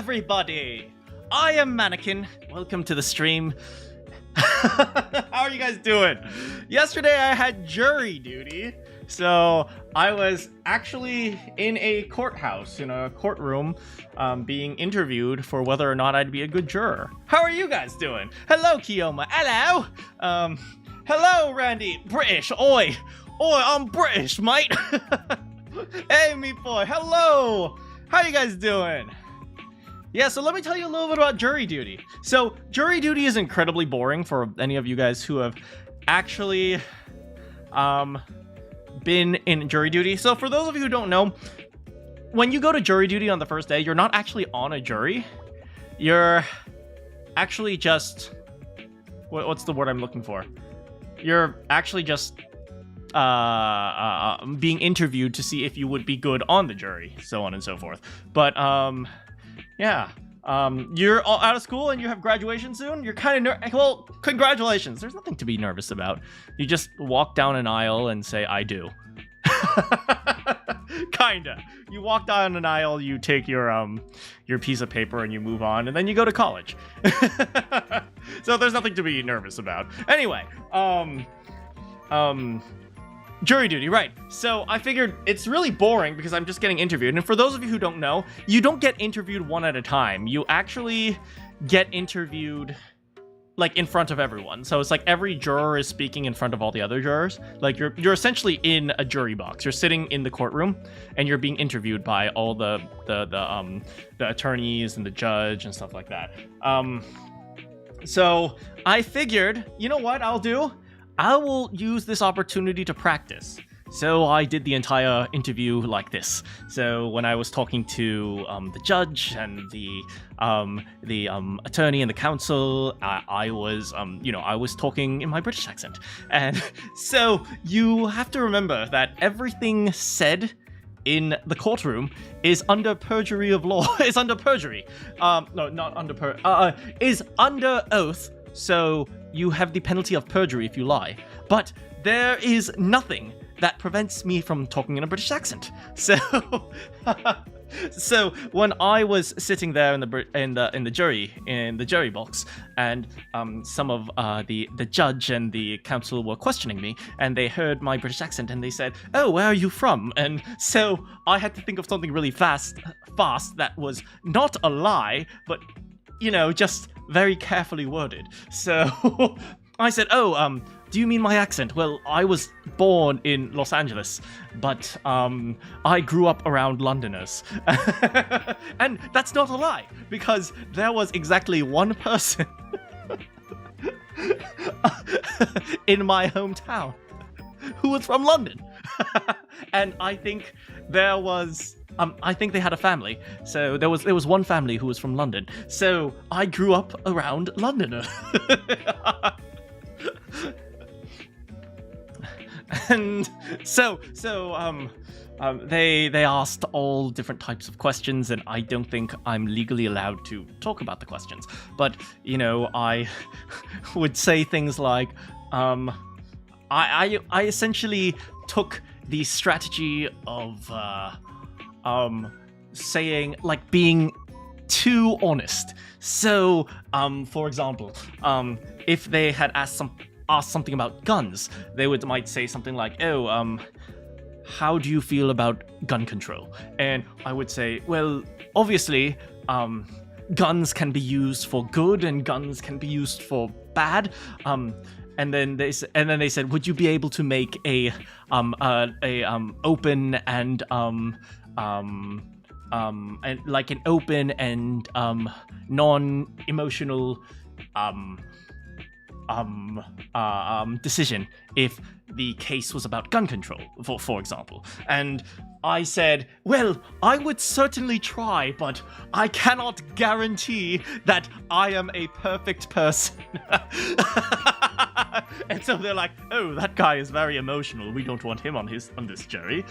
everybody! I am Manakyn. Welcome to the stream. How are you guys doing? Yesterday I had jury duty, so I was actually in a courthouse, in a courtroom, being interviewed for whether or not I'd be a good juror. How are you guys doing? Hello, Kioma. Hello! Hello, Randy. British. Oi! Oi, I'm British, mate! Hey, meat boy. Hello! How you guys doing? Yeah, so let me tell you a little bit about jury duty. So, jury duty is incredibly boring for any of you guys who have actually been in jury duty. So, for those of you who don't know, when you go to jury duty on the first day, you're not actually on a jury. You're actually just... What's the word I'm looking for? You're actually just being interviewed to see if you would be good on the jury, so on and so forth. But, yeah. You're all out of school and you have graduation soon? You're kind of well, congratulations. There's nothing to be nervous about. You just walk down an aisle and say, I do. Kinda. You walk down an aisle, you take your piece of paper and you move on, and then you go to college. So there's nothing to be nervous about. Anyway, jury duty, right. So I figured it's really boring because I'm just getting interviewed. And for those of you who don't know, you don't get interviewed one at a time. You actually get interviewed like in front of everyone. So it's like every juror is speaking in front of all the other jurors. Like you're essentially in a jury box. You're sitting in the courtroom and you're being interviewed by all the attorneys and the judge and stuff like that. So I figured, you know what I'll do? I will use this opportunity to practice. So I did the entire interview like this. So when I was talking to the judge and the attorney and the counsel, I was talking in my British accent. And so you have to remember that everything said in the courtroom is under perjury of law. Is under perjury. No, not under is under oath. So you have the penalty of perjury if you lie. But there is nothing that prevents me from talking in a British accent. So, so when I was sitting there in the jury box, and some of the judge and the counsel were questioning me, and they heard my British accent, and they said, "Oh, where are you from?" And so I had to think of something really fast that was not a lie, but just very carefully worded. So I said, "Oh, do you mean my accent? Well, I was born in Los Angeles, but I grew up around Londoners." And that's not a lie, because there was exactly one person in my hometown who was from London. And I think there was... I think they had a family, so there was one family who was from London. So I grew up around Londoners. And so they asked all different types of questions, and I don't think I'm legally allowed to talk about the questions. But I would say things like, I essentially took the strategy of saying, like, being too honest. So, for example, if they had asked something about guns, they might say something like, "Oh, how do you feel about gun control?" And I would say, "Well, obviously, guns can be used for good and guns can be used for bad." And then they said, "Would you be able to make a open and like an open and non-emotional decision if the case was about gun control, for example?" And I said, "Well, I would certainly try, but I cannot guarantee that I am a perfect person." And so they're like, "Oh, that guy is very emotional. We don't want him on this jury."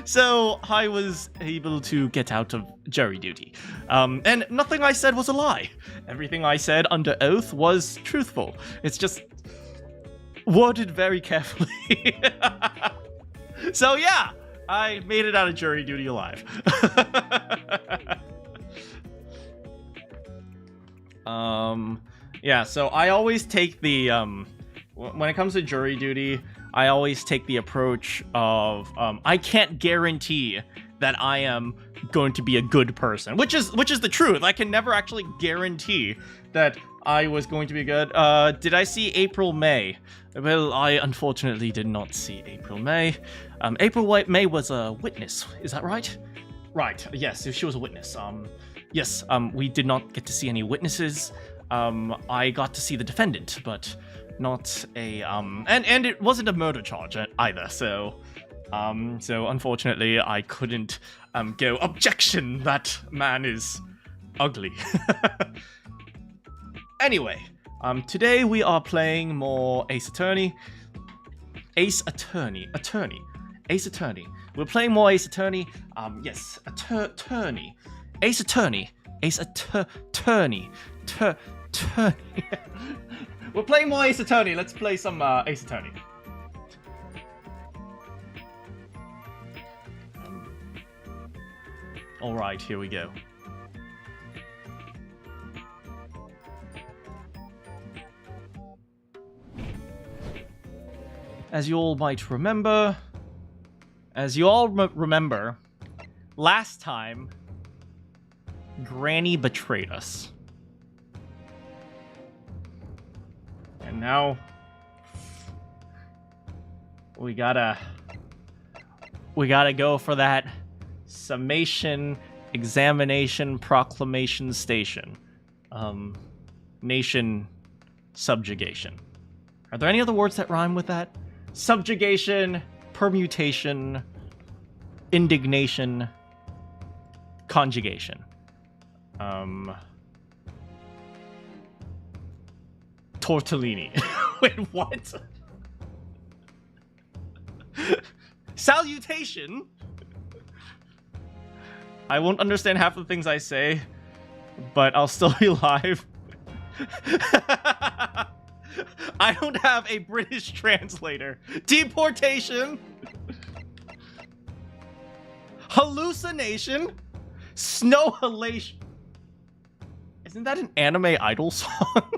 So I was able to get out of jury duty. And nothing I said was a lie. Everything I said under oath was truthful. It's just worded very carefully. So yeah, I made it out of jury duty alive. Yeah, so I always take the, when it comes to jury duty, I always take the approach of, I can't guarantee that I am going to be a good person, which is the truth. I can never actually guarantee that I was going to be good. Did I see April May? Well, I unfortunately did not see April May. April May was a witness, is that right? Right, yes, she was a witness. Yes, we did not get to see any witnesses. I got to see the defendant, but not a, and it wasn't a murder charge either, so unfortunately I couldn't, go, objection, that man is ugly. Anyway, today we are playing more Ace Attorney. Ace Attorney. We're playing more Ace Attorney. Yes, attorney. Ace Attorney. Attorney. We're playing more Ace Attorney. Let's play some Ace Attorney. Alright, here we go. As you all might remember, last time, Granny betrayed us. And now, we gotta go for that summation, examination, proclamation station. Nation subjugation. Are there any other words that rhyme with that? Subjugation, permutation, indignation, conjugation. Tortellini. Wait, what? Salutation? I won't understand half the things I say, but I'll still be live. I don't have a British translator. Deportation. Hallucination. Snowhalation. Isn't that an anime idol song?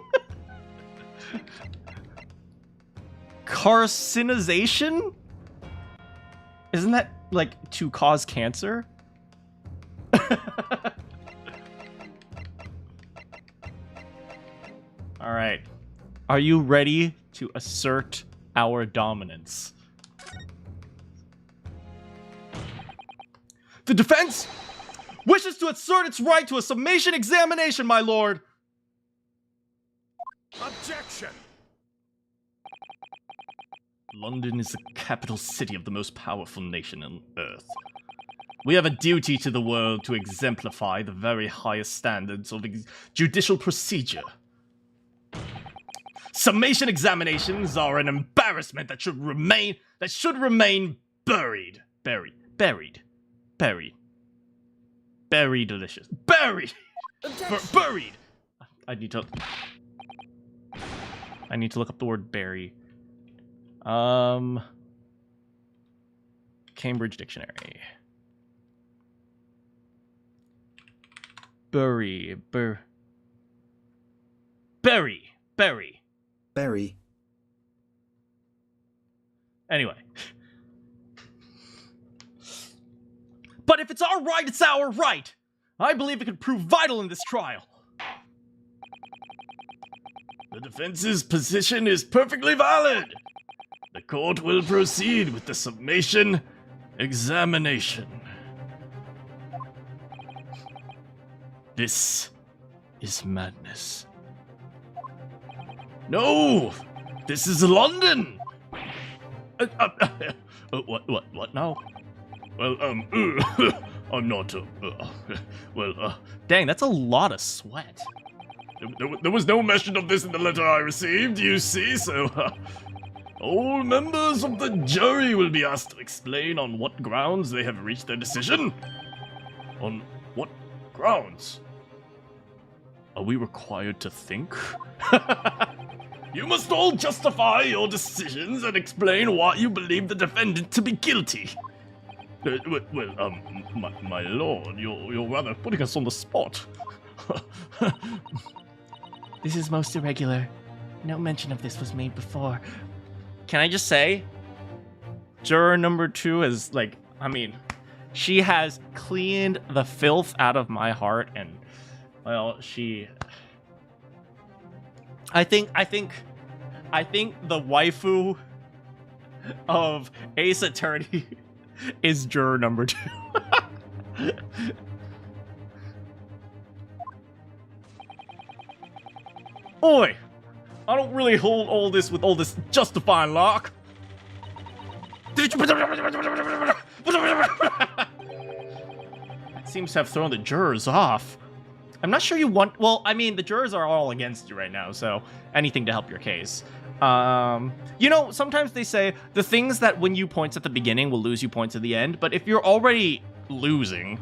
Carcinization? Isn't that, like, to cause cancer? Alright. Are you ready to assert our dominance? The defense wishes to assert its right to a summation examination, my lord! Objection! London is the capital city of the most powerful nation on earth. We have a duty to the world to exemplify the very highest standards of judicial procedure. Summation examinations are an embarrassment that should remain buried. Buried delicious. Buried! Buried! I need to look up the word bury. Cambridge Dictionary. Bury. Anyway. But if it's our right, it's our right! I believe it could prove vital in this trial. The defense's position is perfectly valid. The court will proceed with the summation examination. This is madness. No! This is London! What now? Well, I'm not, dang, that's a lot of sweat. There was no mention of this in the letter I received, you see, so, all members of the jury will be asked to explain on what grounds they have reached their decision. On what grounds? Are we required to think? You must all justify your decisions and explain why you believe the defendant to be guilty. My lord, you're rather putting us on the spot. This is most irregular. No mention of this was made before. Can I just say, juror number 2 is like, I mean, she has cleaned the filth out of my heart, and well, I think the waifu of Ace Attorney is juror number 2. Oi! I don't really hold all this with all this justifying lock. It seems to have thrown the jurors off. I'm not sure you want... Well, I mean, the jurors are all against you right now, so anything to help your case. You know, sometimes they say the things that win you points at the beginning will lose you points at the end, but if you're already losing,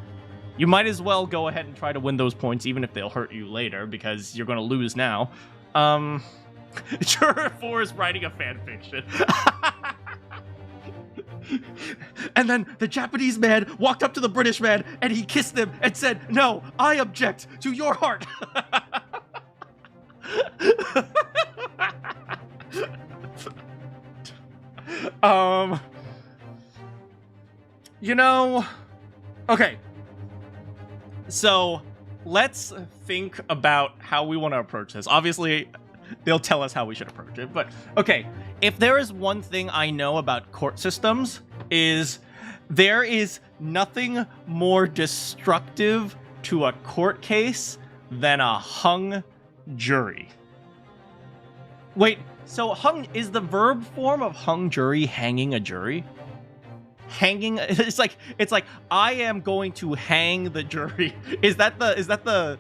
you might as well go ahead and try to win those points even if they'll hurt you later, because you're going to lose now. Juror 4 is writing a fanfiction. And then the Japanese man walked up to the British man and he kissed him and said, "No, I object to your heart." You know, okay. So let's think about how we want to approach this. Obviously, they'll tell us how we should approach it, but okay. If there is one thing I know about court systems, is there is nothing more destructive to a court case than a hung jury. Wait, so hung is the verb form of hung jury hanging a jury? Hanging, it's like I am going to hang the jury. Is that the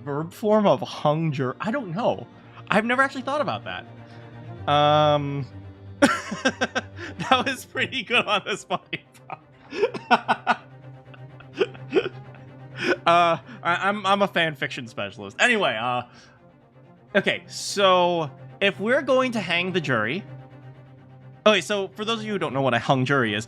verb form of hung jury? I don't know. I've never actually thought about that. That was pretty good on the spot. I'm a fan fiction specialist. Anyway, okay, so if we're going to hang the jury... Okay, so for those of you who don't know what a hung jury is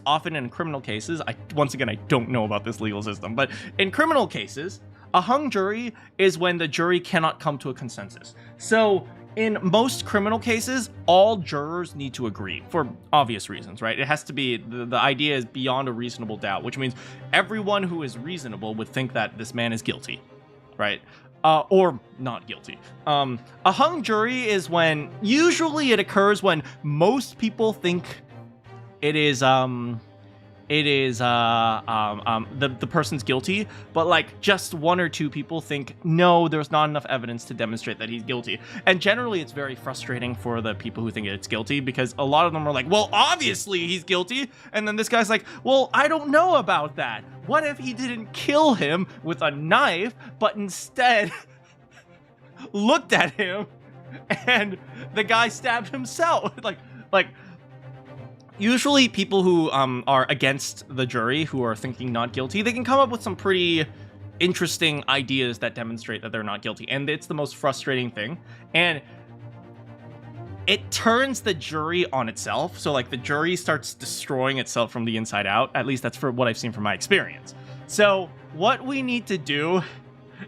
often in criminal cases. Once again, I don't know about this legal system, but in criminal cases, a hung jury is when the jury cannot come to a consensus. So in most criminal cases, all jurors need to agree for obvious reasons, right? It has to be, the idea is beyond a reasonable doubt, which means everyone who is reasonable would think that this man is guilty, right? Or not guilty. A hung jury is when, usually it occurs when most people think it is, the person's guilty, but like just one or two people think, no, there's not enough evidence to demonstrate that he's guilty. And generally it's very frustrating for the people who think it's guilty, because a lot of them are like, well, obviously he's guilty. And then this guy's like, well, I don't know about that. What if he didn't kill him with a knife, but instead looked at him and the guy stabbed himself? like, usually people who are against the jury, who are thinking not guilty, they can come up with some pretty interesting ideas that demonstrate that they're not guilty. And it's the most frustrating thing. And it turns the jury on itself. So like the jury starts destroying itself from the inside out. At least that's for what I've seen from my experience. So what we need to do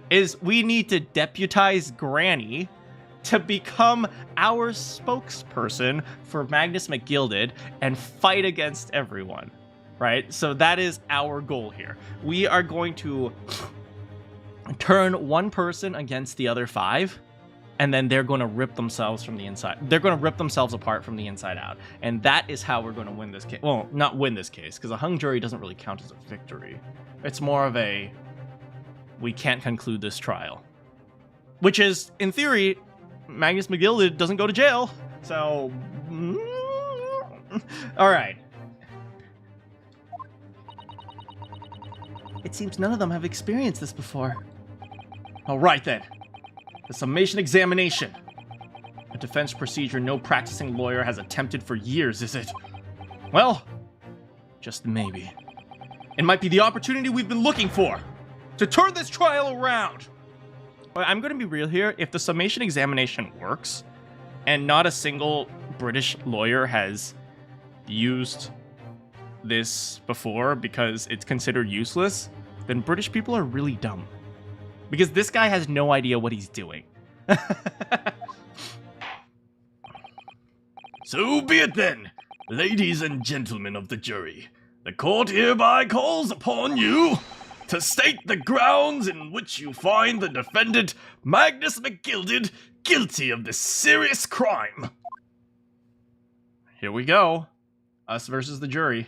is we need to deputize Granny to become our spokesperson for Magnus McGilded and fight against everyone, right? So that is our goal here. We are going to turn one person against the other 5, and then they're going to rip themselves from the inside. They're going to rip themselves apart from the inside out. And that is how we're going to win this case. Well, not win this case, because a hung jury doesn't really count as a victory. It's more of a, we can't conclude this trial. Which is, in theory, Magnus McGilded doesn't go to jail. So, all right. It seems none of them have experienced this before. All right, then. The summation examination. A defense procedure no practicing lawyer has attempted for years, is it? Well, just maybe. It might be the opportunity we've been looking for to turn this trial around. I'm going to be real here. If the summation examination works and not a single British lawyer has used this before because it's considered useless, then British people are really dumb. Because this guy has no idea what he's doing. So be it then, ladies and gentlemen of the jury. The court hereby calls upon you to state the grounds in which you find the defendant, Magnus McGilded, guilty of this serious crime. Here we go. Us versus the jury.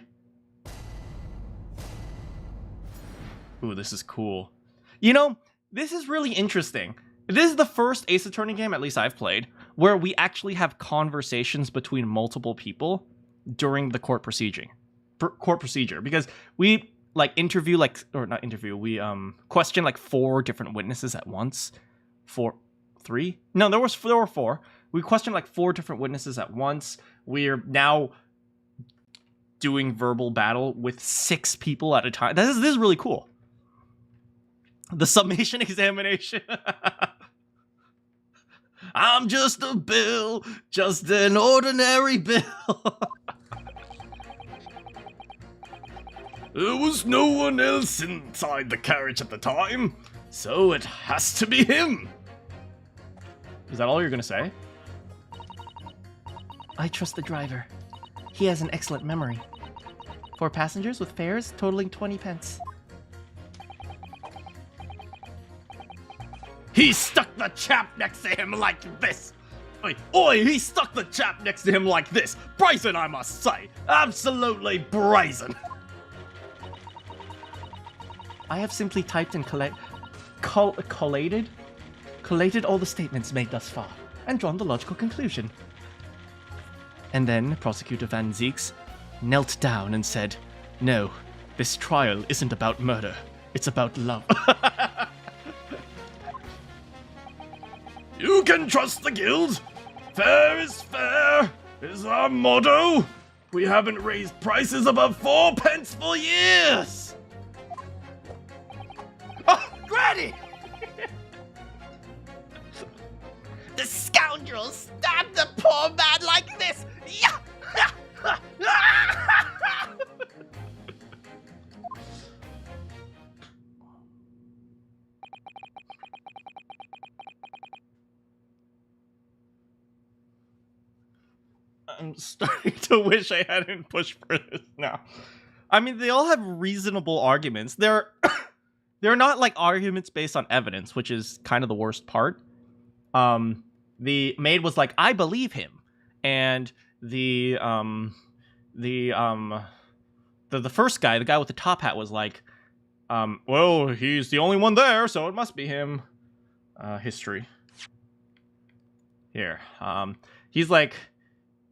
Ooh, this is cool. You know, this is really interesting. This is the first Ace Attorney game, at least I've played, where we actually have conversations between multiple people during the court procedure. Because we interview we question 4 different witnesses at once. 3? No, there were 4. We questioned 4 different witnesses at once. We're now doing verbal battle with 6 people at a time. This is really cool. The summation examination. I'm just a bill, just an ordinary bill. There was no one else inside the carriage at the time, so it has to be him. Is that all you're gonna say? I trust the driver. He has an excellent memory. 4 passengers with fares totaling 20 pence. He stuck the chap next to him like this. Oi, he stuck the chap next to him like this. Brazen, I must say. Absolutely brazen. I have simply typed and collated all the statements made thus far, and drawn the logical conclusion. And then Prosecutor Van Zieks knelt down and said, "No, this trial isn't about murder. It's about love." You can trust the guild. Fair is our motto. We haven't raised prices above 4 pence for years. Oh, Granny! The scoundrel stabbed the poor man like this! Yeah! I'm starting to wish I hadn't pushed for this now. I mean, they all have reasonable arguments. They're not arguments based on evidence, which is kind of the worst part. The maid was like, "I believe him," and the first guy, the guy with the top hat, was like, "Well, he's the only one there, so it must be him." History. Here, he's like,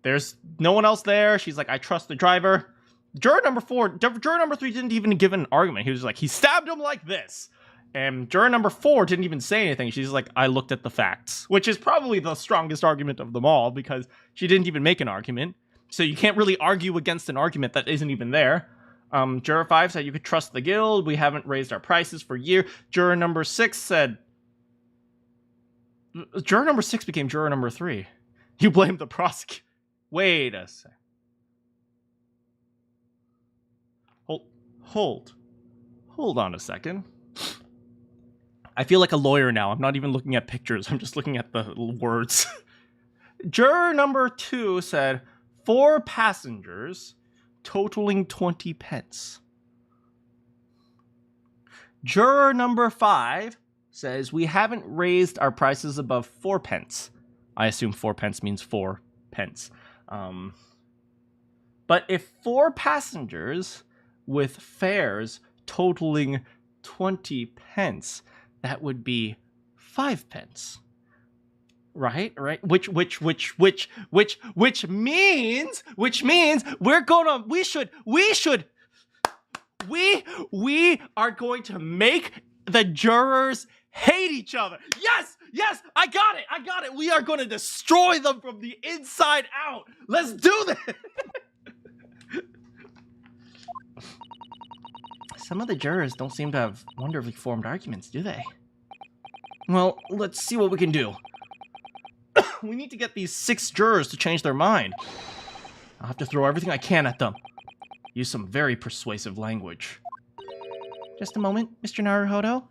"There's no one else there." She's like, "I trust the driver." Juror number 3 didn't even give an argument. He was like, "He stabbed him like this." And juror number 4 didn't even say anything. She's like, "I looked at the facts," which is probably the strongest argument of them all, because she didn't even make an argument. So you can't really argue against an argument that isn't even there. Juror 5 said, "You could trust the guild. We haven't raised our prices for years." Juror number 6 said... Juror number 6 became juror number 3. You blamed the prosecutor. Wait a sec. Hold on a second. I feel like a lawyer now. I'm not even looking at pictures. I'm just looking at the words. Juror number 2 said 4 passengers totaling 20 pence. Juror number 5 says we haven't raised our prices above 4 pence. I assume 4 pence means 4 pence. But if 4 passengers with fares totaling 20 pence, that would be 5 pence. Right? Which means we are going to make the jurors hate each other. Yes, I got it. We are going to destroy them from the inside out. Let's do this. Some of the jurors don't seem to have wonderfully formed arguments, do they? Well, let's see what we can do. We need to get these 6 jurors to change their mind. I'll have to throw everything I can at them. Use some very persuasive language. Just a moment, Mr. Naruhodo.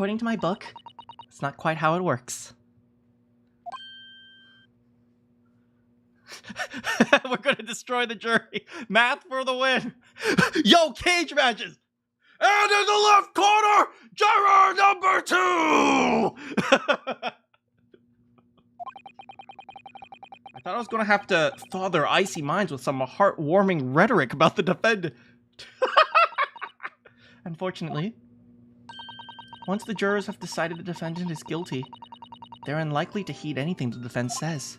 according to my book, it's not quite how it works. We're gonna destroy the jury. Math for the win. Yo, cage matches. And in the left corner, juror number 2! I thought I was gonna have to thaw their icy minds with some heartwarming rhetoric about the defendant. Unfortunately, once the jurors have decided the defendant is guilty, they're unlikely to heed anything the defense says.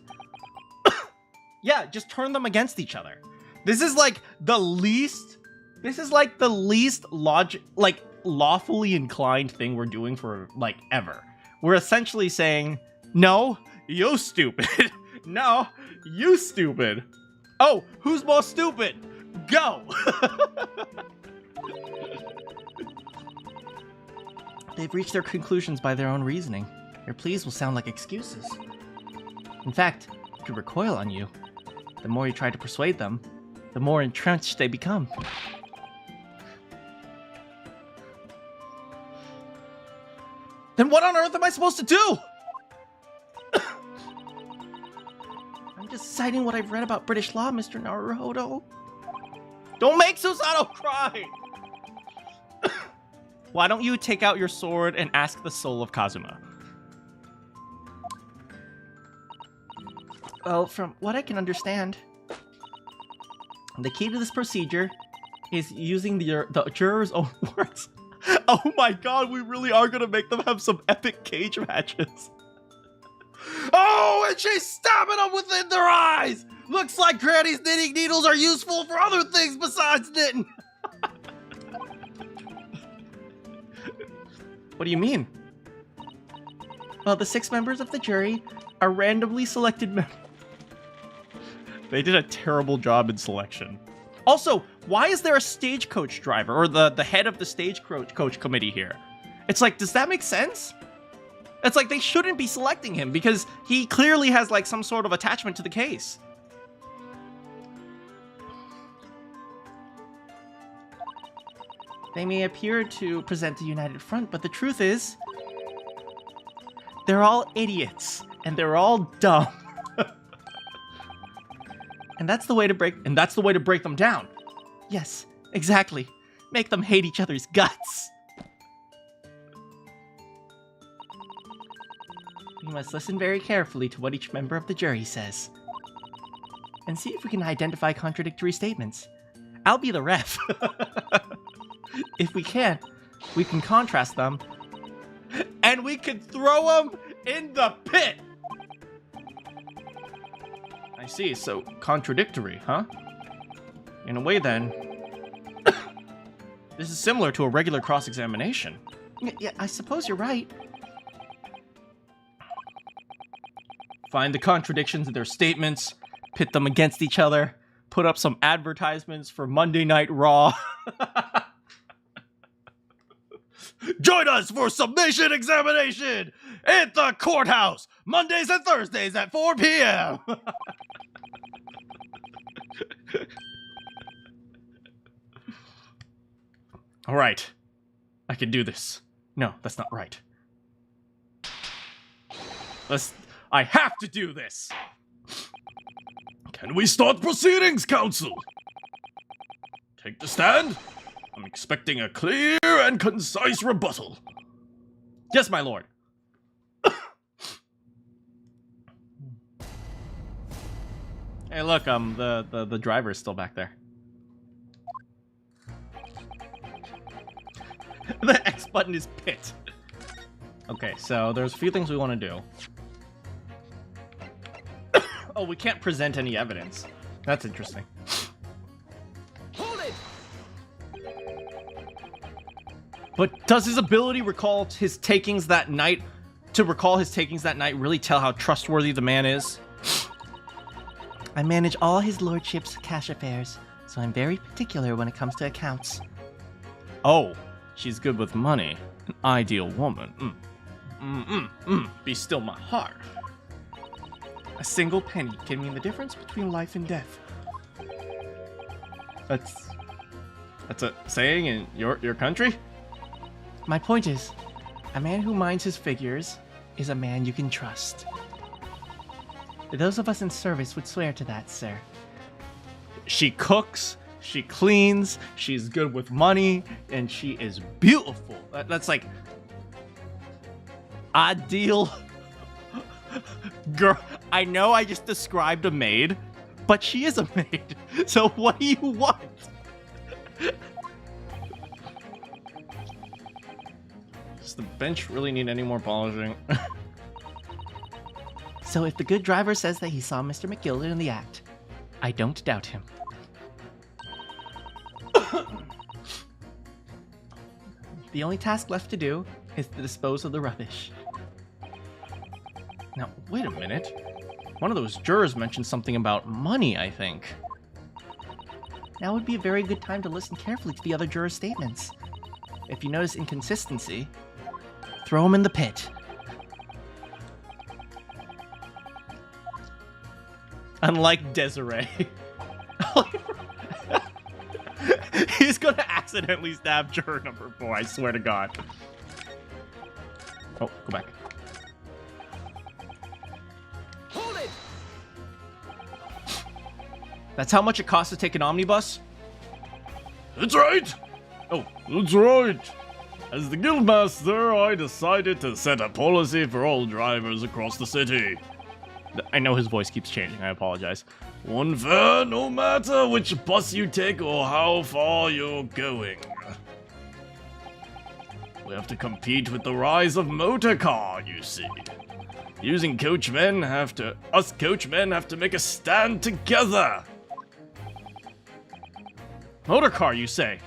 Yeah, just turn them against each other. This is like the least lawfully inclined thing we're doing for like ever. We're essentially saying, no, you stupid. No, you stupid. Oh, who's more stupid? Go. They've reached their conclusions by their own reasoning. Their pleas will sound like excuses. In fact, they could recoil on you. The more you try to persuade them, the more entrenched they become. Then what on earth am I supposed to do? I'm just citing what I've read about British law, Mr. Naruhodo. Don't make Susanoo cry! Why don't you take out your sword and ask the soul of Kazuma? Well, from what I can understand, the key to this procedure is using the jurors' own words. Oh my god, we really are gonna make them have some epic cage matches. Oh, and she's stabbing them within their eyes! Looks like Granny's knitting needles are useful for other things besides knitting! What do you mean? Well, the 6 members of the jury are randomly selected members. They did a terrible job in selection. Also, why is there a stagecoach driver, or the head of the stagecoach committee here? It's like, does that make sense? It's like they shouldn't be selecting him because he clearly has like some sort of attachment to the case. They may appear to present a united front, but the truth is, they're all idiots and they're all dumb. And that's the way to break them down. Yes, exactly. Make them hate each other's guts. We must listen very carefully to what each member of the jury says. And see if we can identify contradictory statements. I'll be the ref. If we can, we can contrast them. And we can throw them in the pit! I see, so contradictory, huh? In a way then, this is similar to a regular cross-examination. Yeah, I suppose you're right. Find the contradictions in their statements, pit them against each other, put up some advertisements for Monday Night Raw. Join us for submission examination at the courthouse, Mondays and Thursdays at 4 p.m. All right. I can do this. No, that's not right. I have to do this! Can we start proceedings, counsel? Take the stand. I'm expecting a clear and concise rebuttal. Yes, my lord. Hey, look, the driver is still back there. The X button is pit. Okay, so there's a few things we want to do. Oh, we can't present any evidence. That's interesting. Hold it! But does his ability recall his takings that night, really tell how trustworthy the man is? I manage all his lordship's cash affairs, so I'm very particular when it comes to accounts. Oh, she's good with money. An ideal woman. Be still my heart. A single penny can mean the difference between life and death. That's a saying in your country? My point is, A man who minds his figures is a man you can trust. Those of us in service would swear to that, sir. She cooks, she cleans, she's good with money, and she is beautiful. That's like ideal. Girl, I know I just described a maid, but she is a maid. So what do you want? Does the bench really need any more polishing? So if the good driver says that he saw Mr. McGilder in the act, I don't doubt him. The only task left to do is to dispose of the rubbish. Now, wait a minute. One of those jurors mentioned something about money, I think. Now would be a very good time to listen carefully to the other jurors' statements. If you notice inconsistency, throw him in the pit. Unlike Desiree. He's gonna accidentally stab juror number 4, I swear to God. Oh, go back. Hold it! That's how much it costs to take an omnibus? That's right! Oh, that's right! As the guildmaster, I decided to set a policy for all drivers across the city. I know his voice keeps changing, I apologize. One fare, no matter which bus you take or how far you're going. We have to compete with the rise of motor car, you see. Us coachmen have to make a stand together. Motor car, you say?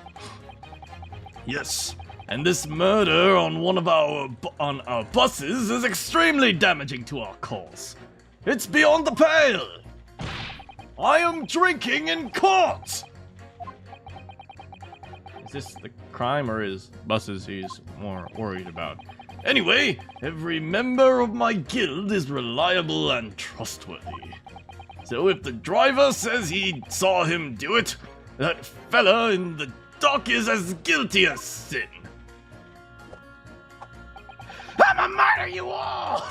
Yes, and this murder on one of our buses is extremely damaging to our cause. It's beyond the pale. I am drinking in court. Is this the crime or his buses he's more worried about? Anyway, every member of my guild is reliable and trustworthy. So if the driver says he saw him do it, that fella in the dock is as guilty as sin. I'ma murder you all!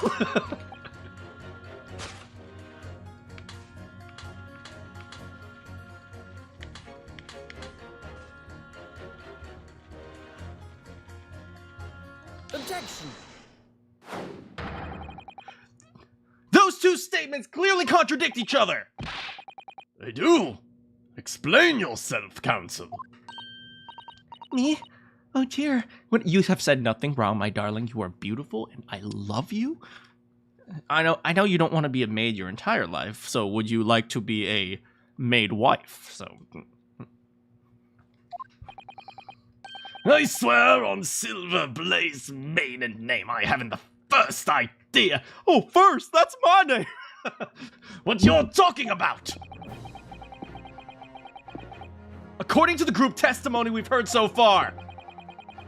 Objection! Those two statements clearly contradict each other! They do. Explain yourself, counsel. Me? Oh dear. When you have said nothing wrong, my darling, you are beautiful and I love you. I know you don't want to be a maid your entire life, so would you like to be a maid wife? So I swear on Silver Blaze maiden name I haven't the first idea. oh, first, that's my name. What you're talking about? According to the group testimony we've heard so far,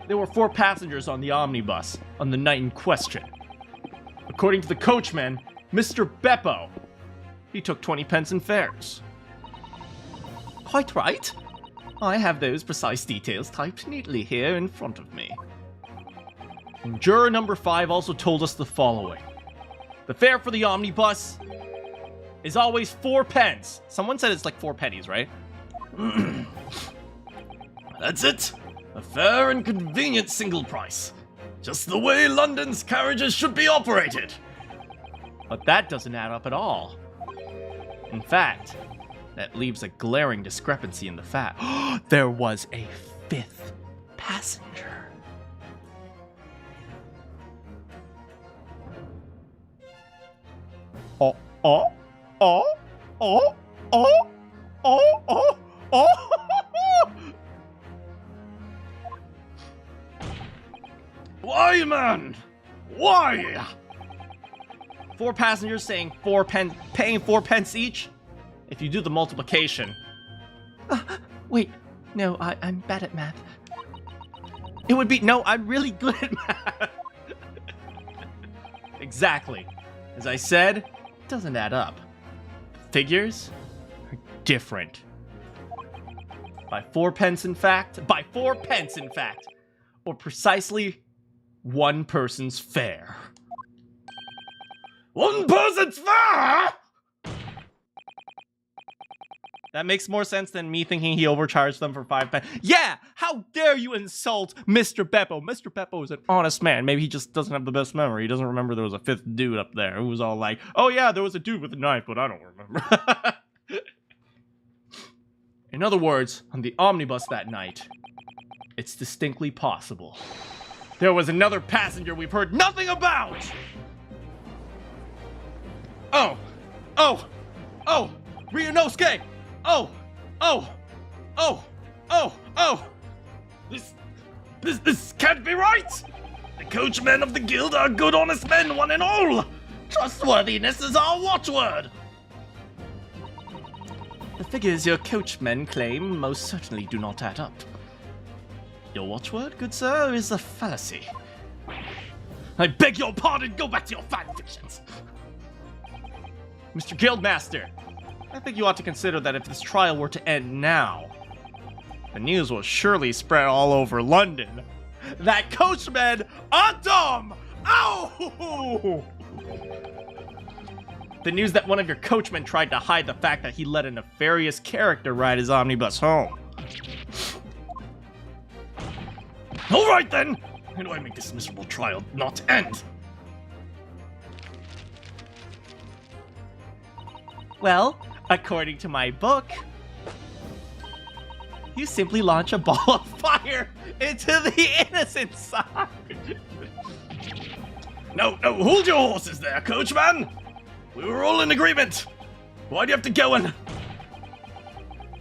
there were 4 passengers on the omnibus on the night in question. According to the coachman, Mr. Beppo, he took 20 pence in fares. Quite right. I have those precise details typed neatly here in front of me. And juror number 5 also told us the following. The fare for the omnibus is always 4 pence. Someone said it's like 4 pennies, right? That's it. A fair and convenient single price. Just the way London's carriages should be operated. But that doesn't add up at all. In fact, that leaves a glaring discrepancy in the fact there was a 5th passenger. Oh, oh, oh, oh, oh, oh, oh, oh. Why, man? Why? 4 passengers saying 4 pence, paying 4 pence each. If you do the multiplication. Wait, no, I'm bad at math. It would be, no, I'm really good at math. Exactly. As I said, it doesn't add up. Figures are different. By 4 pence, in fact. By 4 pence, in fact. Or precisely one person's fare. One person's fare? That makes more sense than me thinking he overcharged them for 5 pence. Yeah! How dare you insult Mr. Beppo? Mr. Beppo is an honest man. Maybe he just doesn't have the best memory. He doesn't remember there was a 5th dude up there who was all like, oh yeah, there was a dude with a knife, but I don't remember. In other words, on the omnibus that night, it's distinctly possible there was another passenger we've heard nothing about! Oh! Ryunosuke! Oh! This can't be right! The coachmen of the guild are good, honest men, one and all! Trustworthiness is our watchword! The figures your coachmen claim most certainly do not add up. Your watchword, good sir, is a fallacy. I beg your pardon, go back to your fan fictions! Mr. Guildmaster, I think you ought to consider that if this trial were to end now, the news will surely spread all over London that coachmen are dumb! Ow! The news that one of your coachmen tried to hide the fact that he let a nefarious character ride his omnibus home. Alright then! How do I make this miserable trial not end? Well, according to my book, you simply launch a ball of fire into the innocent side. No, hold your horses there, coachman! We were all in agreement! Why do you have to go and...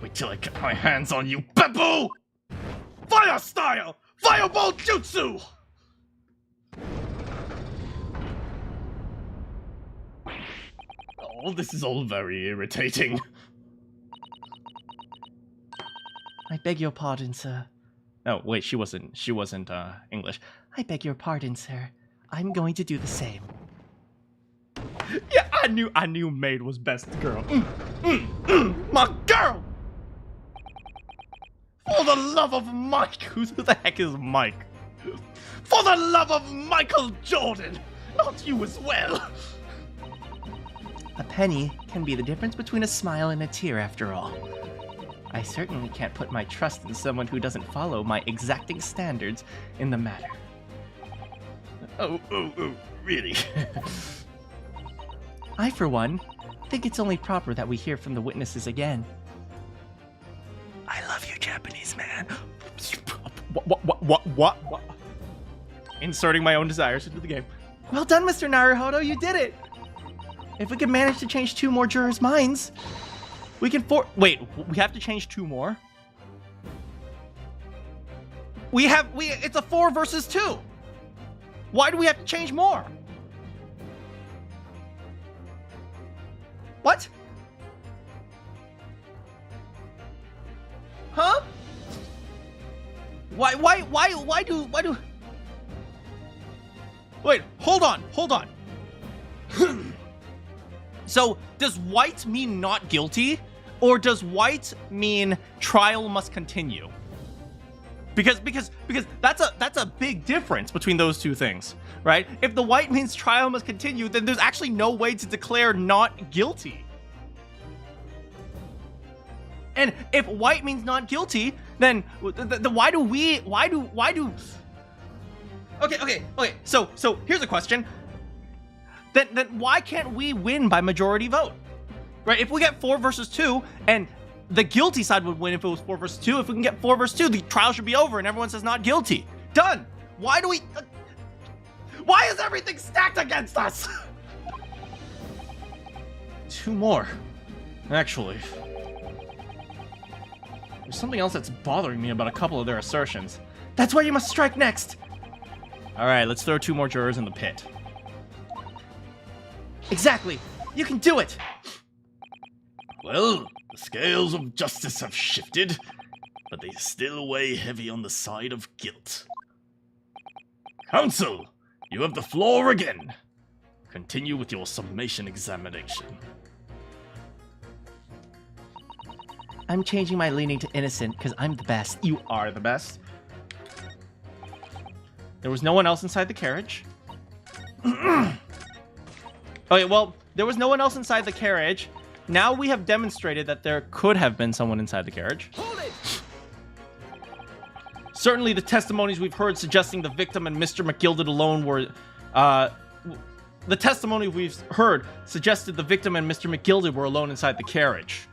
Wait till I get my hands on you, Beppo! Fire style! Fireball jutsu! Oh, this is all very irritating. I beg your pardon, sir. Oh, wait, she wasn't English. I beg your pardon, sir. I'm going to do the same. Yeah, I knew Maid was best girl. My girl! For the love of Mike! Who the heck is Mike? For the love of Michael Jordan! Not you as well! A penny can be the difference between a smile and a tear, after all. I certainly can't put my trust in someone who doesn't follow my exacting standards in the matter. Oh, really? I, for one, think it's only proper that we hear from the witnesses again. I love you, Japanese man. What? Inserting my own desires into the game. Well done, Mr. Naruhodo, you did it! If we could manage to change 2 more jurors' minds, we can Wait, we have to change 2 more? It's a 4 versus 2! Why do we have to change more? What? Huh? Why do... Wait, hold on. So, does white mean not guilty? Or does white mean trial must continue? Because that's a big difference between those 2 things, right? If the white means trial must continue, then there's actually no way to declare not guilty. And if white means not guilty, then why do... Okay. So here's a question. Then why can't we win by majority vote? Right? If we get 4 versus 2, and the guilty side would win if it was 4 versus 2. If we can get 4 versus 2, the trial should be over and everyone says not guilty. Done! Why do we... Why is everything stacked against us? 2 more. Actually. There's something else that's bothering me about a couple of their assertions. That's where you must strike next! Alright, let's throw 2 more jurors in the pit. Exactly! You can do it! Well, the scales of justice have shifted, but they still weigh heavy on the side of guilt. Counsel, you have the floor again. Continue with your summation examination. I'm changing my leaning to innocent because I'm the best. You are the best. There was no one else inside the carriage. Okay, well, there was no one else inside the carriage. Now we have demonstrated that there could have been someone inside the carriage. Hold it! Certainly the testimonies we've heard suggesting the victim and Mr. McGilded alone were... the testimony we've heard suggested the victim and Mr. McGilded were alone inside the carriage.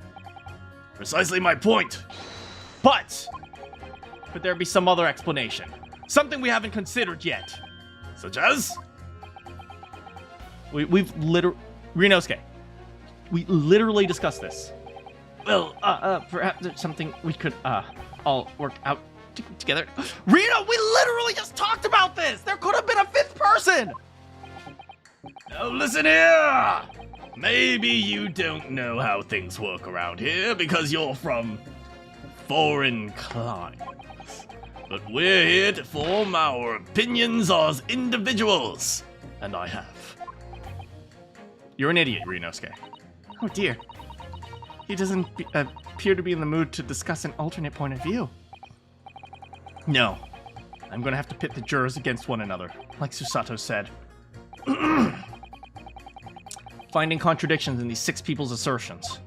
Precisely my point. But could there be some other explanation? Something we haven't considered yet. Such as? We've literally... Ryunosuke, we literally discussed this. Well, perhaps there's something we could, all work out together. Reno, we literally just talked about this! There could have been a fifth person! Now listen here! Maybe you don't know how things work around here because you're from foreign climes. But we're here to form our opinions as individuals. And I have. You're an idiot, Ryunosuke. Oh dear. He doesn't appear to be in the mood to discuss an alternate point of view. No. I'm gonna have to pit the jurors against one another, like Susato said. Finding contradictions in these 6 people's assertions.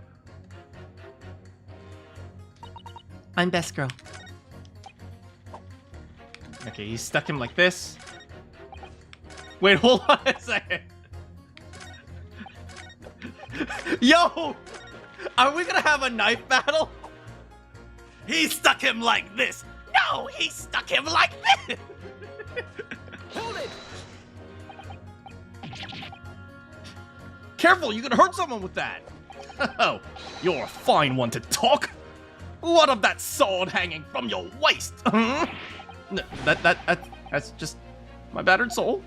I'm best girl. Okay, he stuck him like this. Wait, hold on a second. Yo! Are we gonna have a knife battle? He stuck him like this. No, he stuck him like this. Hold it! Careful, you could hurt someone with that. Oh, you're a fine one to talk. What of that sword hanging from your waist? That's just my battered soul.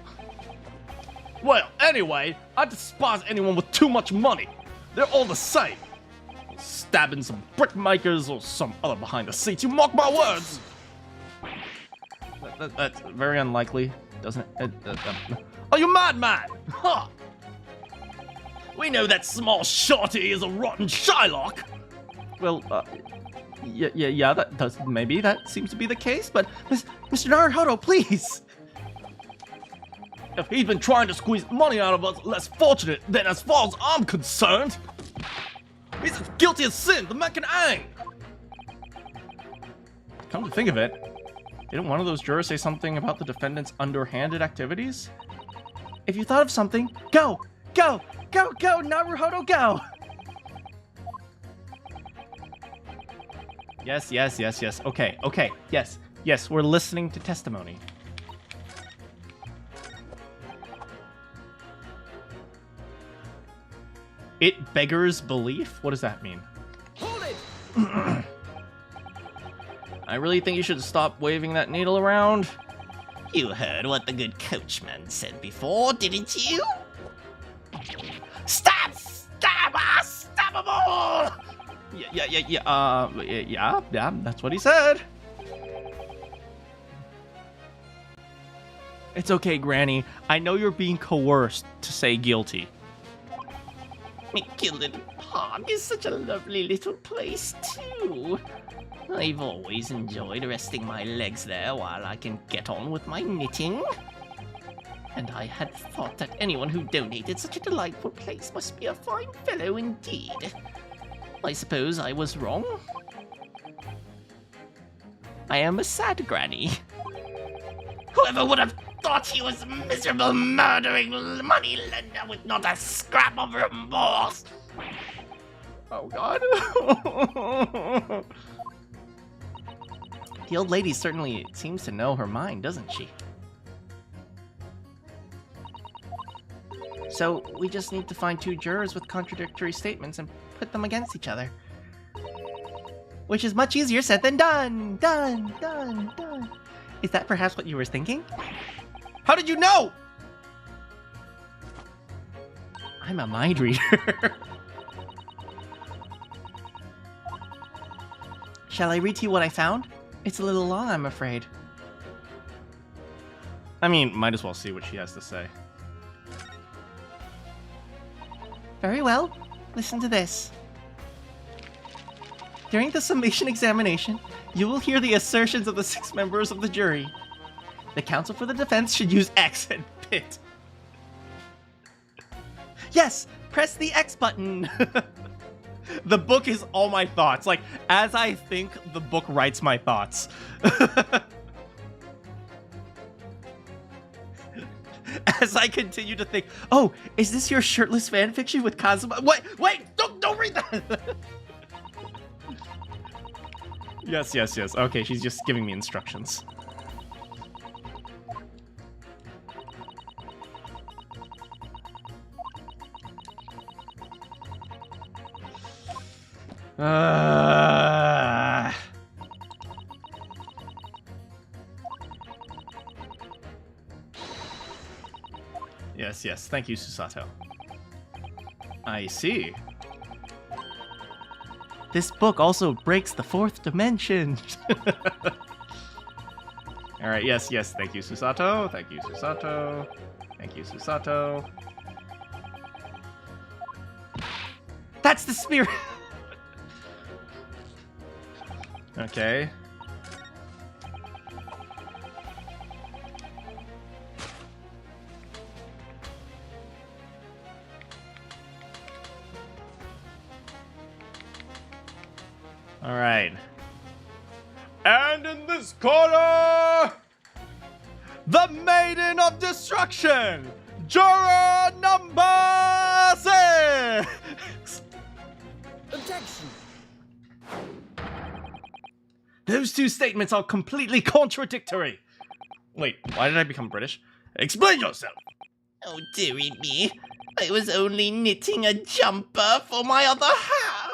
Well, anyway, I despise anyone with too much money. They're all the same. Stabbing some brickmakers or some other behind the seats. You mark my words. That's very unlikely, doesn't it? Are you mad, man? Huh. We know that small shorty is a rotten Shylock. Well, yeah, that seems to be the case, but Mr. Naruhodo, please. If he's been trying to squeeze money out of us less fortunate, then as far as I'm concerned, he's as guilty as sin, the Manakyn. Come to think of it, didn't one of those jurors say something about the defendant's underhanded activities? If you thought of something, go, Naruhodo, go! Yes. Okay. Yes, we're listening to testimony. It beggars belief? What does that mean? Hold it! I really think you should stop waving that needle around. You heard what the good coachman said before, didn't you? Stab! Stab us! Stab them all! Yeah, that's what he said. It's okay, Granny. I know you're being coerced to say guilty. McGilded Park is such a lovely little place, too. I've always enjoyed resting my legs there while I can get on with my knitting. And I had thought that anyone who donated such a delightful place must be a fine fellow indeed. I suppose I was wrong. I am a sad granny. Whoever would have thought he was a miserable, murdering moneylender with not a scrap of remorse? Oh, God. The old lady certainly seems to know her mind, doesn't she? So, we just need to find 2 jurors with contradictory statements and put them against each other. Which is much easier said than done! Done! Is that perhaps what you were thinking? How did you know? I'm a mind reader. Shall I read to you what I found? It's a little long, I'm afraid. I mean, might as well see what she has to say. Very well. Listen to this. During the summation examination, you will hear the assertions of the 6 members of the jury. The counsel for the defense should use X and pit. Yes, press the X button. The book is all my thoughts. Like, as I think, the book writes my thoughts. As I continue to think, oh, is this your shirtless fanfiction with Kazuma? Wait, don't read that. Yes. Okay, she's just giving me instructions. Yes. Thank you, Susato. I see. This book also breaks the fourth dimension. All right. Yes. Thank you, Susato. Thank you, Susato. That's the spirit. Okay. All right. And in this corner, the Maiden of Destruction, juror number 6. Objection. Those two statements are completely contradictory. Wait, why did I become British? Explain yourself. Oh, dearie me. I was only knitting a jumper for my other half.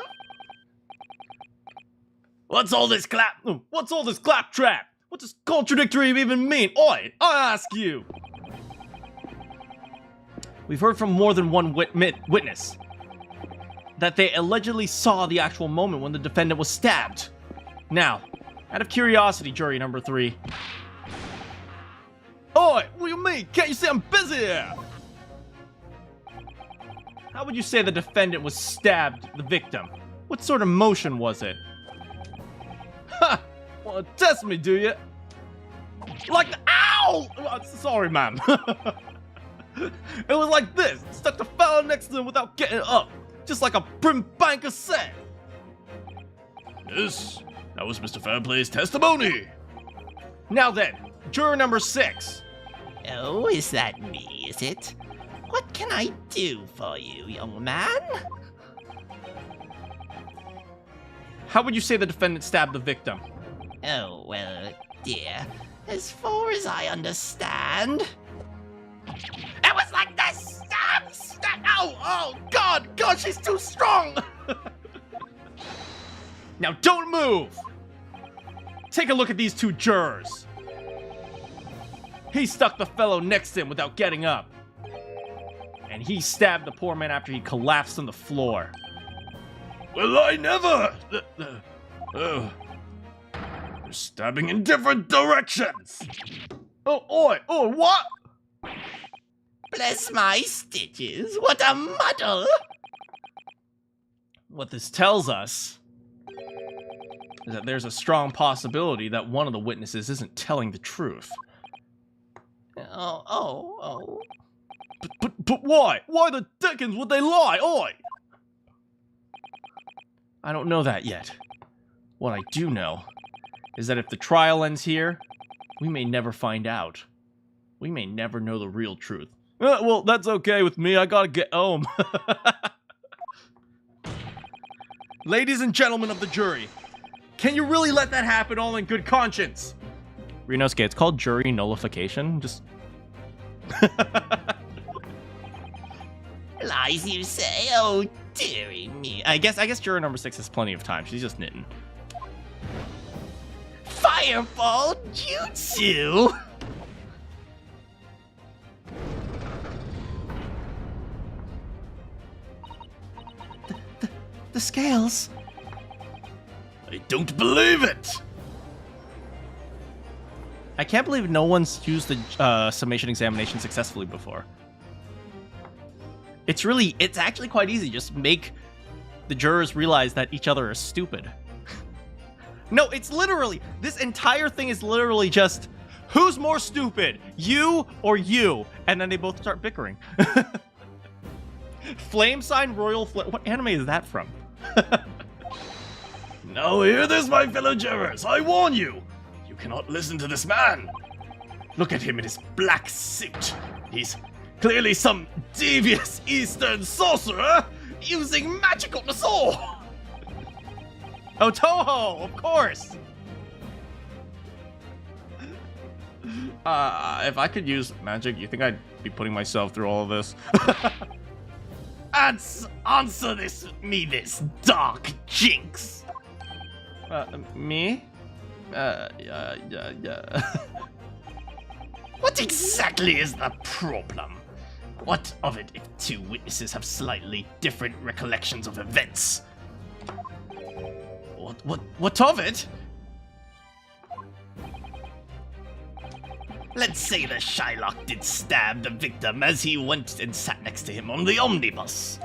What's all this claptrap? What does contradictory even mean? Oi, I ask you. We've heard from more than one witness that they allegedly saw the actual moment when the defendant was stabbed. Now, out of curiosity, jury number 3. Oi, what do you mean? Can't you see I'm busy here? How would you say the defendant was stabbed the victim? What sort of motion was it? Ha! Want to test me, do you? Like the ow! Sorry, ma'am. It was like this. Stuck the fella next to him without getting up. Just like a prim banker said. Yes, that was Mr. Fairplay's testimony. Now then, juror number 6. Oh, is that me, is it? What can I do for you, young man? How would you say the defendant stabbed the victim? Oh, well, dear, as far as I understand... It was like this! Stab! Oh, God, she's too strong! Now don't move! Take a look at these 2 jurors. He stuck the fellow next to him without getting up. And he stabbed the poor man after he collapsed on the floor. Well, I never... They're stabbing in different directions. Oh, what? Bless my stitches, what a muddle! What this tells us is that there's a strong possibility that one of the witnesses isn't telling the truth. Oh. But why? Why the dickens would they lie? Oi! I don't know that yet. What I do know is that if the trial ends here, we may never find out. We may never know the real truth. Well, that's okay with me. I gotta get home. Ladies and gentlemen of the jury, can you really let that happen all in good conscience? Ryunosuke, it's called jury nullification. Just... Lies you say? Oh, dearie me. I guess juror number 6 has plenty of time. She's just knitting. Fireball jutsu! The scales. I don't believe it. I can't believe no one's used the summation examination successfully before. It's actually quite easy. Just make the jurors realize that each other are stupid. No, it's literally, this entire thing is literally just, Who's more stupid, you or you? And then they both start bickering. Flame sign royal what anime is that from? Now hear this, my fellow jurors. I warn you. You cannot listen to this man. Look at him in his black suit. He's clearly some devious Eastern sorcerer using magic on us all. Oh, Toho, of course. If I could use magic, you think I'd be putting myself through all of this? Answer this, dark jinx. Me? Yeah. What exactly is the problem? What of it if two witnesses have slightly different recollections of events? What of it? Let's say the Shylock did stab the victim as he went and sat next to him on the omnibus.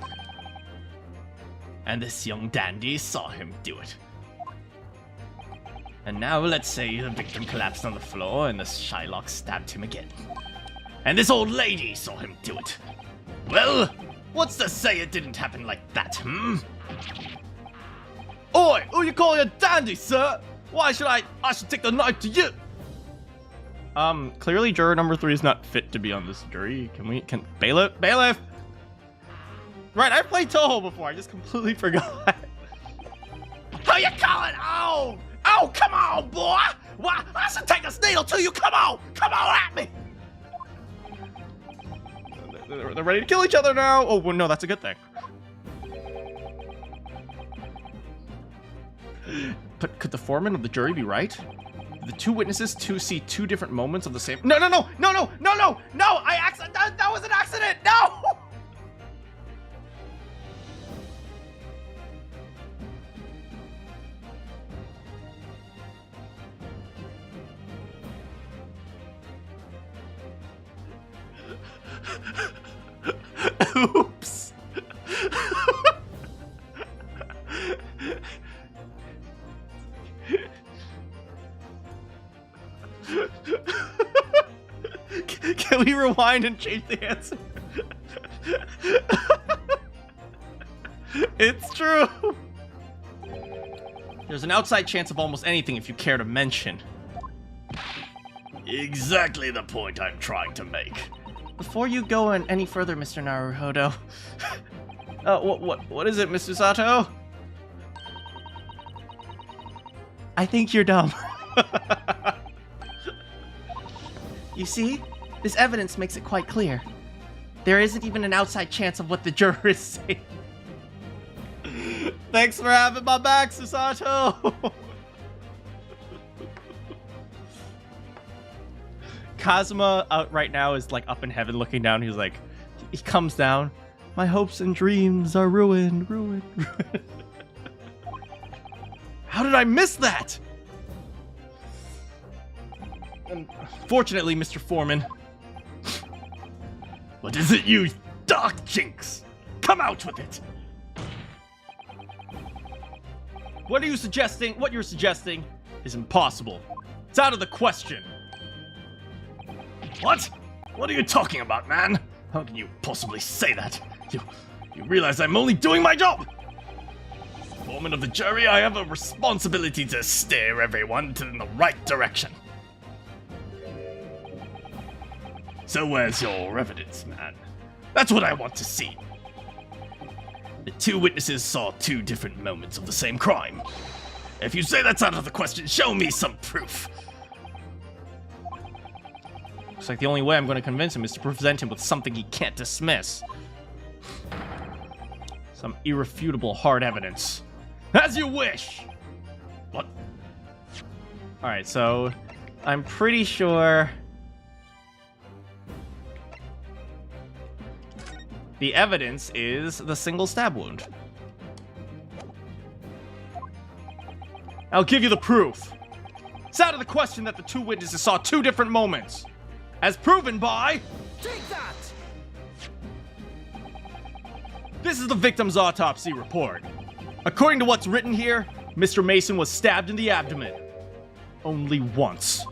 And this young dandy saw him do it. And now let's say the victim collapsed on the floor and the Shylock stabbed him again. And this old lady saw him do it. Well, what's to say it didn't happen like that, Oi, who you calling a dandy, sir? Why should I should take the knife to you? Clearly juror number 3 is not fit to be on this jury. Can bailiff? Right, I've played Toho before, I just completely forgot. Who you calling? Oh, come on, boy! Why, I should take a needle to you, come on at me! They're ready to kill each other now. Oh, well, no, that's a good thing. But could the foreman of the jury be right? The two witnesses see two different moments of the same. No! That was an accident. No. Oops. Can we rewind and change the answer? It's true. There's an outside chance of almost anything if you care to mention. Exactly the point I'm trying to make. Before you go any further, Mr. Naruhodo, what is it, Mr. Sato? I think you're dumb. You see, this evidence makes it quite clear. There isn't even an outside chance of what the juror is saying. Thanks for having my back, Susato. Kazuma out right now is like up in heaven looking down. He's like, he comes down. My hopes and dreams are ruined. How did I miss that? Fortunately, Mr. Foreman. What is it, you dark jinx? Come out with it! What you're suggesting is impossible. It's out of the question. What? What are you talking about, man? How can you possibly say that? You realize I'm only doing my job? As foreman of the jury, I have a responsibility to steer everyone in the right direction. So where's your evidence, man? That's what I want to see. The two witnesses saw two different moments of the same crime. If you say that's out of the question, show me some proof. Looks like the only way I'm going to convince him is to present him with something he can't dismiss. Some irrefutable hard evidence. As you wish! What? Alright, so I'm pretty sure the evidence is the single stab wound. I'll give you the proof. It's out of the question that the two witnesses saw two different moments. As proven by... Take that! This is the victim's autopsy report. According to what's written here, Mr. Mason was stabbed in the abdomen. Only once.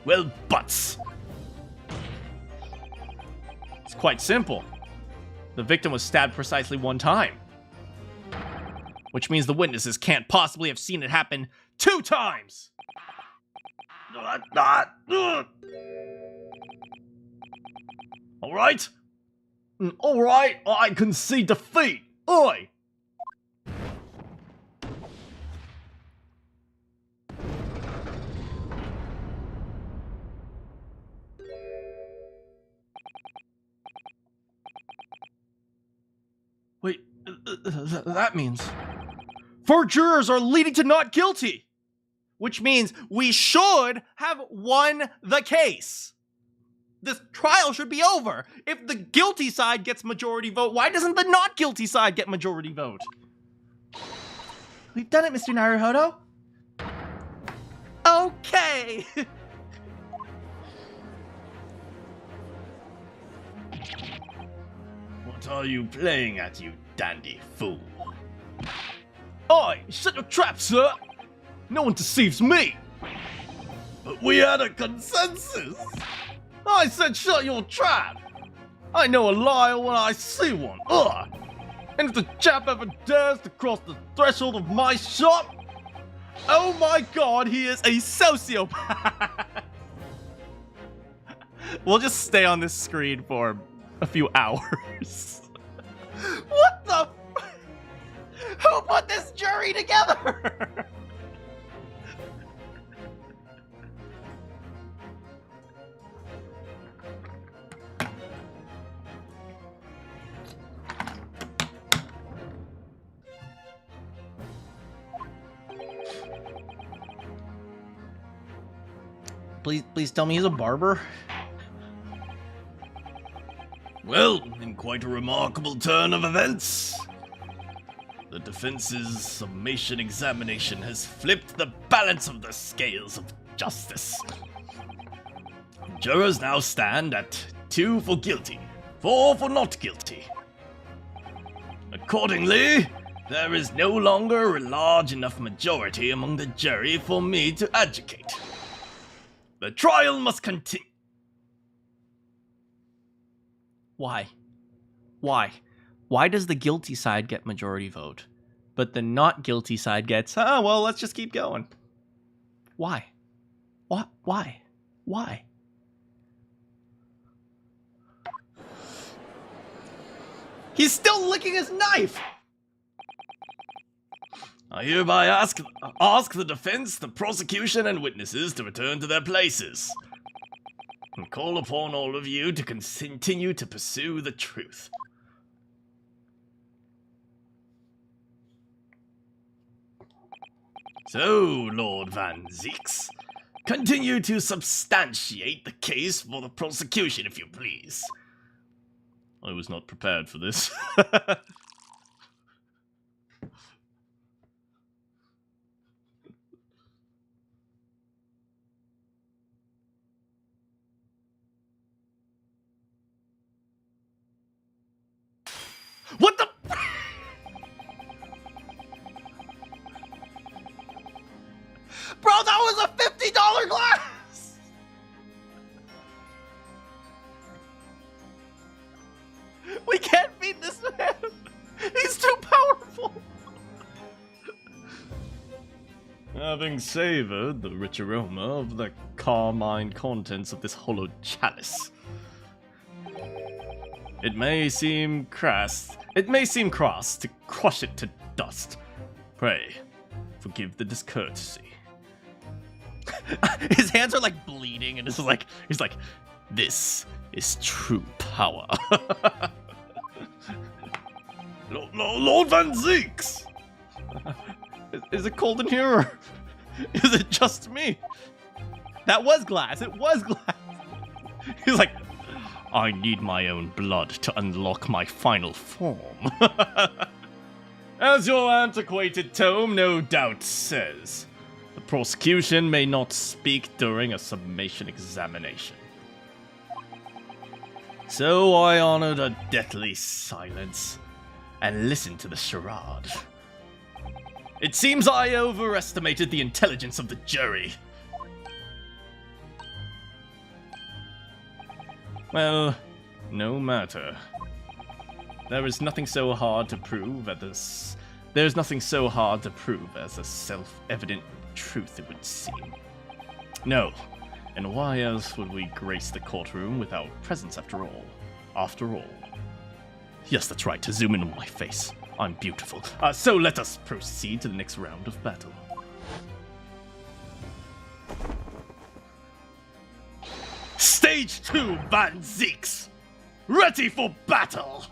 Well, butts. It's quite simple. The victim was stabbed precisely 1 time. Which means the witnesses can't possibly have seen it happen 2 times! Alright? Alright, I concede defeat. Oi! Wait, that means 4 jurors are leading to not guilty! Which means we should have won the case! This trial should be over! If the guilty side gets majority vote, why doesn't the not guilty side get majority vote? We've done it, Mr. Naruhodo. Okay! What are you playing at, you dandy fool? Oi! Shut your trap, sir! No one deceives me! But we had a consensus! I said shut your trap! I know a liar when I see one! Ugh! And if the chap ever dares to cross the threshold of my shop, oh my god, he is a sociopath! We'll just stay on this screen for a few hours. What the? Who put this jury together? Please tell me he's a barber. Well, in quite a remarkable turn of events, the defense's summation examination has flipped the balance of the scales of justice. Jurors now stand at 2 for guilty, 4 for not guilty. Accordingly, there is no longer a large enough majority among the jury for me to adjudicate. The trial must continue. Why? Why does the guilty side get majority vote, but the not guilty side gets, well, let's just keep going? Why? What? Why? He's still licking his knife! I hereby ask the defense, the prosecution, and witnesses to return to their places, and call upon all of you to continue to pursue the truth. So, Lord Van Zeeks, continue to substantiate the case for the prosecution, if you please. I was not prepared for this. What the? Bro, that was a $50 glass! We can't beat this man! He's too powerful! Having savored the rich aroma of the carmine contents of this hollow chalice, it may seem crass to crush it to dust. Pray, forgive the discourtesy. His hands are like bleeding, and he's like, this is true power. Lord Van Zeeks! Is it cold in here, or is it just me? That was glass. It was glass. He's like, I need my own blood to unlock my final form. As your antiquated tome no doubt says, the prosecution may not speak during a summation examination. So I honored a deathly silence and listened to the charade. It seems I overestimated the intelligence of the jury. Well, no matter. There is nothing so hard to prove at this. There's nothing so hard to prove as a self-evident truth, it would seem. No, and why else would we grace the courtroom with our presence after all? After all. Yes, that's right, to zoom in on my face. I'm beautiful. So let us proceed to the next round of battle. Stage 2, Van Zeeks! Ready for battle!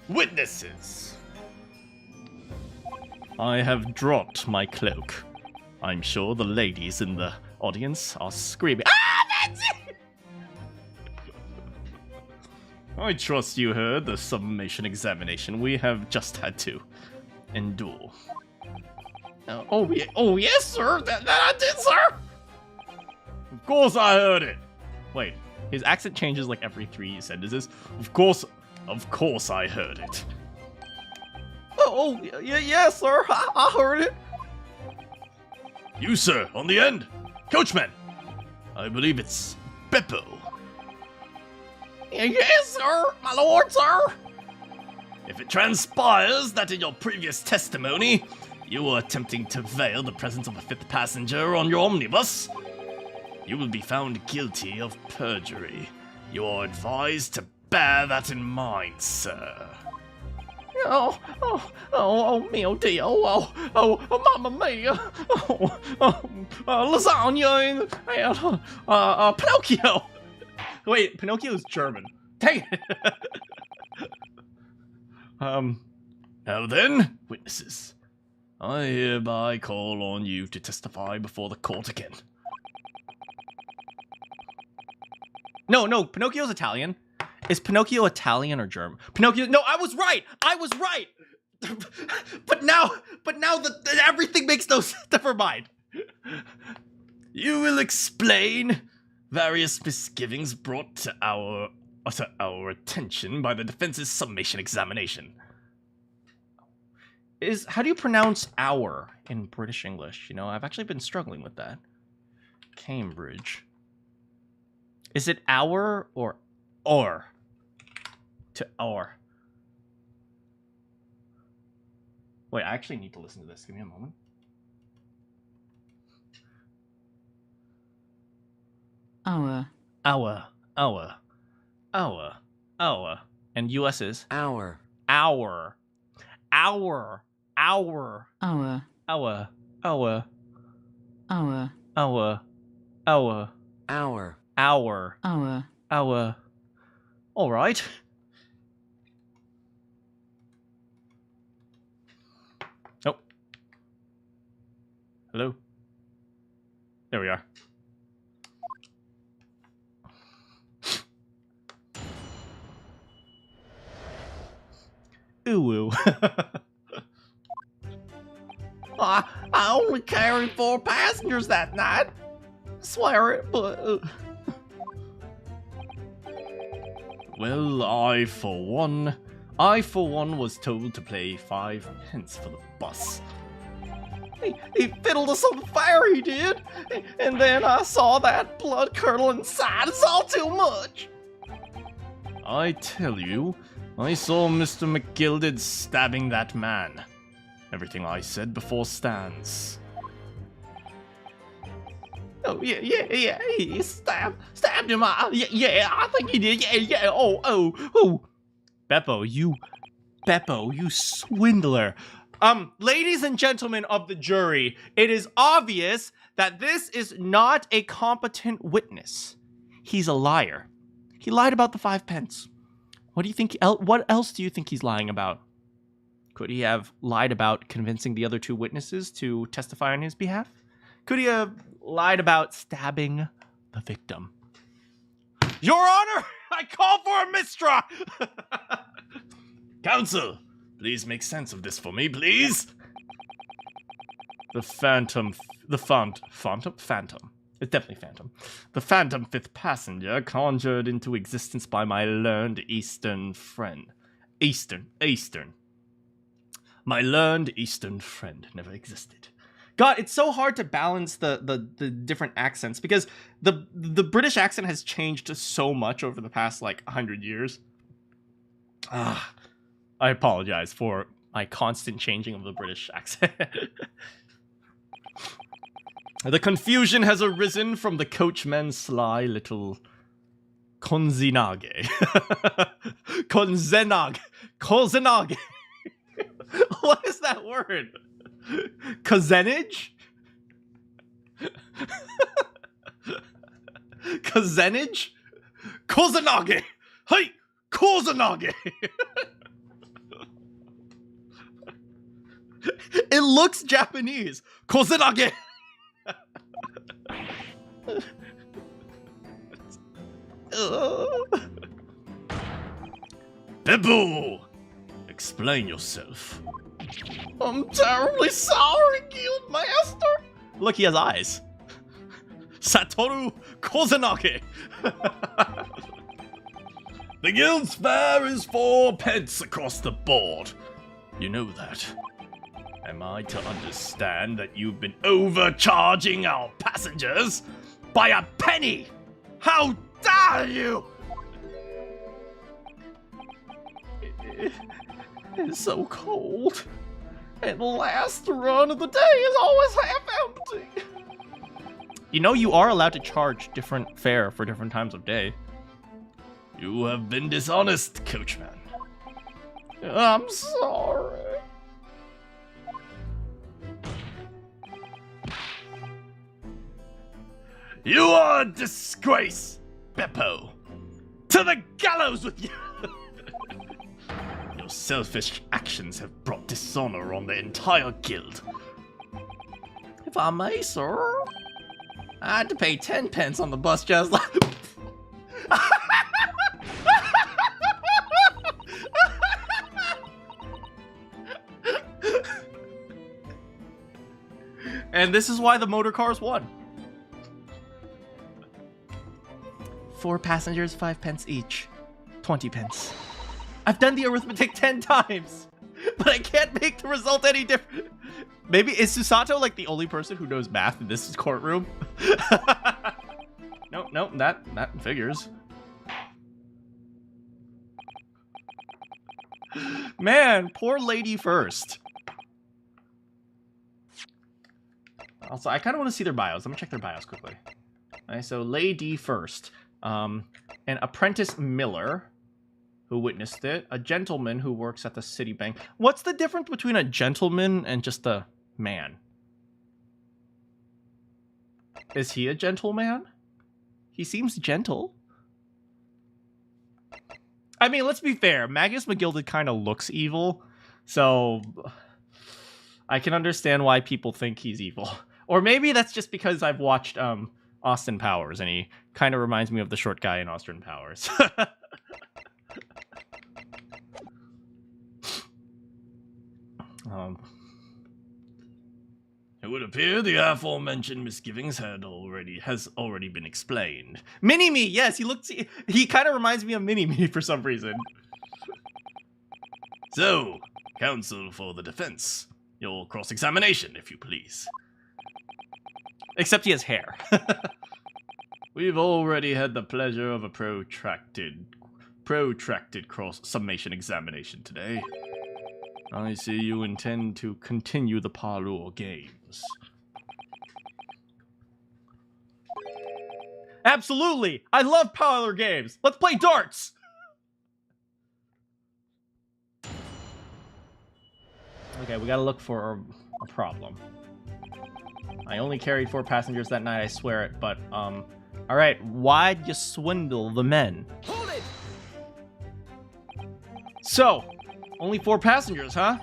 Witnesses! I have dropped my cloak. I'm sure the ladies in the audience are screaming, "Ah, Nancy!" I trust you heard the summation examination we have just had to endure. Oh yes, sir. That I did, sir. Of course I heard it. Wait, his accent changes like every 3 sentences. Of course I heard it. Yeah, sir. I heard it. You, sir, on the end. Coachman! I believe it's Beppo. Yes, sir. My lord, sir. If it transpires that in your previous testimony, you were attempting to veil the presence of a 5th passenger on your omnibus, you will be found guilty of perjury. You are advised to bear that in mind, sir. Oh, mio Dio. Oh, mamma mia. Lasagna and Pinocchio. Wait, Pinocchio's German. Dang it. Now then, witnesses, I hereby call on you to testify before the court again. No, Pinocchio's Italian. Is Pinocchio Italian or German? Pinocchio. No, I was right. but now everything makes no sense. Never mind. You will explain various misgivings brought to our attention by the defense's summation examination. How do you pronounce "our" in British English? You know, I've actually been struggling with that. Cambridge. Is it "our" or "or"? To "or." Wait, I actually need to listen to this. Give me a moment. Our. And US is Hour. our. Our. Hour. Our. Hour. Our. Hour. All right. Oh. Hello. There we are. Ooh. I only carried 4 passengers that night. Swear it, but... Well, I for one was told to pay 5 pence for the bus. He fiddled us on the fire, he did. And then I saw that blood curdle inside. It's all too much. I tell you, I saw Mr. McGilded stabbing that man. Everything I said before stands. Oh, yeah, he stabbed him. Yeah, I think he did. Yeah, oh. Beppo, you swindler. Ladies and gentlemen of the jury, it is obvious that this is not a competent witness. He's a liar. He lied about the 5 pence. What do you think? What else do you think he's lying about? Could he have lied about convincing the other 2 witnesses to testify on his behalf? Could he have lied about stabbing the victim? Your Honor, I call for a mistra! Counsel, please make sense of this for me, please. The phantom. It's definitely phantom. The phantom 5th passenger conjured into existence by my learned Eastern friend. Eastern. My learned Eastern friend never existed. God, it's so hard to balance the different accents because the British accent has changed so much over the past like 100 years. I apologize for my constant changing of the British accent. The confusion has arisen from the coachman's sly little konzinage. Konzenage. What is that word? Kozenage? Kozenage? Kozenage! Hey! Kozenage! It looks Japanese. Kozenage! Beppo! Explain yourself. I'm terribly sorry, Guild Master. Look, he has eyes. Satoru Kozenake. The guild's fare is 4 pence across the board. You know that. Am I to understand that you've been overcharging our passengers by a penny? How dare you! It's so cold. And the last run of the day is always half empty. You know you are allowed to charge different fare for different times of day. You have been dishonest, coachman. I'm sorry. You are a disgrace, Beppo. To the gallows with you! Your selfish actions have brought dishonor on the entire guild. If I may, sir, I had to pay 10 pence on the bus just like... And this is why the motor cars won. 4 passengers, 5 pence each. 20 pence. I've done the arithmetic 10 times, but I can't make the result any different. Maybe, is Susato like the only person who knows math in this courtroom? No, that figures. Man, poor lady first. Also, I kind of want to see their bios. Let me check their bios quickly. Alright, so lady first. An apprentice miller who witnessed it. A gentleman who works at the city bank. What's the difference between a gentleman and just a man? Is he a gentleman? He seems gentle. I mean, let's be fair. Magus McGilded kind of looks evil. So I can understand why people think he's evil. Or maybe that's just because I've watched Austin Powers, and he kind of reminds me of the short guy in Austin Powers. It would appear the aforementioned misgivings has already been explained. Mini-Me, yes, he kind of reminds me of Mini-Me for some reason. So, counsel for the defense. Your cross-examination, if you please. Except he has hair. We've already had the pleasure of a protracted cross-summation examination today. I see you intend to continue the parlor games. Absolutely! I love parlor games! Let's play darts! Okay, we gotta look for a problem. I only carried 4 passengers that night, I swear it, but, alright, why'd you swindle the men? Hold it! So, only 4 passengers, huh?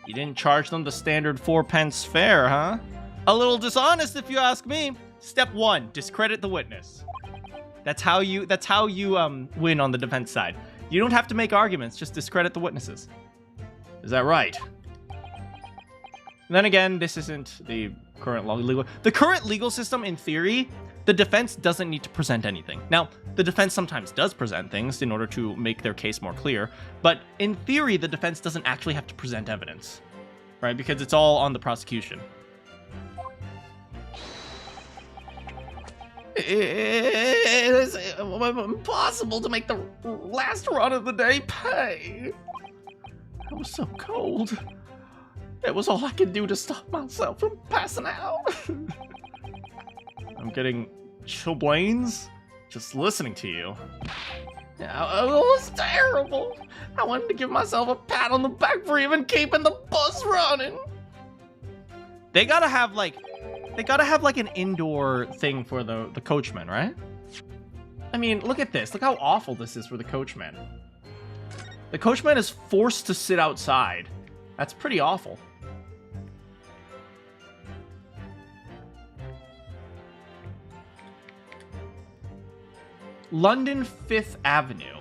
You didn't charge them the standard 4 pence fare, huh? A little dishonest, if you ask me. Step 1, discredit the witness. That's how you win on the defense side. You don't have to make arguments, just discredit the witnesses. Is that right? And then again, this isn't the current legal... The current legal system, in theory, the defense doesn't need to present anything. Now, the defense sometimes does present things in order to make their case more clear, but in theory, the defense doesn't actually have to present evidence. right? Because it's all on the prosecution. It is impossible to make the last run of the day pay. I was so cold. It was all I could do to stop myself from passing out. I'm getting chilblains just listening to you. Yeah, it was terrible. I wanted to give myself a pat on the back for even keeping the bus running. They gotta have like an indoor thing for the coachman, right? I mean, look at this. Look how awful this is for the coachman. The coachman is forced to sit outside. That's pretty awful. London 5th Avenue.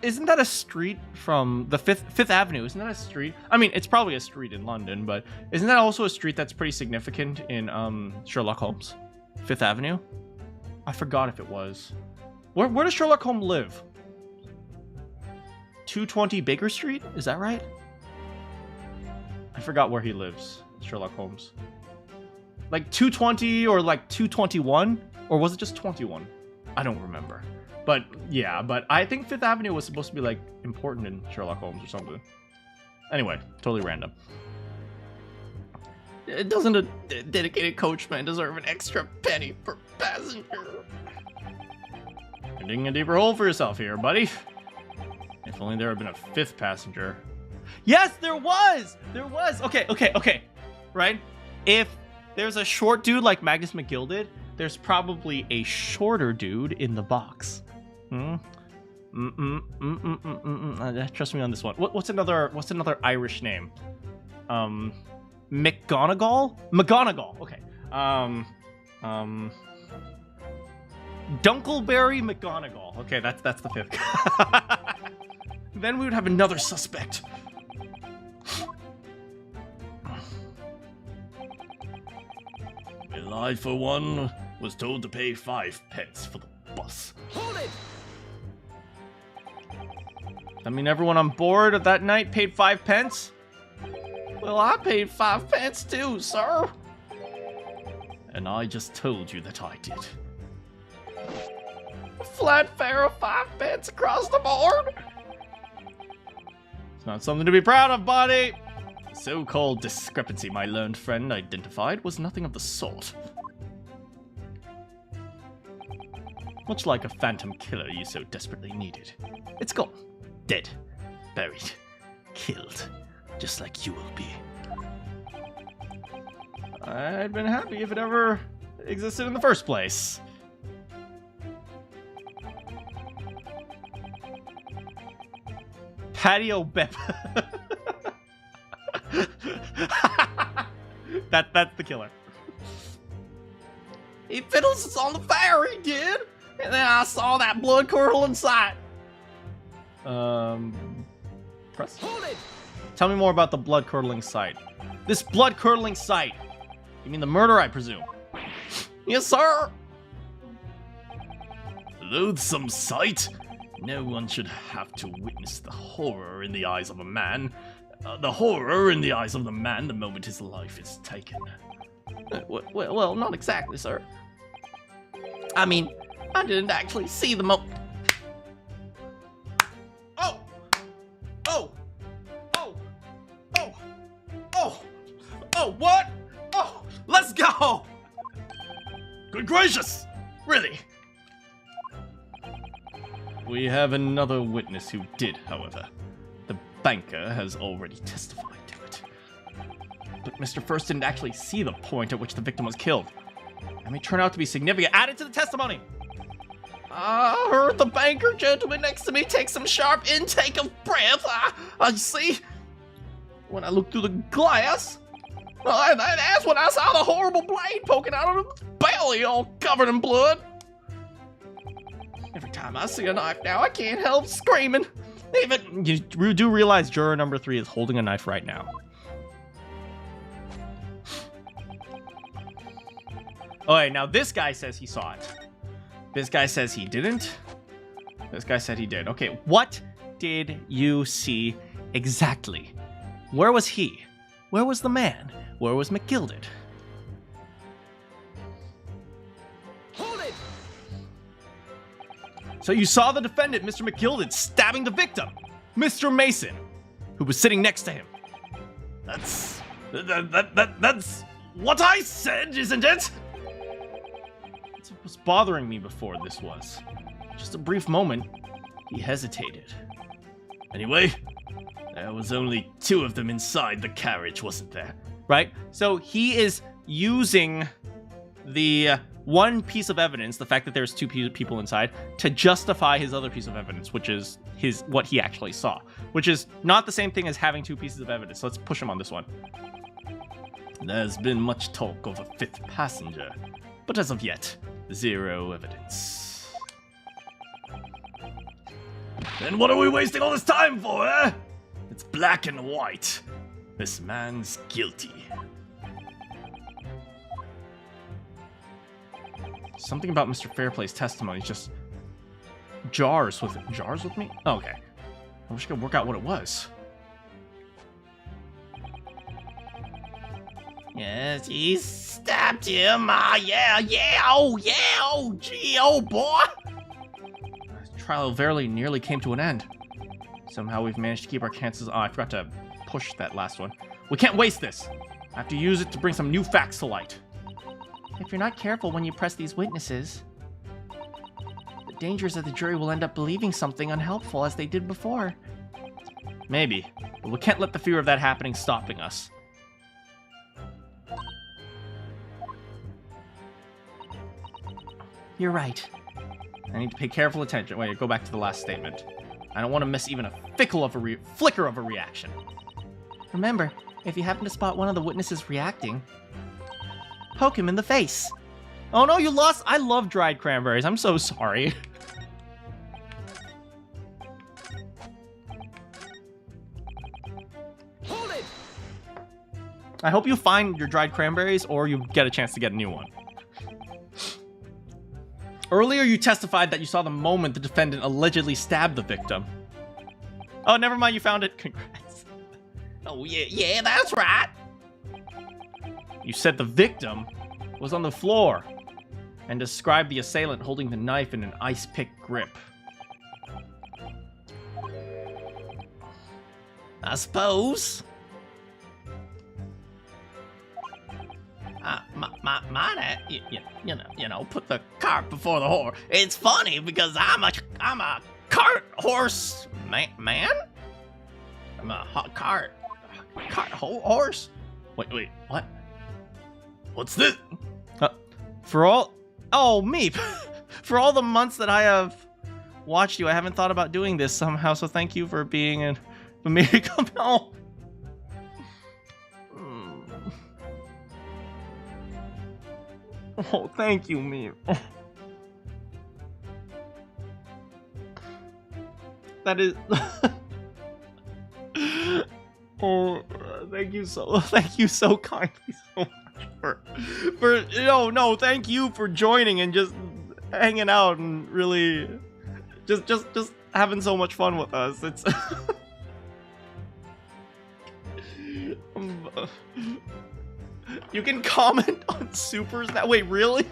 Isn't that a street from the 5th Avenue? Isn't that a street? I mean, it's probably a street in London, but isn't that also a street that's pretty significant in Sherlock Holmes? 5th Avenue? I forgot if it was. Where does Sherlock Holmes live? 220 Baker Street? Is that right? I forgot where he lives, Sherlock Holmes. Like 220 or like 221? Or was it just 21? I don't remember. But yeah, but I think 5th Avenue was supposed to be like important in Sherlock Holmes or something. Anyway, totally random. Doesn't a dedicated coachman deserve an extra penny per passenger? You're digging a deeper hole for yourself here, buddy. If only there had been a 5th passenger. Yes, there was! There was! Okay. Right? If there's a short dude like Magnus McGill did, there's probably a shorter dude in the box. Trust me on this one. What's another Irish name? McGonagall? McGonagall. Okay. Dunkleberry McGonagall. Okay, that's the 5th. Then we would have another suspect. I, for one, was told to pay 5 pence for the bus. Hold it! I mean, everyone on board that night paid 5 pence? Well, I paid 5 pence too, sir. And I just told you that I did. Flat fare of 5 pence across the board? It's not something to be proud of, buddy. The so-called discrepancy my learned friend identified was nothing of the sort. Much like a phantom killer you so desperately needed. It's gone. Dead. Buried. Killed. Just like you will be. I'd been happy if it ever existed in the first place. Patio Bep. That's the killer. He fiddles us on the fire, he did. And then I saw that blood-curdling sight. Press. Hold it! Tell me more about the blood-curdling sight. This blood-curdling sight. You mean the murder, I presume? Yes, sir. Loathsome sight? No one should have to witness the horror in the eyes of a man. The horror in the eyes of the man the moment his life is taken. Well, not exactly, sir. I mean, I didn't actually see the moment. Oh! Oh! Oh! Oh! Oh! Oh, what? Oh! Let's go! Good gracious! Really? We have another witness who did, however. The banker has already testified to it. But Mr. First didn't actually see the point at which the victim was killed. It may turn out to be significant. Add it to the testimony! I heard the banker gentleman next to me take some sharp intake of breath. I see. When I looked through the glass, that's when I saw the horrible blade poking out of his belly, all covered in blood. Every time I see a knife now, I can't help screaming. Even You do realize juror number 3 is holding a knife right now. Okay, now this guy says he saw it. This guy says he didn't. This guy said he did. Okay, what did you see exactly? Where was he? Where was the man? Where was McGilded? Hold it! So you saw the defendant, Mr. McGilded, stabbing the victim, Mr. Mason, who was sitting next to him. That's what I said, isn't it? That's what was bothering me before this was. Just a brief moment, he hesitated. Anyway, there was only 2 of them inside the carriage, wasn't there? Right? So he is using the one piece of evidence, the fact that there's 2 people inside, to justify his other piece of evidence, which is what he actually saw, which is not the same thing as having 2 pieces of evidence. So let's push him on this one. There's been much talk of a 5th passenger, but as of yet, 0 evidence. Then what are we wasting all this time for, eh? It's black and white. This man's guilty. Something about Mr. Fairplay's testimony just jars with me? Oh, okay. I wish I could work out what it was. Yes, he stabbed him. Yeah, oh, gee, oh, boy. The trial very nearly came to an end. Somehow we've managed to keep our chances. Oh, I forgot to push that last one. We can't waste this. I have to use it to bring some new facts to light. If you're not careful when you press these witnesses, the danger is that the jury will end up believing something unhelpful as they did before. Maybe, but we can't let the fear of that happening stopping us. You're right. I need to pay careful attention. Wait, go back to the last statement. I don't want to miss even a flicker of a reaction. Remember, if you happen to spot one of the witnesses reacting, poke him in the face. Oh no, you lost. I love dried cranberries. I'm so sorry. Hold it! I hope you find your dried cranberries or you get a chance to get a new one. Earlier, you testified that you saw the moment the defendant allegedly stabbed the victim. Oh, never mind, you found it. Congrats. Oh, yeah, that's right. You said the victim was on the floor and described the assailant holding the knife in an ice-pick grip. I suppose. Put the cart before the horse. It's funny because I'm a cart horse man. I'm a cart horse. Wait, what? What's this? For all the months that I have watched you, I haven't thought about doing this somehow, so thank you for being an American. Oh. Oh, thank you, me. That is. Oh, thank you so kindly so much for thank you for joining and just hanging out and really just having so much fun with us. It's you can comment on supers that way, really?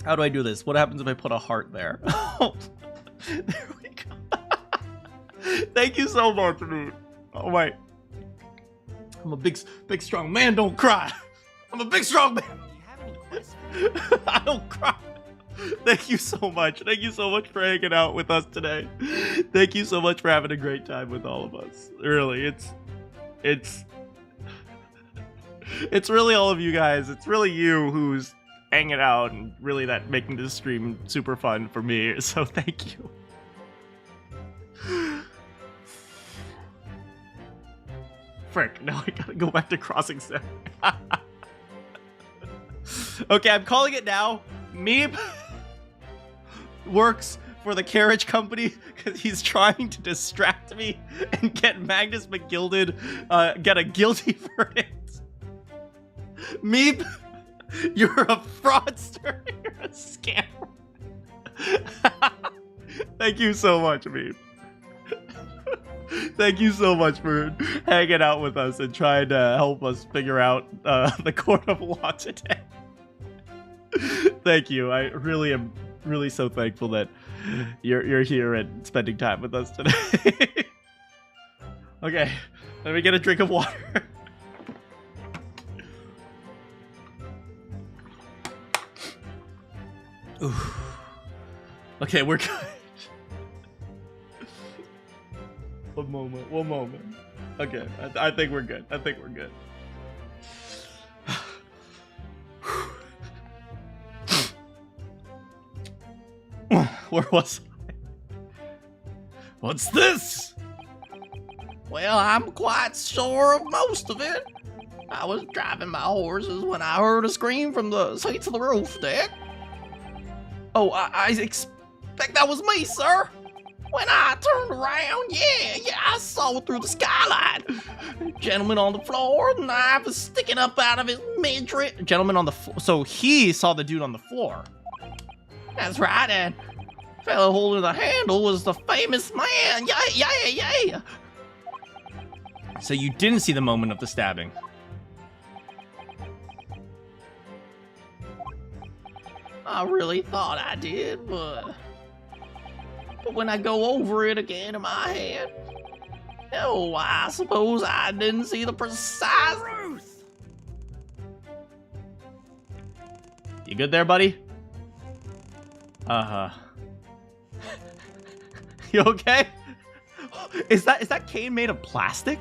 How do I do this? What happens if I put a heart there? Oh, there we go. Thank you so much, dude. Oh, wait. I'm a big, strong man. Don't cry. I'm a big, strong man. Do you have any questions? I don't cry. Thank you so much. Thank you so much for hanging out with us today. Thank you so much for having a great time with all of us. Really, it's really all of you guys. It's really you who's hanging out and really that making this stream super fun for me. So thank you. Frick, now I gotta go back to Crossing Center. Okay, I'm calling it now. Meep works for the carriage company because he's trying to distract me and get Magnus McGilded get a guilty verdict. Meep, you're a fraudster. Scam. Thank you so much, Meme. Thank you so much for hanging out with us and trying to help us figure out the court of law today. Thank you. I really am so thankful that you're here and spending time with us today. Okay, let me get a drink of water. Ooh. Okay, we're good. One moment. Okay, I think we're good. Where was I? What's this? Well, I'm quite sure of most of it. I was driving my horses when I heard a scream from the seats of the roof deck. Oh, I expect That was me, sir. When I turned around, yeah, I saw through the skylight. Gentleman on the floor, knife is sticking up out of his midriff. Gentleman on the floor. So he saw the dude on the floor. That's right, and fellow holding the handle was the famous man. Yeah. So you didn't see the moment of the stabbing. I really thought I did, but when I go over it again in my head, oh, I suppose I didn't see the precise truth. You good there, buddy? You okay? Is that cane made of plastic?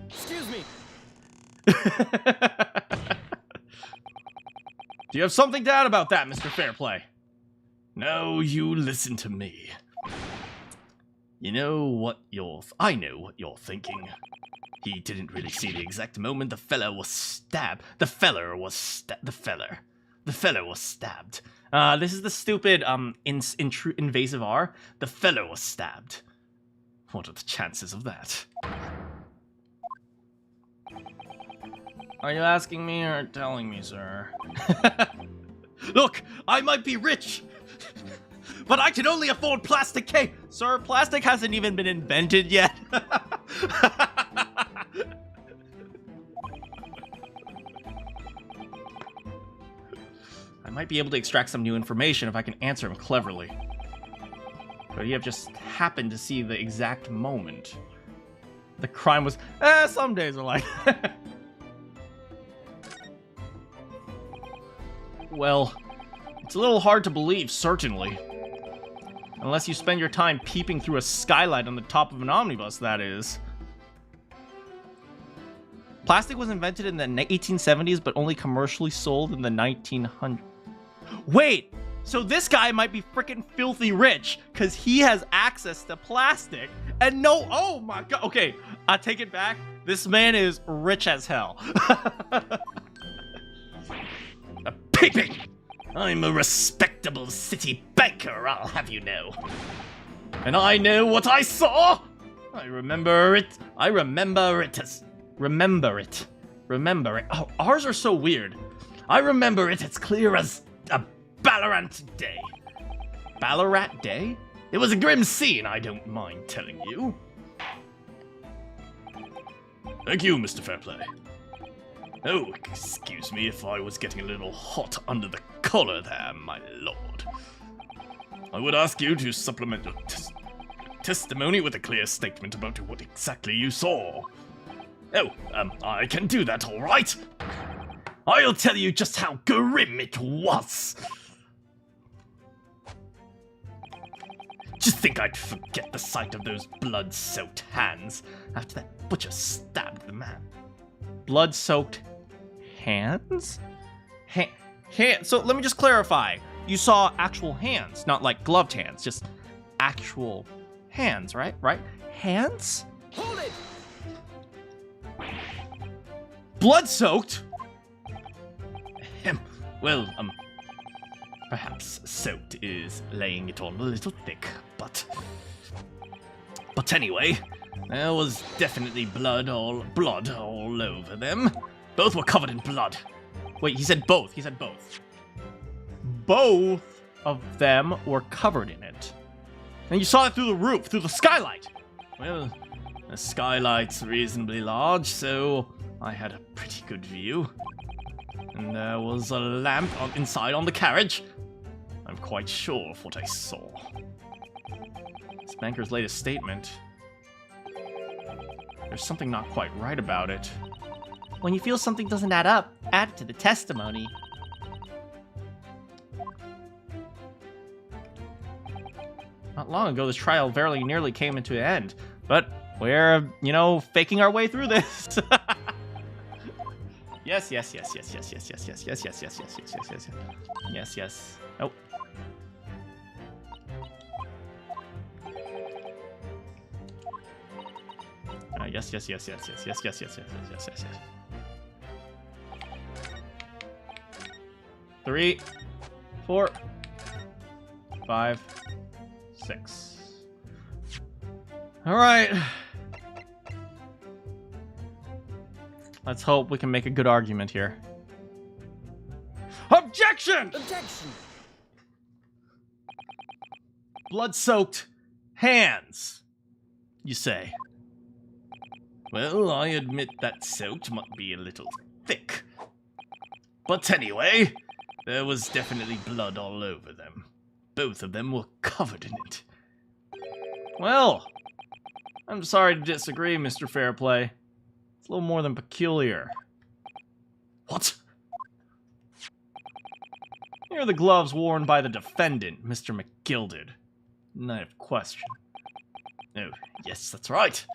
Excuse me. Do you have something to add about that, Mr. Fairplay? No, you listen to me. I know what you're thinking. He didn't really see the exact moment the fella was stabbed. The feller was stabbed. This is the stupid, invasive R. The fella was stabbed. What are the chances of that? Are you asking me or telling me, sir? Look, I might be rich, but I can only afford plastic cake. Sir, plastic hasn't even been invented yet. I might be able to extract some new information if I can answer him cleverly. But you have just happened to see the exact moment. The crime was... some days are like... Well, it's a little hard to believe, certainly. Unless you spend your time peeping through a skylight on the top of an omnibus, that is. Plastic was invented in the 1870s, but only commercially sold in the 1900s. Wait! So this guy might be freaking filthy rich, because he has access to plastic, and no... Oh my god! Okay, I take it back. This man is rich as hell. Peeping! I'm a respectable city banker, I'll have you know. And I know what I saw! I remember it. Remember it. Oh, ours are so weird. I remember it as clear as a Ballarat day. Ballarat Day? It was a grim scene, I don't mind telling you. Thank you, Mr. Fairplay. Oh, excuse me if I was getting a little hot under the collar there, my lord. I would ask you to supplement your testimony with a clear statement about what exactly you saw. Oh, I can do that, all right. I'll tell you just how grim it was. Just think I'd forget the sight of those blood-soaked hands after that butcher stabbed the man. Blood-soaked hands? So let me just clarify. You saw actual hands, not like gloved hands, just actual hands, right? Right? Hands? Hold it! Blood-soaked? Well, perhaps soaked is laying it on a little thick, but anyway, there was definitely blood all over them. Both were covered in blood. Wait, he said both. both of them were covered in it. And you saw it through the roof, through the skylight. Well, the skylight's reasonably large, so I had a pretty good view. And there was a lamp inside on the carriage. I'm quite sure of what I saw. This banker's latest statement. There's something not quite right about it. When you feel something doesn't add up, add it to the testimony. Not long ago, this trial very nearly came into an end, but we're, you know, faking our way through this. Yes. Oh. Yes. 3, 4, 5, 6. All right. Let's hope we can make a good argument here. Objection! Objection! Blood-soaked hands, you say. Well, I admit that soaked might be a little thick. But anyway, there was definitely blood all over them. Both of them were covered in it. Well, I'm sorry to disagree, Mr. Fairplay. It's a little more than peculiar. What? Here are the gloves worn by the defendant, Mr. McGilded. Knight of question. Oh, yes, that's right.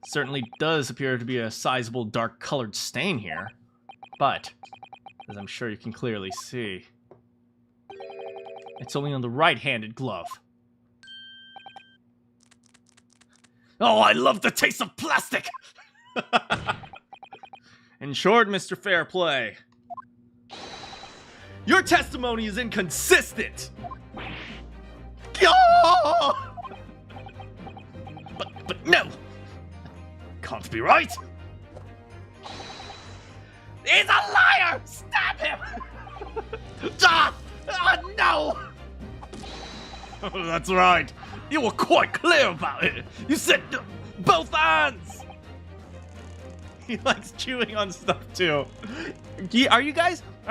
Certainly does appear to be a sizable dark-colored stain here. But, as I'm sure you can clearly see, it's only on the right-handed glove. Oh, I love the taste of plastic! In short, Mr. Fairplay, your testimony is inconsistent! But no! Can't be right! He's a liar! Stab him! No! Oh, that's right. You were quite clear about it. You said both hands! He likes chewing on stuff too. Are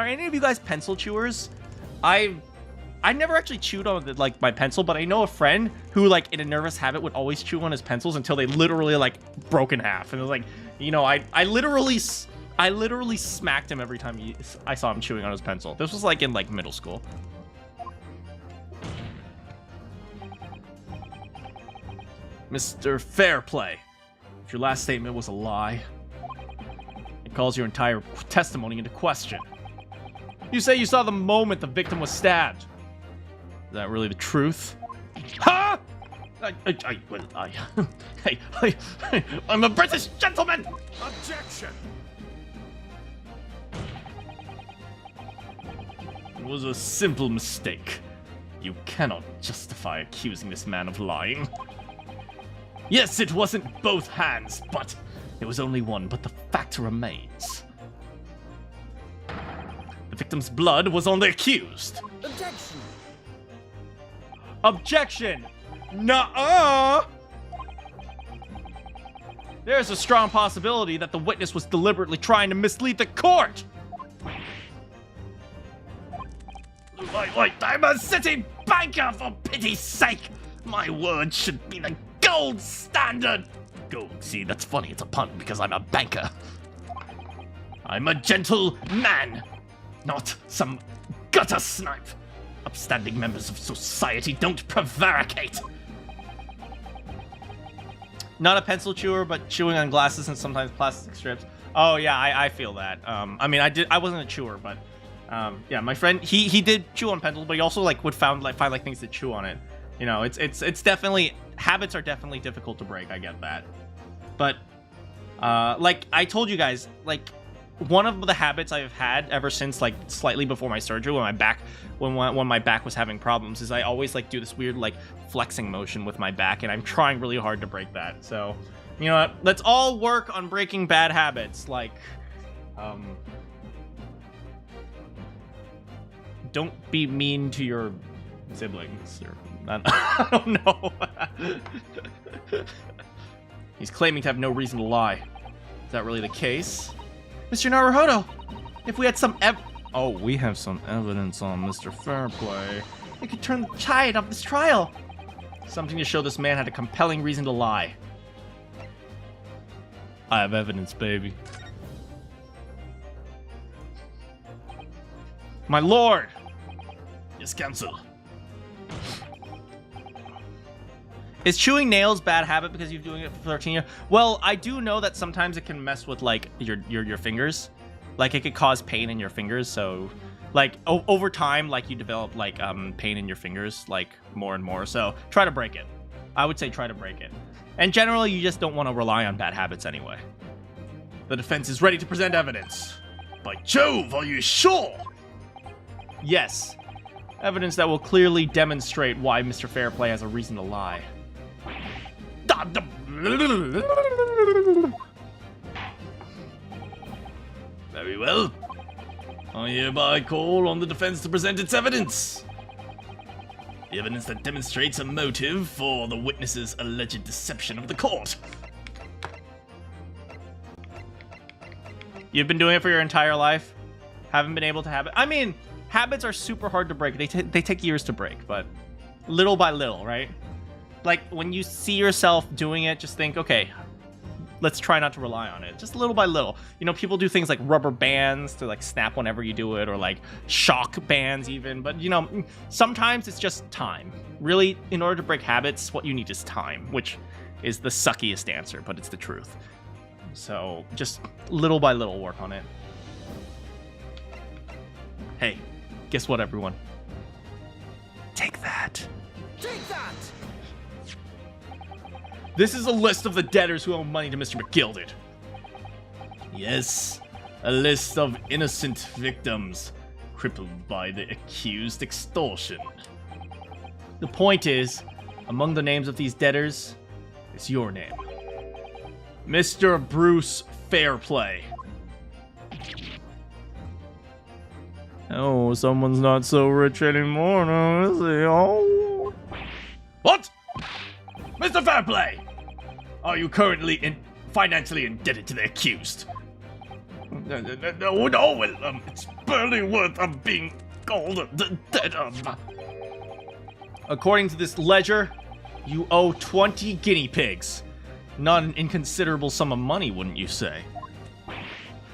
any of you guys pencil chewers? I never actually chewed on my pencil, but I know a friend who in a nervous habit would always chew on his pencils until they literally broke in half. And it was like, you know, I literally smacked him every time I saw him chewing on his pencil. This was in middle school. Mr. Fairplay, if your last statement was a lie, it calls your entire testimony into question. You say you saw the moment the victim was stabbed. Is that really the truth? Huh? I'm a British gentleman! Objection! It was a simple mistake. You cannot justify accusing this man of lying. Yes, it wasn't both hands, but it was only one, but the fact remains. The victim's blood was on the accused. Objection! Objection! Nuh-uh! There's a strong possibility that the witness was deliberately trying to mislead the court! Wait, I'm a city banker, for pity's sake! My word should be the gold standard! Gold, see, that's funny, it's a pun, because I'm a banker. I'm a gentle man, not some gutter snipe. Upstanding members of society don't prevaricate. Not a pencil chewer, but chewing on glasses and sometimes plastic strips. Oh yeah, I feel that. I mean, I wasn't a chewer, but yeah, my friend he did chew on pencils, but he also would find things to chew on it. You know, it's definitely, habits are definitely difficult to break. I get that, but like I told you guys, one of the habits I've had ever since slightly before my surgery, when my back was having problems, is I always do this weird flexing motion with my back, and I'm trying really hard to break that. So, you know what? Let's all work on breaking bad habits. don't be mean to your siblings. Or, I don't know. He's claiming to have no reason to lie. Is that really the case? Mr. Naruhodo, if we had some Oh, we have some evidence on Mr. Fairplay. It could turn the tide of this trial. Something to show this man had a compelling reason to lie. I have evidence, baby. My lord! Yes, counsel. Is chewing nails bad habit because you've been doing it for 13 years? Well, I do know that sometimes it can mess with, like, your fingers. Like, it could cause pain in your fingers, so... Like, over time, like, you develop, like, pain in your fingers, like, more and more. So, try to break it. I would say try to break it. And generally, you just don't want to rely on bad habits anyway. The defense is ready to present evidence. By Jove, are you sure? Yes. Evidence that will clearly demonstrate why Mr. Fairplay has a reason to lie. Very well. I hereby call on the defense to present its evidence. The evidence that demonstrates a motive for the witness's alleged deception of the court. You've been doing it for your entire life? Haven't been able to have it? I mean, habits are super hard to break. They take years to break, but little by little, right? Like, when you see yourself doing it, just think, okay, let's try not to rely on it. Just little by little. You know, people do things like rubber bands to, like, snap whenever you do it, or, like, shock bands even. But, you know, sometimes it's just time. Really, in order to break habits, what you need is time, which is the suckiest answer, but it's the truth. So, just little by little work on it. Hey, guess what, everyone? Take that. Take that! This is a list of the debtors who owe money to Mr. McGilded. Yes, a list of innocent victims crippled by the accused extortion. The point is, among the names of these debtors is your name. Mr. Bruce Fairplay. Oh, someone's not so rich anymore now, is he? Oh. What? Mr. Fairplay! Are you currently financially indebted to the accused? No, well, it's barely worth being called the debtor. According to this ledger, you owe 20 guinea pigs. Not an inconsiderable sum of money, wouldn't you say?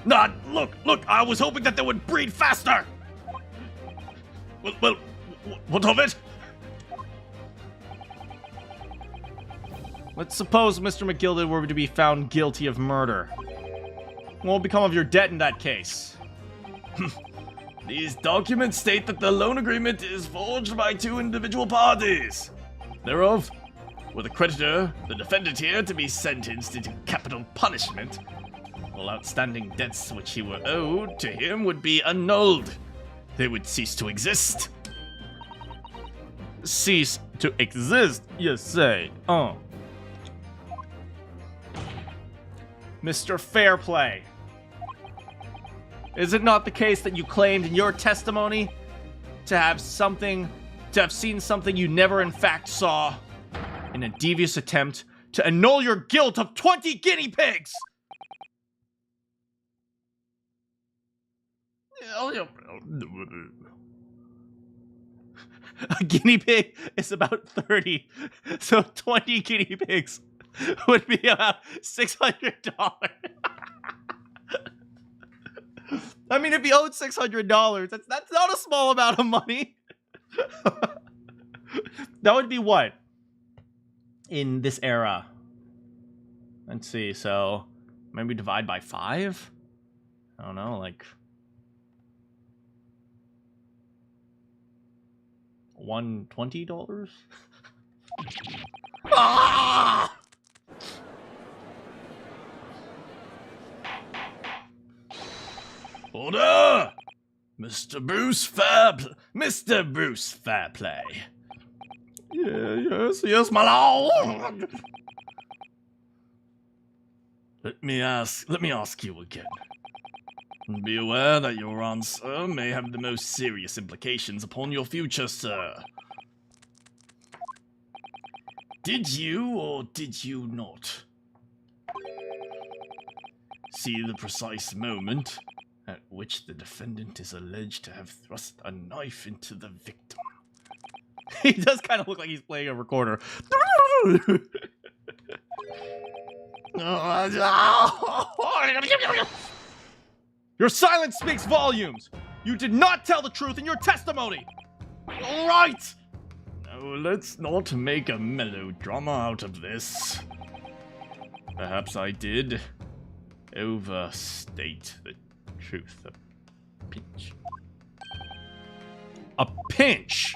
Look, I was hoping that they would breed faster! Well, what of it? Let's suppose Mr. McGilded were to be found guilty of murder. What will become of your debt in that case? These documents state that the loan agreement is forged by two individual parties. Thereof, were the creditor, the defendant here, to be sentenced into capital punishment, all outstanding debts which he were owed to him would be annulled. They would cease to exist. Cease to exist, you say? Mr. Fairplay, is it not the case that you claimed in your testimony to have seen something you never in fact saw in a devious attempt to annul your guilt of 20 guinea pigs? A guinea pig is about 30, so 20 guinea pigs would be about $600. I mean, if you owed $600, that's not a small amount of money. That would be what? In this era. Let's see, so maybe divide by 5? I don't know, like $120? Ah! Order! Mr. Bruce Fairplay. Yes, my lord. Let me ask you again. Be aware that your answer may have the most serious implications upon your future, sir. Did you or did you not see the precise moment at which the defendant is alleged to have thrust a knife into the victim? He does kind of look like he's playing a recorder. Your silence speaks volumes. You did not tell the truth in your testimony. All right. Now let's not make a melodrama out of this. Perhaps I did overstate the truth a pinch. A pinch?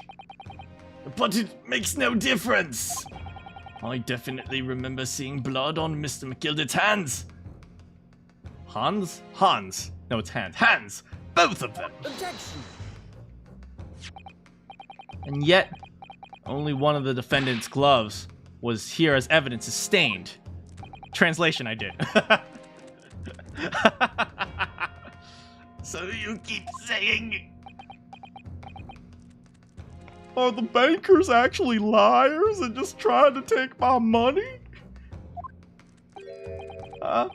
But it makes no difference. I definitely remember seeing blood on Mr. McGilder's hands. Hans? Hans. No, it's hands. Hands! Both of them! Objection. And yet, only one of the defendant's gloves was here as evidence is stained. Translation I did. So you keep saying... Are the bankers actually liars and just trying to take my money? I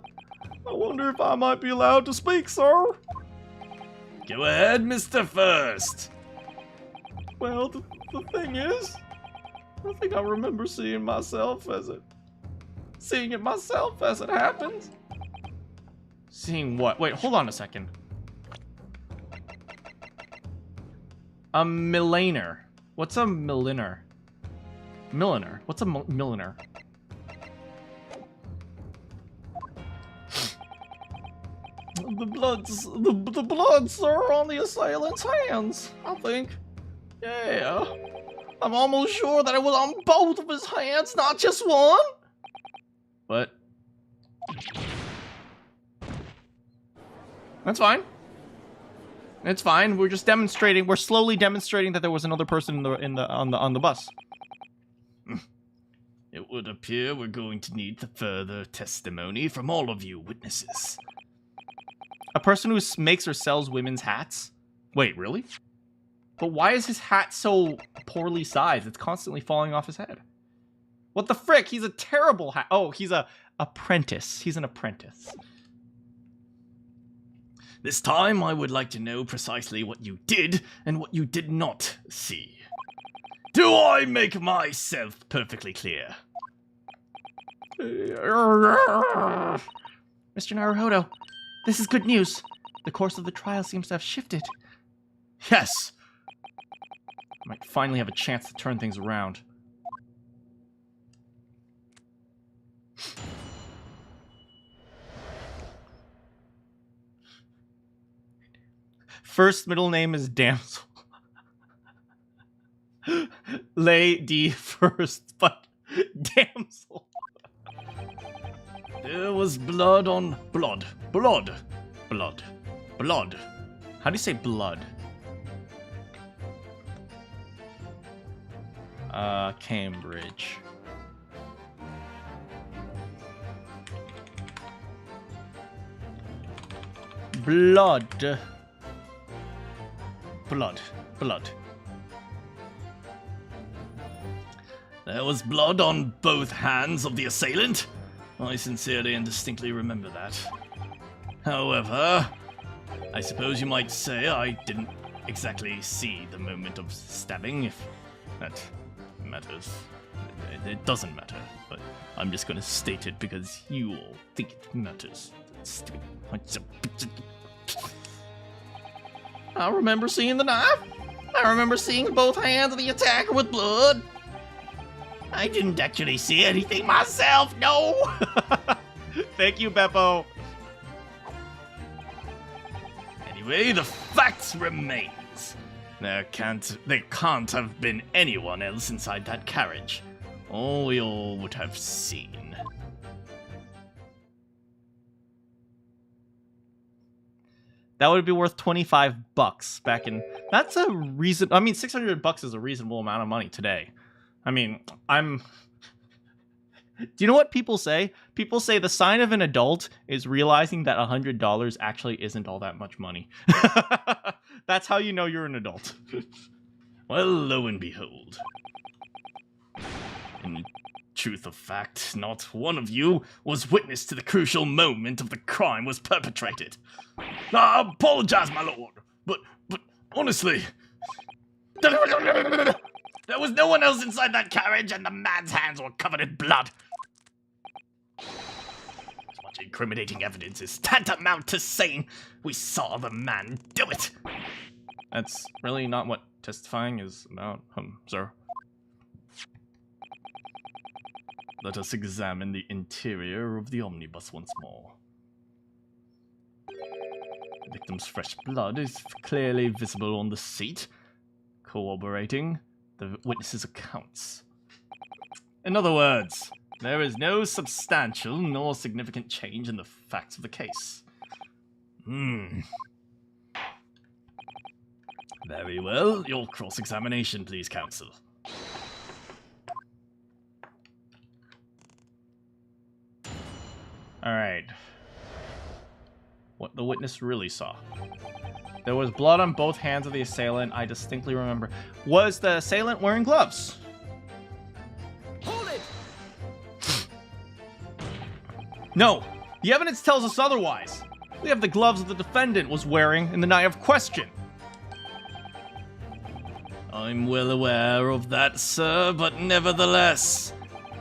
wonder if I might be allowed to speak, sir. Go ahead, Mr. First. Well, the thing is, I think I remember seeing it myself as it happens. Seeing what? Wait, hold on a second. A milliner. What's a milliner? Milliner. What's a milliner? The blood, sir, on the assailant's hands, I think. Yeah. I'm almost sure that it was on both of his hands, not just one. What? That's fine. It's fine. We're just demonstrating. We're slowly demonstrating that there was another person on the bus. It would appear we're going to need further testimony from all of you witnesses. A person who makes or sells women's hats? Wait, really? But why is his hat so poorly sized? It's constantly falling off his head. What the frick? He's a terrible hat. Oh, he's a apprentice. He's an apprentice. This time, I would like to know precisely what you did and what you did not see. Do I make myself perfectly clear? Mr. Naruhodo, this is good news. The course of the trial seems to have shifted. Yes! I might finally have a chance to turn things around. First middle name is Damsel. Lady first, but Damsel. There was blood on blood. Blood. Blood. Blood. How do you say blood? Cambridge. Blood. Blood. Blood. There was blood on both hands of the assailant. I sincerely and distinctly remember that. However, I suppose you might say I didn't exactly see the moment of stabbing, if that matters. It doesn't matter, but I'm just gonna state it because you all think it matters. Stupid. I remember seeing the knife. I remember seeing both hands of the attacker with blood. I didn't actually see anything myself, no! Thank you, Beppo. Anyway, the fact remains. There can't have been anyone else inside that carriage. All we all would have seen. That would be worth $25 back in. That's a reason. I mean, $600 is a reasonable amount of money today. I mean, Do you know what people say? People say the sign of an adult is realizing that $100 actually isn't all that much money. That's how you know you're an adult. Well, lo and behold. In truth of fact, not one of you was witness to the crucial moment of the crime was perpetrated. I apologize, my lord, but honestly... There was no one else inside that carriage, and the man's hands were covered in blood. Such incriminating evidence is tantamount to saying we saw the man do it. That's really not what testifying is about, sir. Let us examine the interior of the omnibus once more. The victim's fresh blood is clearly visible on the seat, corroborating the witness's accounts. In other words, there is no substantial nor significant change in the facts of the case. Very well. Your cross-examination, please, counsel. Alright. What the witness really saw. There was blood on both hands of the assailant, I distinctly remember. Was the assailant wearing gloves? Hold it! No! The evidence tells us otherwise. We have the gloves the defendant was wearing in the night of question. I'm well aware of that, sir, but nevertheless,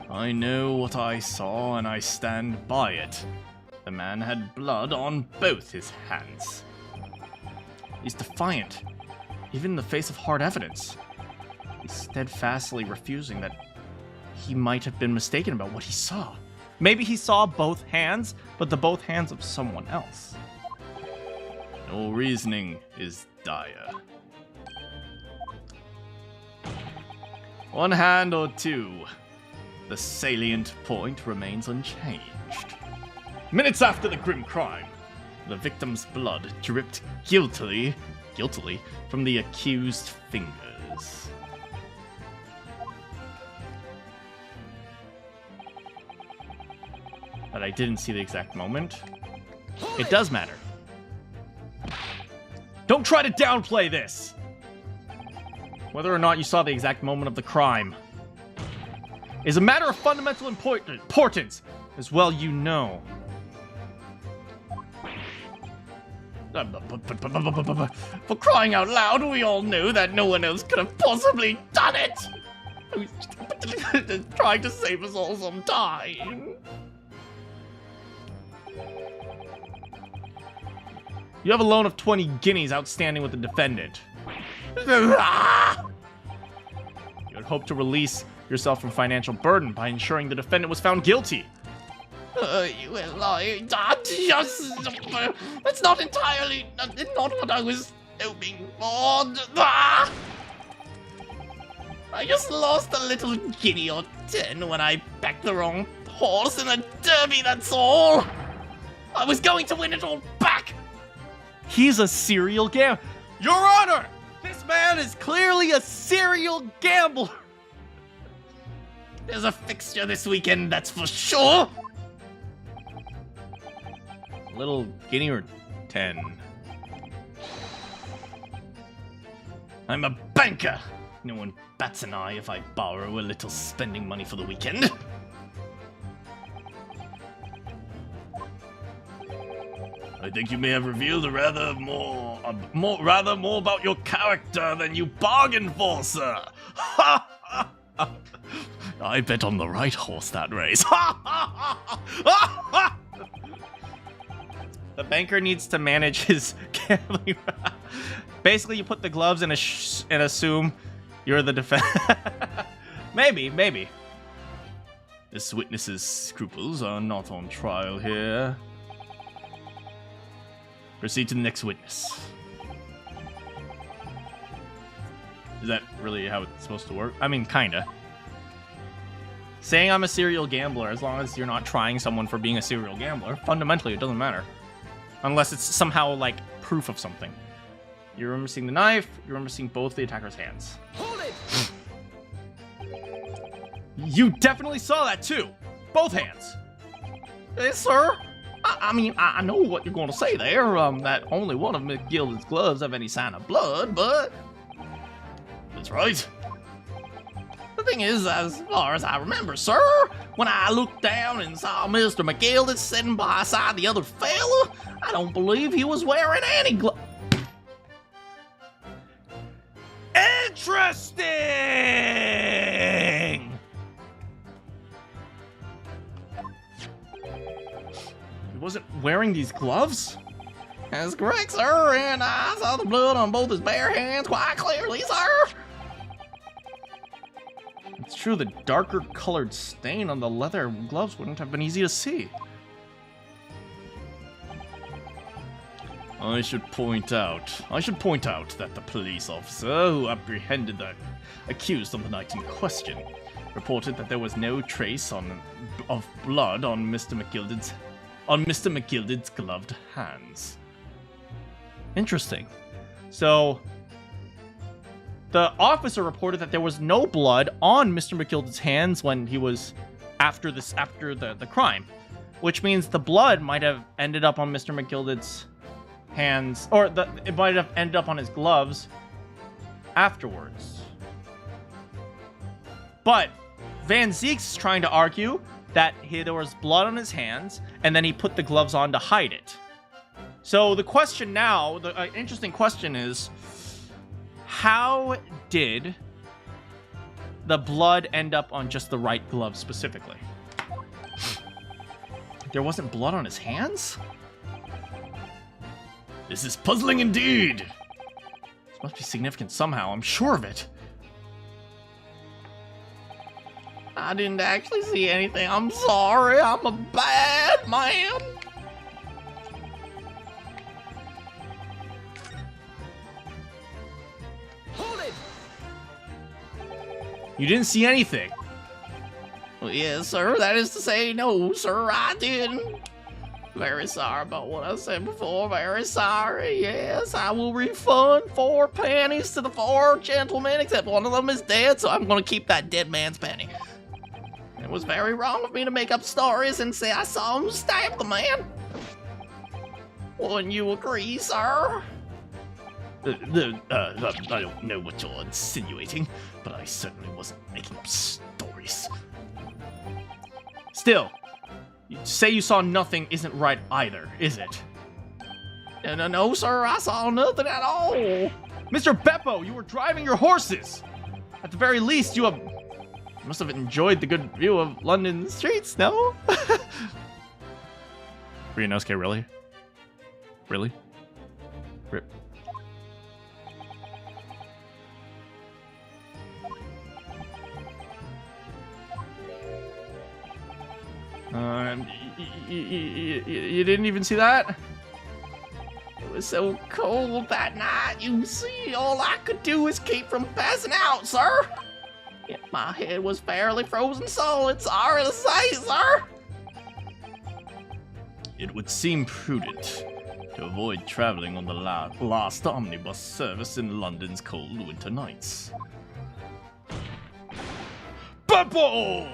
I know what I saw and I stand by it. The man had blood on both his hands. He's defiant, even in the face of hard evidence. He's steadfastly refusing that he might have been mistaken about what he saw. Maybe he saw both hands, but the both hands of someone else. Your reasoning is dire. One hand or two, the salient point remains unchanged. Minutes after the grim crime, the victim's blood dripped guiltily from the accused fingers. But I didn't see the exact moment. It does matter. Don't try to downplay this! Whether or not you saw the exact moment of the crime is a matter of fundamental importance, as well you know. For crying out loud, we all knew that no one else could have possibly done it! I was trying to save us all some time. You have a loan of 20 guineas outstanding with the defendant. You had hoped to release yourself from financial burden by ensuring the defendant was found guilty. You were lying. That's not entirely not what I was hoping for. I just lost a little guinea or 10 when I backed the wrong horse in a derby, that's all. I was going to win it all back. He's a serial gambler. Your Honor! This man is clearly a serial gambler! There's a fixture this weekend, that's for sure. Little guinea or 10? I'm a banker. No one bats an eye if I borrow a little spending money for the weekend. I think you may have revealed rather more about your character than you bargained for, sir. I bet on the right horse that race. The banker needs to manage his gambling. Basically, you put the gloves and assume you're the defendant. Maybe. This witness's scruples are not on trial here. Proceed to the next witness. Is that really how it's supposed to work? I mean, kinda. Saying I'm a serial gambler, as long as you're not trying someone for being a serial gambler, fundamentally it doesn't matter. Unless it's somehow, like, proof of something. You remember seeing the knife, you remember seeing both the attacker's hands. Hold it! You definitely saw that too! both hands. Yes, sir. I mean, I know what you're going to say there, that only one of McGilden's gloves have any sign of blood, but That's right. the thing is, as far as I remember, sir, when I looked down and saw Mr. McGilden sitting beside the other fella, I don't believe he was wearing any gloves. Interesting! He wasn't wearing these gloves? That's correct, sir, and I saw the blood on both his bare hands quite clearly, sir. It's true, the darker colored stain on the leather gloves wouldn't have been easy to see. I should point out that the police officer who apprehended the accused on the night in question reported that there was no trace of blood on Mr. McGilden's gloved hands. Interesting. So the officer reported that there was no blood on Mr. McGilden's hands when he was after the crime, which means the blood might have ended up on Mr. McGilden's hands, or it might have ended up on his gloves afterwards. But Van Ziek's trying to argue that there was blood on his hands, and then he put the gloves on to hide it. So the question now, the interesting question is, how did the blood end up on just the right glove specifically? There wasn't blood on his hands? This is puzzling indeed. This must be significant somehow, I'm sure of it. I didn't actually see anything. I'm sorry. I'm a bad man. Hold it! You didn't see anything. Well, yes, sir. That is to say, no, sir, I didn't. Very sorry about what I said before. Very sorry. Yes, I will refund 4 pennies to the 4 gentlemen, except one of them is dead, so I'm going to keep that dead man's penny. It was very wrong of me to make up stories and say I saw him stab the man. Wouldn't you agree, sir? I don't know what you're insinuating, but I certainly wasn't making up stories. Still, you say you saw nothing isn't right either, is it? No, sir, I saw nothing at all. Mr. Beppo, you were driving your horses! At the very least, you must have enjoyed the good view of London streets, no? Ryunosuke, really? Really? You didn't even see that? It was so cold that night, you see, all I could do was keep from passing out, sir. Yet my head was fairly frozen solid, sorry to say, sir. It would seem prudent to avoid traveling on the last omnibus service in London's cold winter nights. Beppo!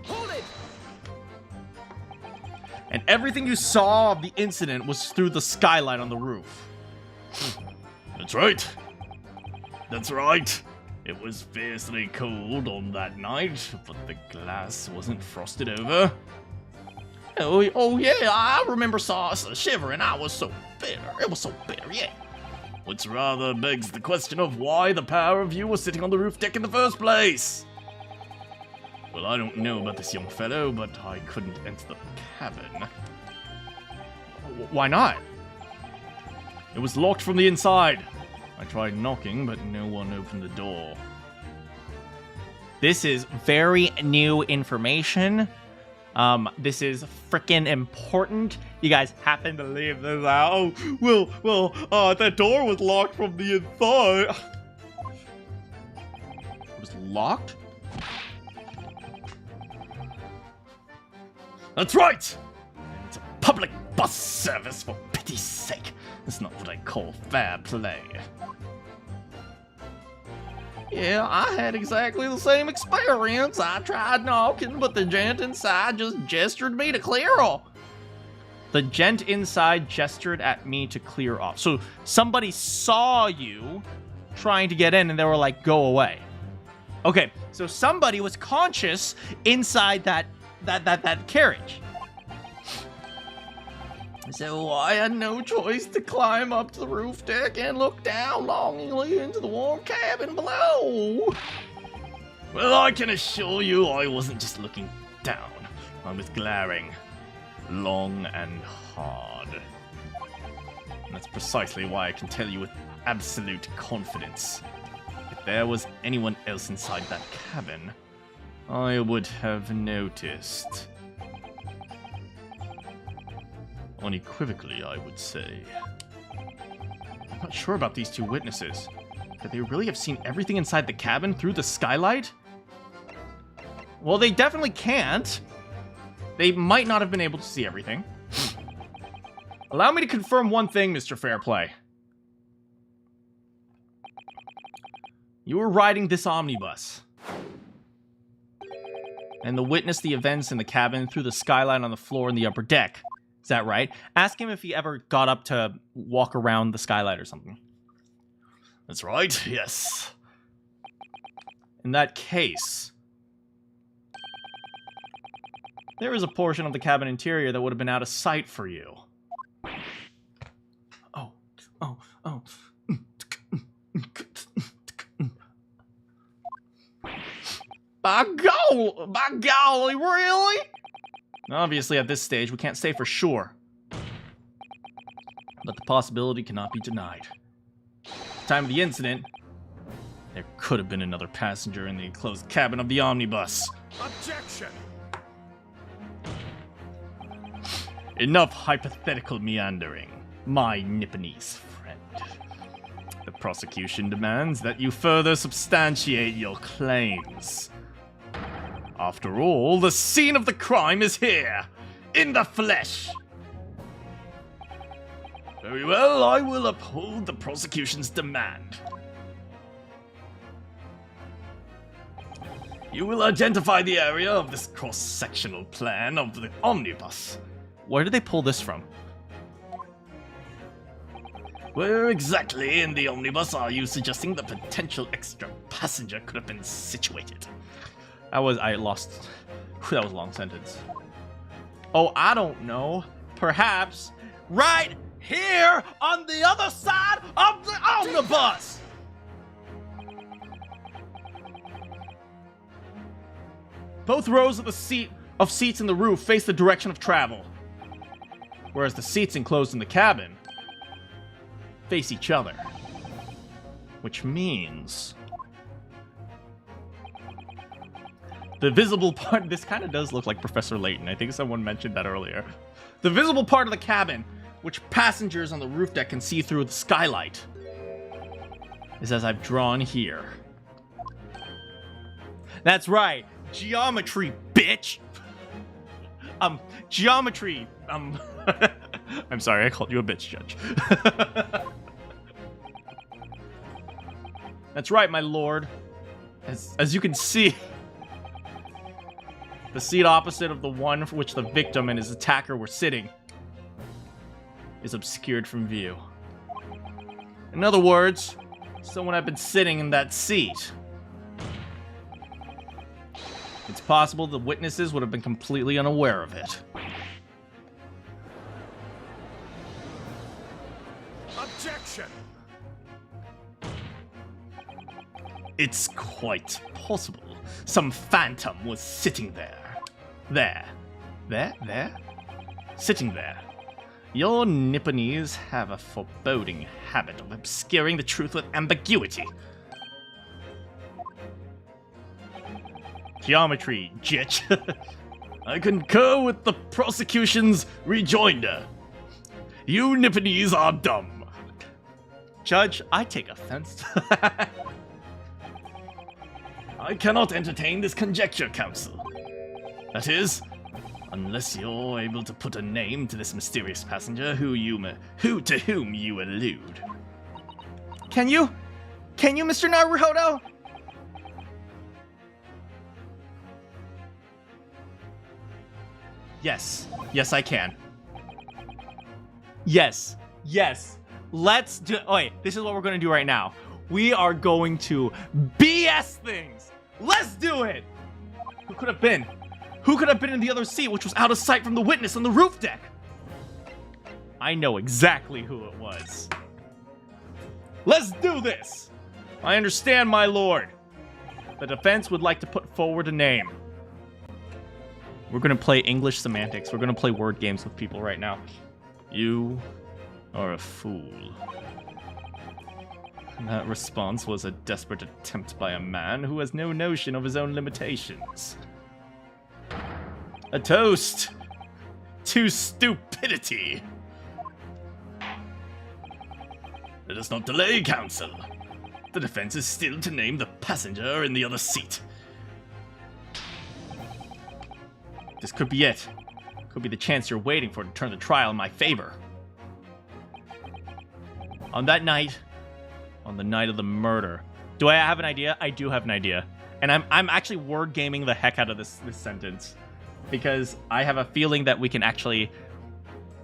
Hold it! And everything you saw of the incident was through the skylight on the roof. That's right. That's right. It was fiercely cold on that night, but the glass wasn't frosted over. Oh yeah, I remember shivering. I was so bitter. It was so bitter, yeah. Which rather begs the question of why the pair of you were sitting on the roof deck in the first place. Well, I don't know about this young fellow, but I couldn't enter the cabin. Why not? It was locked from the inside. I tried knocking, but no one opened the door. This is very new information. This is freaking important. You guys happen to leave this out. That door was locked from the inside. It was locked? That's right! It's a public bus service, for pity's sake. It's not what I call fair play. Yeah, I had exactly the same experience. I tried knocking, but the gent inside just gestured me to clear off. The gent inside gestured at me to clear off. So somebody saw you trying to get in and they were like, go away. Okay, so somebody was conscious inside that carriage. So I had no choice to climb up to the roof deck and look down longingly into the warm cabin below. Well, I can assure you I wasn't just looking down. I was glaring. Long and hard. And that's precisely why I can tell you with absolute confidence. If there was anyone else inside that cabin, I would have noticed. Unequivocally, I would say. I'm not sure about these two witnesses. Could they really have seen everything inside the cabin through the skylight? Well, they definitely can't. They might not have been able to see everything. Allow me to confirm one thing, Mr. Fairplay. You were riding this omnibus. And witnessed the events in the cabin through the skylight on the floor in the upper deck. Is that right? Ask him if he ever got up to walk around the skylight or something. That's right, yes. In that case, there is a portion of the cabin interior that would have been out of sight for you. Oh. By golly, really? Obviously, at this stage, we can't say for sure. But the possibility cannot be denied. At the time of the incident, there could have been another passenger in the enclosed cabin of the omnibus. Objection! Enough hypothetical meandering, my Nipponese friend. The prosecution demands that you further substantiate your claims. After all, the scene of the crime is here, in the flesh. Very well, I will uphold the prosecution's demand. You will identify the area of this cross-sectional plan of the omnibus. Where did they pull this from? Where exactly in the omnibus are you suggesting the potential extra passenger could have been situated? That was a long sentence. Oh, I don't know. Perhaps right here on the other side of the omnibus. Both rows of seats in the roof face the direction of travel, whereas the seats enclosed in the cabin face each other, which means the visible part. This kind of does look like Professor Layton. I think someone mentioned that earlier. The visible part of the cabin, which passengers on the roof deck can see through the skylight, is as I've drawn here. That's right. Geometry, bitch! Geometry, I'm sorry, I called you a bitch, Judge. That's right, my lord. As you can see, the seat opposite of the one for which the victim and his attacker were sitting is obscured from view. In other words, someone had been sitting in that seat. It's possible the witnesses would have been completely unaware of it. Objection! It's quite possible some phantom was sitting there. Sitting there. Your Nipponese have a foreboding habit of obscuring the truth with ambiguity. Geometry, jitch. I concur with the prosecution's rejoinder. You Nipponese are dumb. Judge, I take offense to that. I cannot entertain this conjecture, counsel. That is, Unless you're able to put a name to this mysterious passenger to whom you allude. Can you? Can you, Mr. Naruhodo? Yes. Yes, I can. Yes. Yes. Let's do... Oh, wait. This is what we're going to do right now. We are going to BS things. Let's do it. Who could have been? Who could have been in the other seat, which was out of sight from the witness on the roof deck? I know exactly who it was. Let's do this. I understand, my lord. The defense would like to put forward a name. We're going to play English semantics. We're going to play word games with people right now. You are a fool. That response was a desperate attempt by a man who has no notion of his own limitations. A toast to stupidity. Let us not delay, counsel. The defense is still to name the passenger in the other seat. This could be it. Could be the chance you're waiting for to turn the trial in my favor. On that night, on the night of the murder. Do I have an idea? I do have an idea. And I'm actually word gaming the heck out of this sentence. Because I have a feeling that we can actually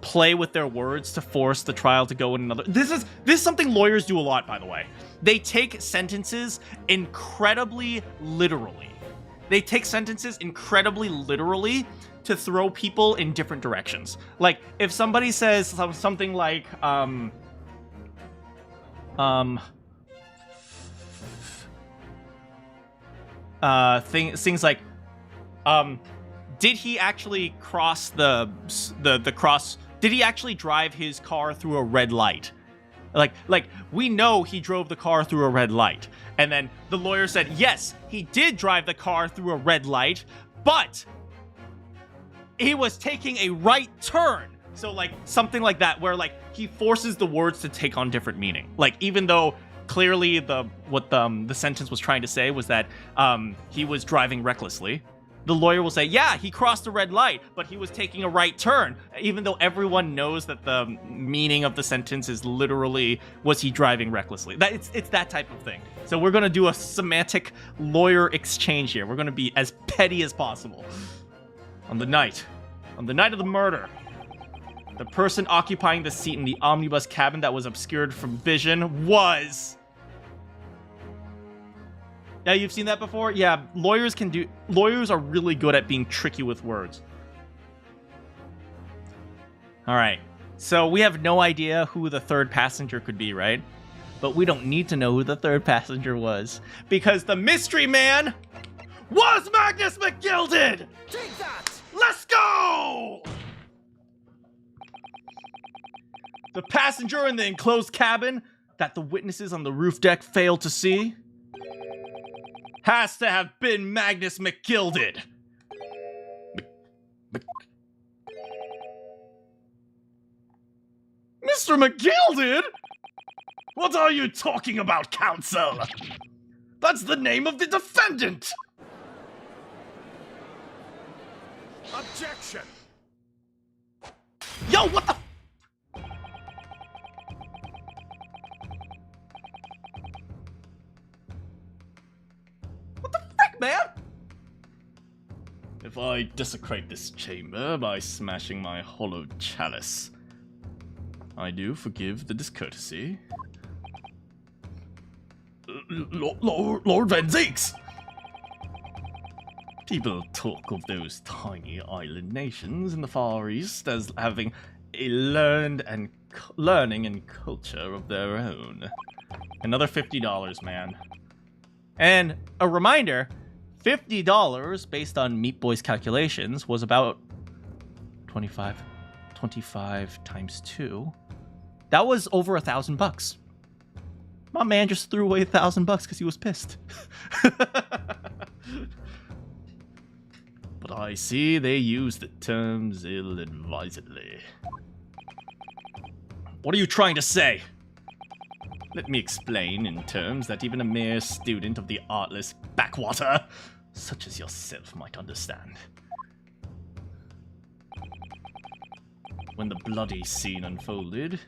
play with their words to force the trial to go in another... This is something lawyers do a lot, by the way. They take sentences incredibly literally. They take sentences incredibly literally to throw people in different directions. Like, if somebody says something like, things like, did he actually cross the cross? Did he actually drive his car through a red light? Like we know he drove the car through a red light. And then the lawyer said, yes, he did drive the car through a red light, but he was taking a right turn. So like something like that, where like he forces the words to take on different meaning. Like, even though clearly the sentence was trying to say was that he was driving recklessly, the lawyer will say, yeah, he crossed a red light, but he was taking a right turn, even though everyone knows that the meaning of the sentence is literally, was he driving recklessly? It's that type of thing. So we're going to do a semantic lawyer exchange here. We're going to be as petty as possible. On the night of the murder, the person occupying the seat in the omnibus cabin that was obscured from vision was... Yeah, you've seen that before? Yeah, lawyers are really good at being tricky with words. Alright, so we have no idea who the third passenger could be, right? But we don't need to know who the third passenger was, because the mystery man was Magnus McGilded! Take that! Let's go! The passenger in the enclosed cabin that the witnesses on the roof deck failed to see has to have been Magnus McGilded. Mr. McGilded? What are you talking about, counsel? That's the name of the defendant! Objection! Yo, what the... What the frick, man? If I desecrate this chamber by smashing my hollowed chalice, I do forgive the discourtesy. Lord Van Zeeks! People talk of those tiny island nations in the Far East as having a learning and culture of their own. Another $50, man. And a reminder, $50 based on Meat Boy's calculations was about 25 times 2. That was over $1,000. My man just threw away $1,000 because he was pissed. But I see they use the terms ill-advisedly. What are you trying to say? Let me explain in terms that even a mere student of the artless backwater, such as yourself, might understand. When the bloody scene unfolded,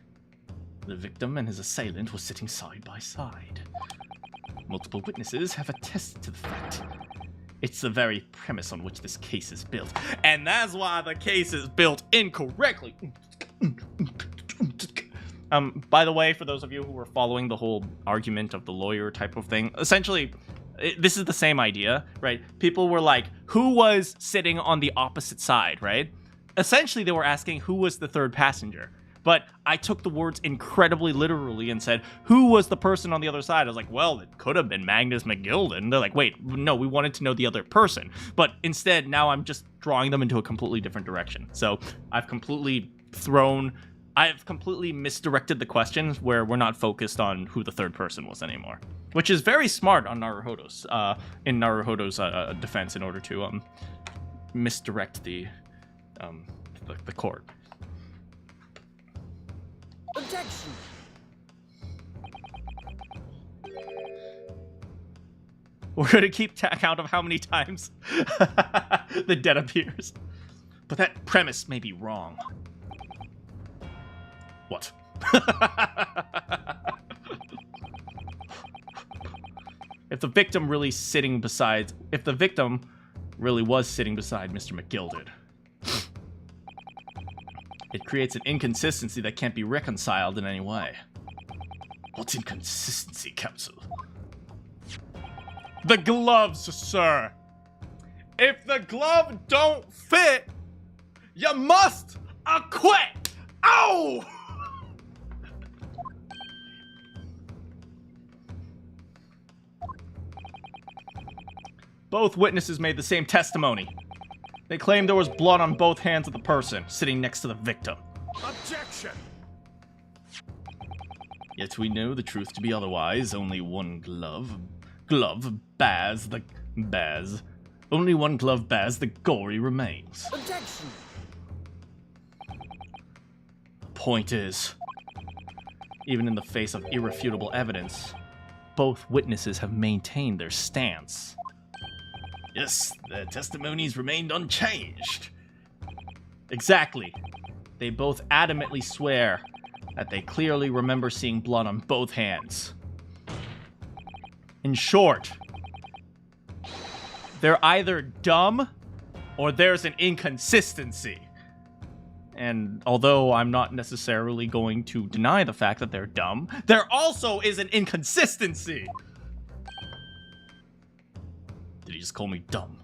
the victim and his assailant were sitting side by side. Multiple witnesses have attested to the fact. It's the very premise on which this case is built. And that's why the case is built incorrectly. By the way, for those of you who were following the whole argument of the lawyer type of thing, essentially, this is the same idea, right? People were like, who was sitting on the opposite side, right? Essentially, they were asking who was the third passenger. But I took the words incredibly literally and said, who was the person on the other side? I was like, well, it could have been Magnus McGilden. They're like, wait, no, we wanted to know the other person. But instead, now I'm just drawing them into a completely different direction. So I've completely misdirected the questions where we're not focused on who the third person was anymore. Which is very smart on Naruhodo's, in Naruhodo's defense in order to misdirect the court. Objection! We're going to keep count of how many times the dead appears. But that premise may be wrong. What? If the victim really was sitting beside Mr. McGilden, it creates an inconsistency that can't be reconciled in any way. What inconsistency, counsel? The gloves, sir. If the glove don't fit, you must acquit. Ow! Both witnesses made the same testimony. They claimed there was blood on both hands of the person sitting next to the victim. Objection! Yet we know the truth to be otherwise. Only one glove bears the gory remains. Objection! Point is, even in the face of irrefutable evidence, both witnesses have maintained their stance. Yes, their testimonies remained unchanged. Exactly. They both adamantly swear that they clearly remember seeing blood on both hands. In short, they're either dumb or there's an inconsistency. And although I'm not necessarily going to deny the fact that they're dumb, there also is an inconsistency. Did he just call me dumb?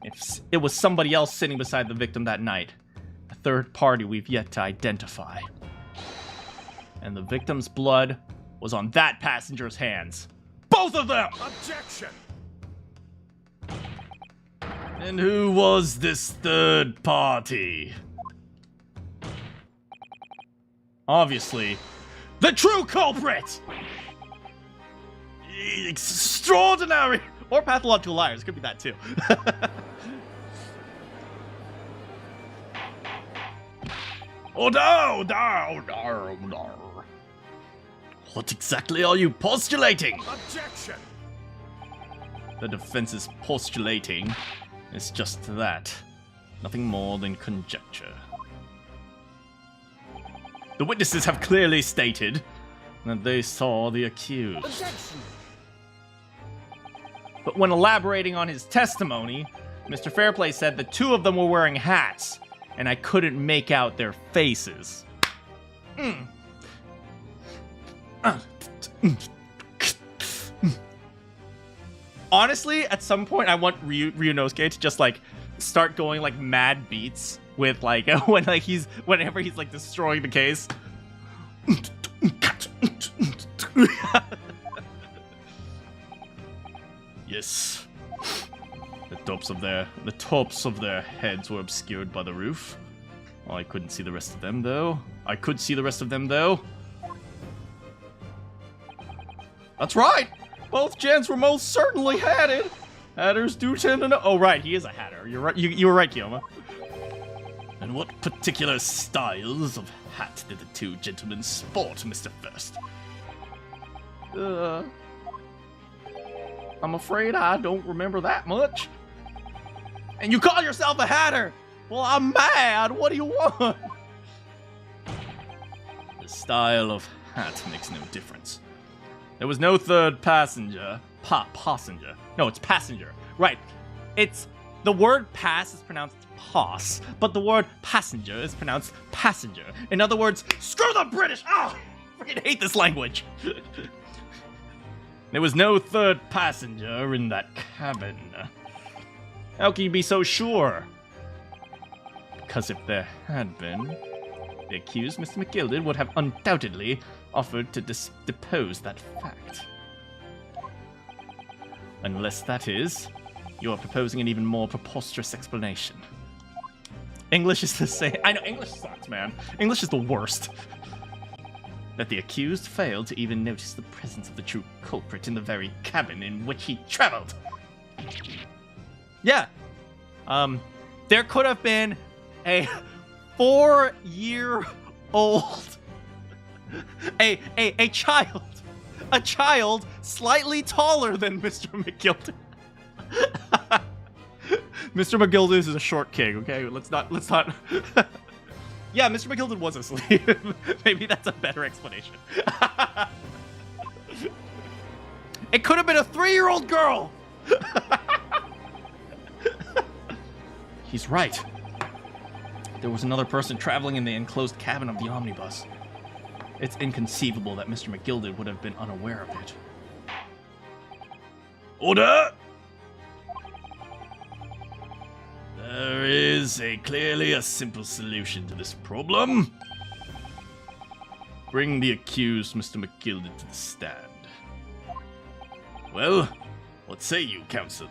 If it was somebody else sitting beside the victim that night, a third party we've yet to identify. And the victim's blood was on that passenger's hands. Both of them! Objection! And who was this third party? Obviously, the true culprit! Extraordinary! Or pathological liars, could be that too. Oh no! What exactly are you postulating? Objection! The defense is postulating is just that. Nothing more than conjecture. The witnesses have clearly stated that they saw the accused. Objection! But when elaborating on his testimony, Mr. Fairplay said the two of them were wearing hats, and I couldn't make out their faces. Honestly, at some point I want Ryunosuke to just like start going like mad beats with like whenever he's like destroying the case. Yes. The tops of their heads were obscured by the roof. Oh, I couldn't see the rest of them though. I could see the rest of them though. That's right. Both gents were most certainly hatted. Hatters do tend to know. Oh, right, he is a hatter. You're right. You were right, Kiyoma. And what particular styles of hat did the two gentlemen sport, Mr. First? I'm afraid I don't remember that much. And you call yourself a hatter? Well, I'm mad. What do you want? The style of hat makes no difference. There was no third passenger. Passenger. No, it's passenger. Right. It's the word pass is pronounced pass, but the word passenger is pronounced passenger. In other words, screw the British. Oh, I freaking hate this language. There was no third passenger in that cabin. How can you be so sure? Because if there had been, the accused, Mr. McGilded, would have undoubtedly offered to depose that fact. Unless that is, you are proposing an even more preposterous explanation. English is the same. I know, English sucks, man. English is the worst. That the accused failed to even notice the presence of the true culprit in the very cabin in which he traveled. Yeah. There could have been a 4-year-old, a child slightly taller than Mr. McGilded. Mr. McGilded is a short king, okay? Let's not. Yeah, Mr. McGilded was asleep. Maybe that's a better explanation. It could have been a 3-year-old girl. He's right. There was another person traveling in the enclosed cabin of the omnibus. It's inconceivable that Mr. McGilded would have been unaware of it. Order! There is clearly a simple solution to this problem. Bring the accused, Mr. McGilded, to the stand. Well, what say you, counsel?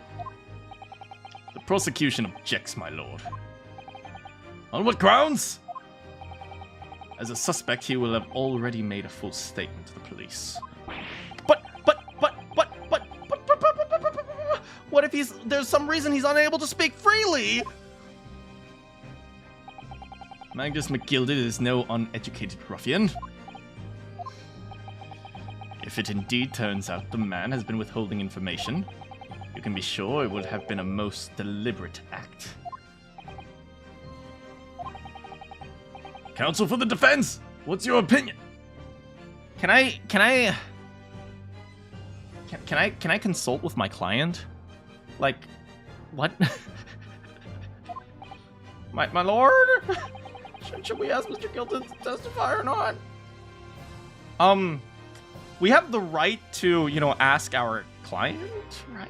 The prosecution objects, my lord. On what grounds? As a suspect, he will have already made a full statement to the police. But, what if there's some reason he's unable to speak freely? Magnus McGilded is no uneducated ruffian. If it indeed turns out the man has been withholding information, you can be sure it would have been a most deliberate act. Counsel for the defense, what's your opinion? Can I consult with my client? Like, what? my lord? Should we ask Mr. Gilton to testify or not? We have the right to, ask our client, right?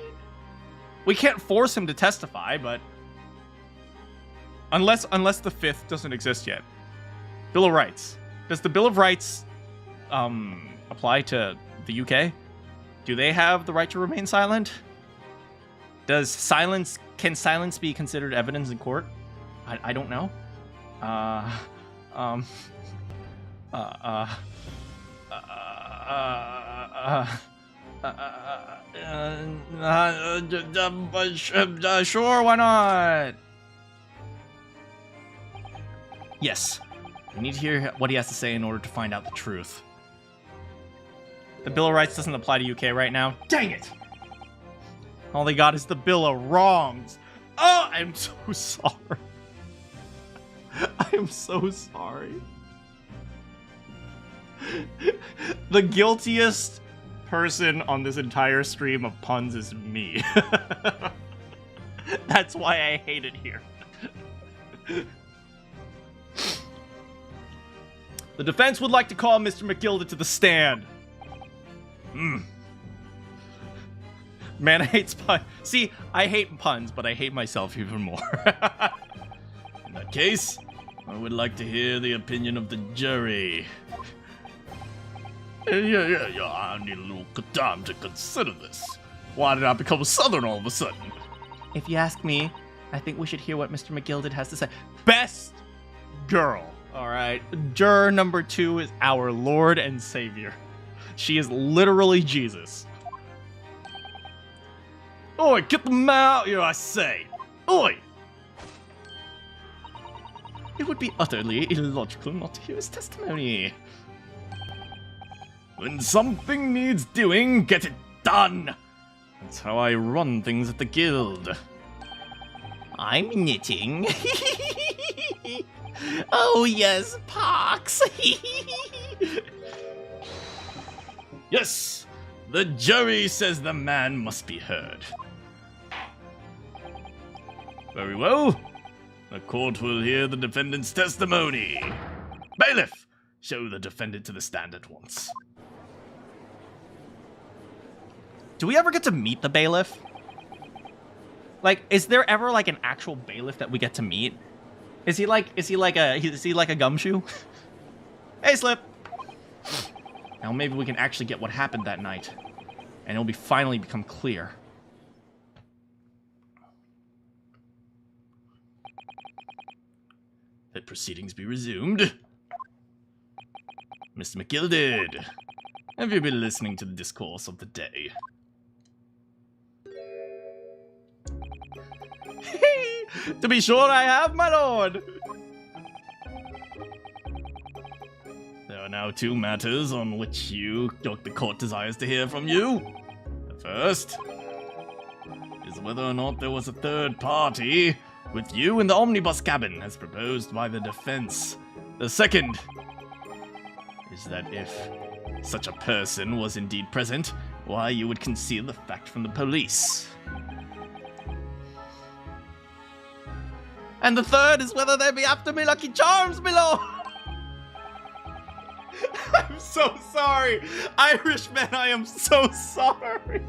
We can't force him to testify, but unless the 5th doesn't exist yet. Bill of Rights. Does the Bill of Rights apply to the UK? Do they have the right to remain silent? Can silence be considered evidence in court? I don't know. Sure, why not? Yes. We need to hear what he has to say in order to find out the truth. The Bill of Rights doesn't apply to UK right now. Dang it! All they got is the Bill of Wrongs. Oh, I'm so sorry. I am so sorry. The guiltiest person on this entire stream of puns is me. That's why I hate it here. The defense would like to call Mr. McGilded to the stand. Man, I hate puns. See, I hate puns, but I hate myself even more. In that case, I would like to hear the opinion of the jury. Yeah, I need a little time to consider this. Why did I become Southern all of a sudden? If you ask me, I think we should hear what Mr. McGilded has to say. Best girl. All right. Juror number 2 is our Lord and Savior. She is literally Jesus. Oi, get them out here, I say. Oi! It would be utterly illogical not to hear his testimony. When something needs doing, get it done. That's how I run things at the guild. I'm knitting. Oh, yes, Pox. Yes, the jury says the man must be heard. Very well. The court will hear the defendant's testimony. Bailiff, show the defendant to the stand at once. Do we ever get to meet the bailiff? Like, is there ever like an actual bailiff that we get to meet? Is he like a gumshoe? Hey, Slip. Now maybe we can actually get what happened that night, and it'll be finally become clear. Let proceedings be resumed. Mr. McGilded, have you been listening to the discourse of the day? To be sure I have, my lord. There are now two matters on which the court desires to hear from you. The first is whether or not there was a third party with you in the omnibus cabin as proposed by the defense. The second is that if such a person was indeed present, why you would conceal the fact from the police. And the third is whether they be after me Lucky Charms, my lord. I'm so sorry. Irishman, I am so sorry.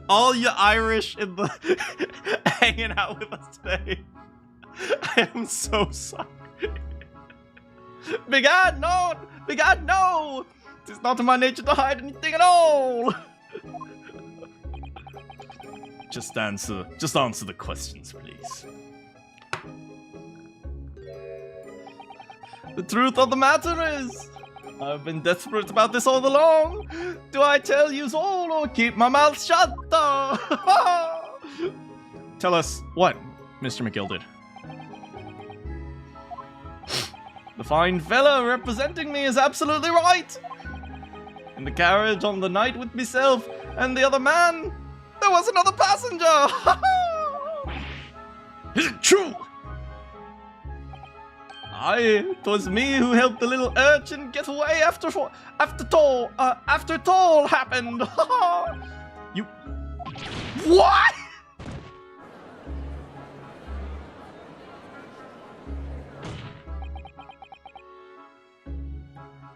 All you Irish in the hanging out with us today. I am so sorry. Begad, no! Begad, no! It's not in my nature to hide anything at all. Just answer the questions, please. The truth of the matter is, I've been desperate about this all along. Do I tell you all or keep my mouth shut? Tell us what, Mr. McGilded? The fine fella representing me is absolutely right. In the carriage on the night with myself and the other man, there was another passenger. Is it true? Aye, 'twas me who helped the little urchin get away after toll happened. You... What?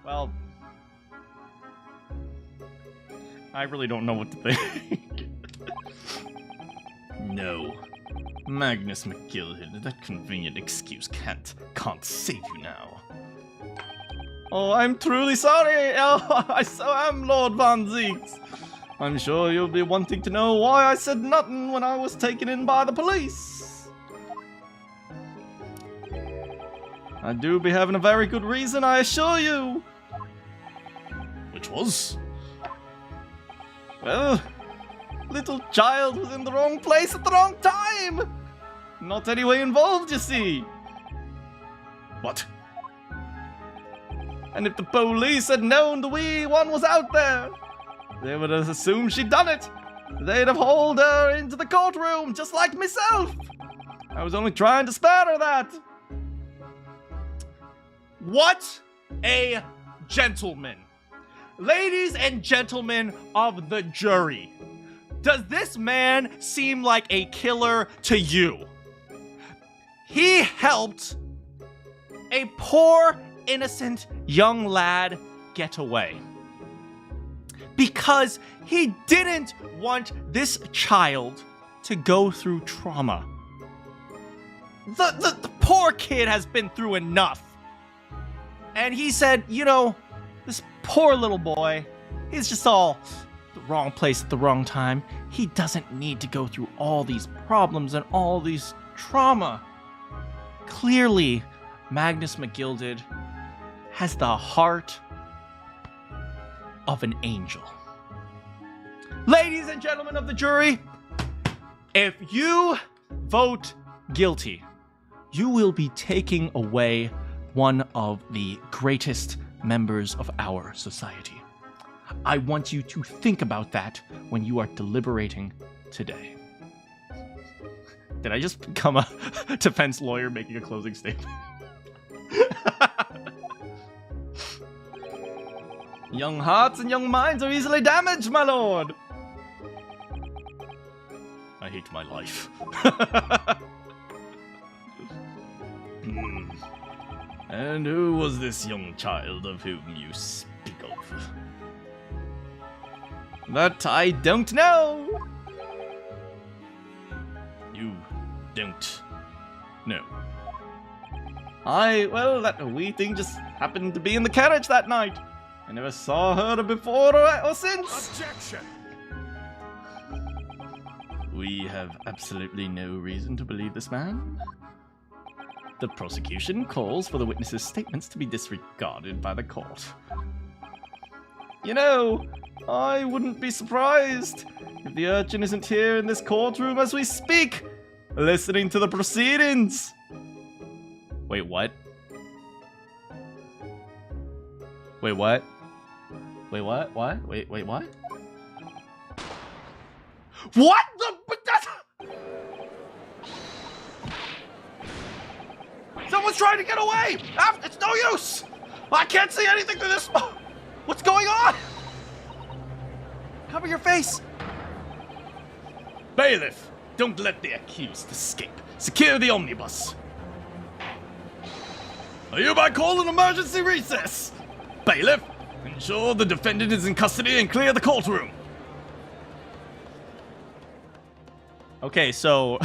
Well, I really don't know what to think. No. Magnus McGilded, that convenient excuse can't save you now. Oh, I'm truly sorry. Oh, I so am, Lord Von Zeeks. I'm sure you'll be wanting to know why I said nothing when I was taken in by the police. I do be having a very good reason, I assure you. Which was? Well, little child was in the wrong place at the wrong time. Not any way involved, you see. What? And if the police had known the wee one was out there, they would have assumed she'd done it. They'd have hauled her into the courtroom, just like myself. I was only trying to spare her that. What a gentleman. Ladies and gentlemen of the jury, does this man seem like a killer to you? He helped a poor, innocent young lad get away because he didn't want this child to go through trauma. The poor kid has been through enough. And he said, you know, this poor little boy, he's just all the wrong place at the wrong time. He doesn't need to go through all these problems and all these trauma. Clearly, Magnus McGilded has the heart of an angel. Ladies and gentlemen of the jury, if you vote guilty, you will be taking away one of the greatest members of our society. I want you to think about that when you are deliberating today. Did I just become a defense lawyer making a closing statement? Young hearts and young minds are easily damaged, my lord. I hate my life. And who was this young child of whom you speak of? That I don't know. You don't know. Well, that wee thing just happened to be in the carriage that night. I never saw her before or since. Objection! We have absolutely no reason to believe this man. The prosecution calls for the witness's statements to be disregarded by the court. You know, I wouldn't be surprised if the urchin isn't here in this courtroom as we speak, listening to the proceedings. Wait, what? Wait, what? Wait, what? What? Wait, what? What the? But that's... Someone's trying to get away! It's no use! I can't see anything through this smoke! What's going on? Cover your face! Bailiff, don't let the accused escape. Secure the omnibus. I hereby call an emergency recess. Bailiff, ensure the defendant is in custody and clear the courtroom. Okay, so...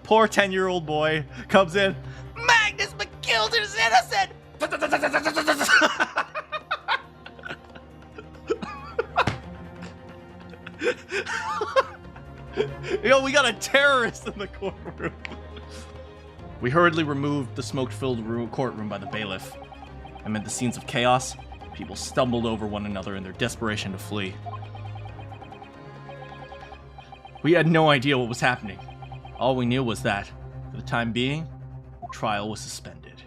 Poor 10-year-old boy comes in. Magnus McGilden is innocent! Yo, we got a terrorist in the courtroom. We hurriedly removed the smoke-filled courtroom by the bailiff. Amid the scenes of chaos, people stumbled over one another in their desperation to flee. We had no idea what was happening. All we knew was that, for the time being, the trial was suspended.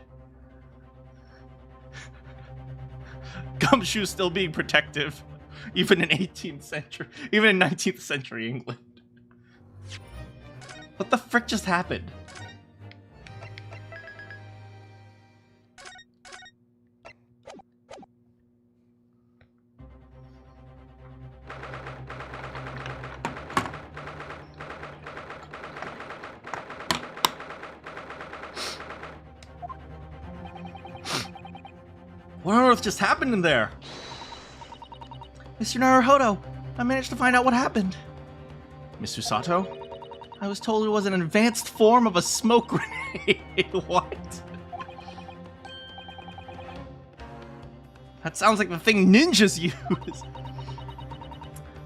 Gumshoe's still being protective, even in 19th century England. What the frick just happened? What on earth just happened in there? Mr. Naruhodo, I managed to find out what happened. Mr. Sato? I was told it was an advanced form of a smoke grenade. What? That sounds like the thing ninjas use.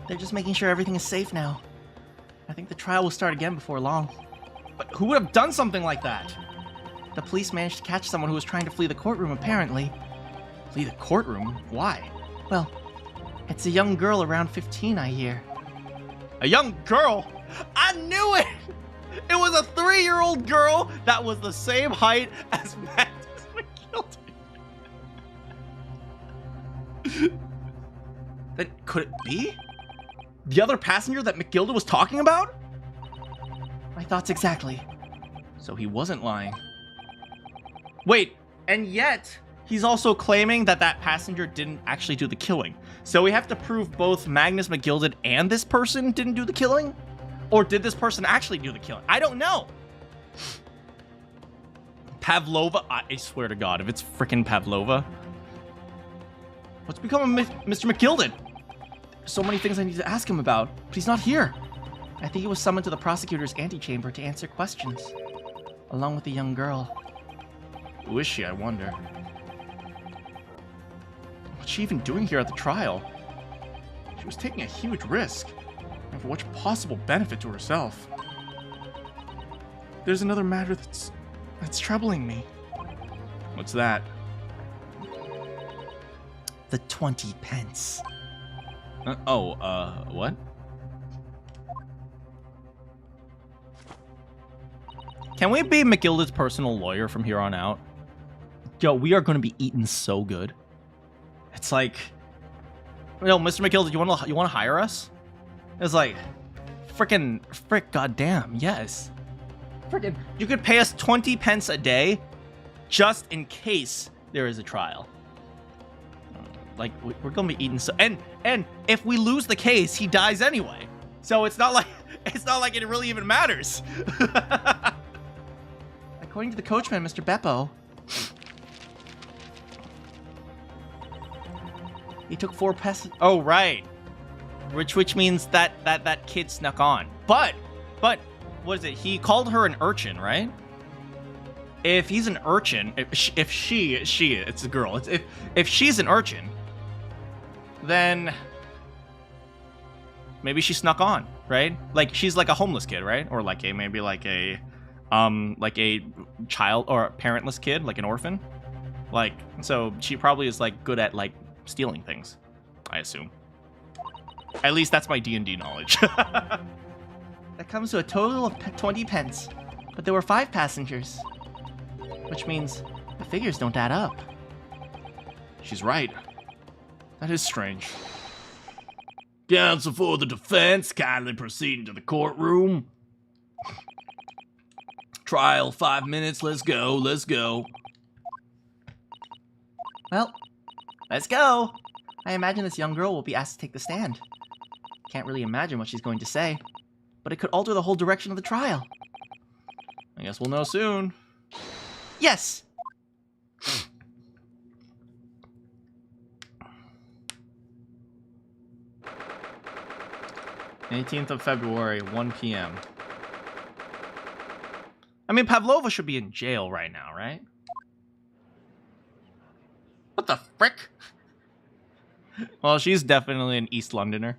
They're just making sure everything is safe now. I think the trial will start again before long. But who would have done something like that? The police managed to catch someone who was trying to flee the courtroom, apparently. Flee the courtroom? Why? Well, it's a young girl around 15, I hear. A young girl? I knew it! It was a 3-year-old girl that was the same height as Magnus McGilden. Then could it be? The other passenger that McGilden was talking about? My thoughts exactly. So he wasn't lying. Wait, and yet he's also claiming that that passenger didn't actually do the killing. So we have to prove both Magnus McGilden and this person didn't do the killing? Or did this person actually do the killing? I don't know. Pavlova? I swear to God, if it's frickin' Pavlova. What's become of Mr. McGilden? There's so many things I need to ask him about, but he's not here. I think he was summoned to the prosecutor's antechamber to answer questions, along with the young girl. Who is she, I wonder? What's she even doing here at the trial? She was taking a huge risk, and for what possible benefit to herself? There's another matter that's troubling me. What's that? The 20 pence. What? Can we be McGilden's personal lawyer from here on out? Yo, we are going to be eaten so good. It's like, no, Mr. McGill, you want to hire us? It's like, frick, goddamn, yes. Frickin', you could pay us 20 pence a day just in case there is a trial. Like, we're gonna be eating so, and if we lose the case, he dies anyway. So it's not like it really even matters. According to the coachman, Mr. Beppo, he took 4 pests. Oh, right. Which means that kid snuck on. But, what is it? He called her an urchin, right? If he's an urchin, if she, it's a girl. If she's an urchin, then maybe she snuck on, right? Like she's like a homeless kid, right? Or like maybe like a child or a parentless kid, like an orphan. Like, so she probably is like good at like stealing things, I assume. At least that's my D&D knowledge. that comes to a total of 20 pence. But there were 5 passengers. Which means the figures don't add up. She's right. That is strange. Counsel for the defense, kindly proceed into the courtroom. Trial, 5 minutes, let's go. Well, let's go. I imagine this young girl will be asked to take the stand. Can't really imagine what she's going to say, but it could alter the whole direction of the trial. I guess we'll know soon. Yes! 18th of February, 1 p.m. I mean, Pavlova should be in jail right now, right? What the frick? Well, she's definitely an East Londoner.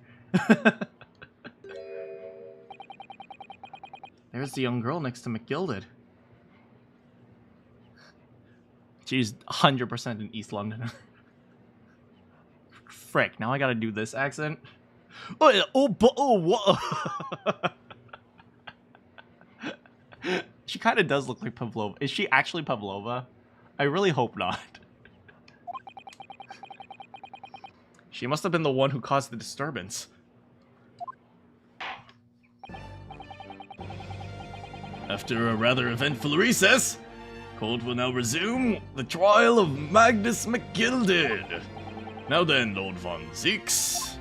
There's the young girl next to McGilded. She's 100% an East Londoner. Frick, now I gotta do this accent. What? She kind of does look like Pavlova. Is she actually Pavlova? I really hope not. She must have been the one who caused the disturbance. After a rather eventful recess, court will now resume the trial of Magnus McGilded. Now then, Lord Von Zeeks.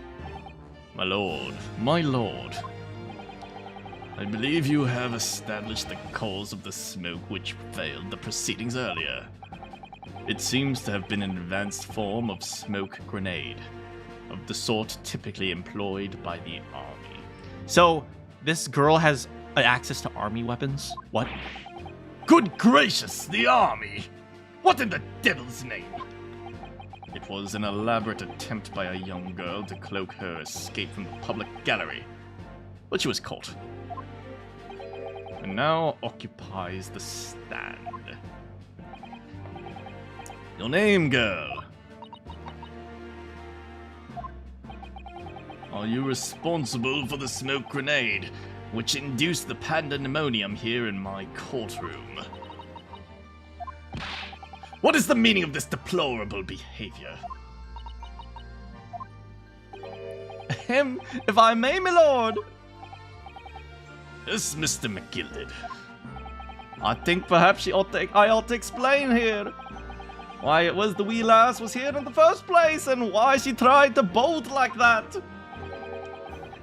My lord. I believe you have established the cause of the smoke which failed the proceedings earlier. It seems to have been an advanced form of smoke grenade, of the sort typically employed by the army. So, this girl has access to army weapons? What? Good gracious, the army! What in the devil's name? It was an elaborate attempt by a young girl to cloak her escape from the public gallery, but she was caught. And now occupies the stand. Your name, girl? Are you responsible for the smoke grenade, which induced the pandemonium here in my courtroom? What is the meaning of this deplorable behavior? Him, if I may, my lord. Yes, Mr. McGilded. I think perhaps I ought to explain here why it was the wee lass was here in the first place and why she tried to bolt like that.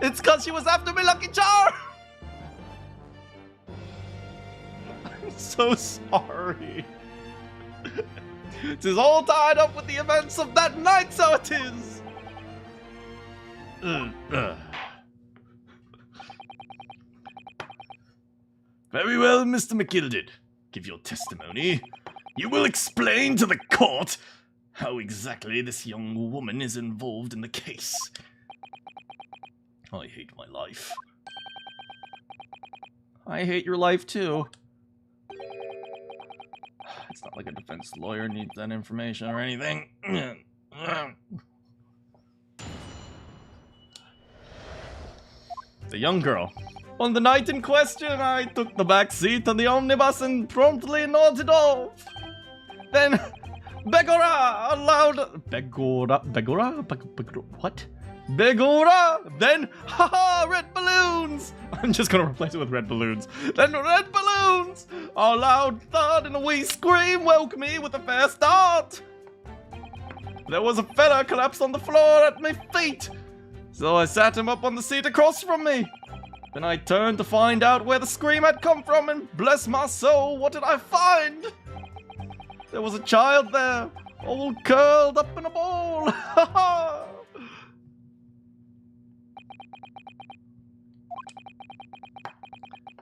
It's because she was after me lucky charm. I'm so sorry. It is all tied up with the events of that night, so it is. Very well, Mr. McGilded. Give your testimony. You will explain to the court how exactly this young woman is involved in the case. I hate my life. I hate your life too. It's not like a defense lawyer needs that information or anything. The young girl. On the night in question, I took the back seat of the omnibus and promptly nodded off. Then, Begora! Allowed! What? Begora! Then, haha, red balloons! I'm just gonna replace it with red balloons. Then red balloons! A loud thud and a wee scream welcome me with a fair start! There was a fella collapsed on the floor at my feet, so I sat him up on the seat across from me. Then I turned to find out where the scream had come from, and bless my soul, what did I find? There was a child there, all curled up in a ball. Ha ha!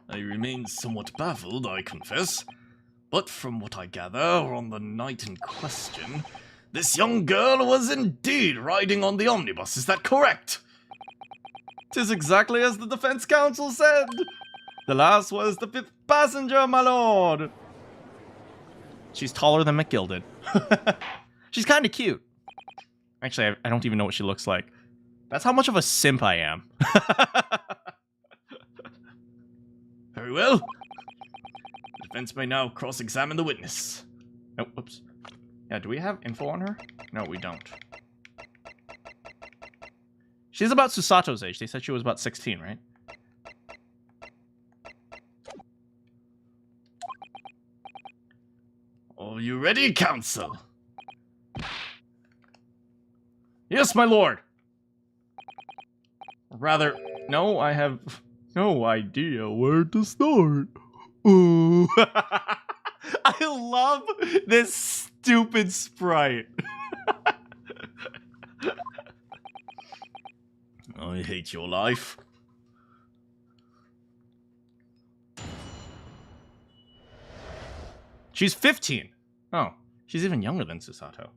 I remain somewhat baffled, I confess. But from what I gather, on the night in question, this young girl was indeed riding on the omnibus, is that correct? 'Tis exactly as the defense counsel said. The last was the 5th passenger, my lord. She's taller than McGill. She's kind of cute. Actually, I don't even know what she looks like. That's how much of a simp I am. Very well. The defense may now cross-examine the witness. Oh, whoops. Yeah, do we have info on her? No, we don't. She's about Susato's age. They said she was about 16, right? Are you ready, counsel? Yes, my lord. Rather, no, I have no idea where to start. Ooh. I love this stupid sprite. I hate your life. She's 15. Oh, she's even younger than Susato.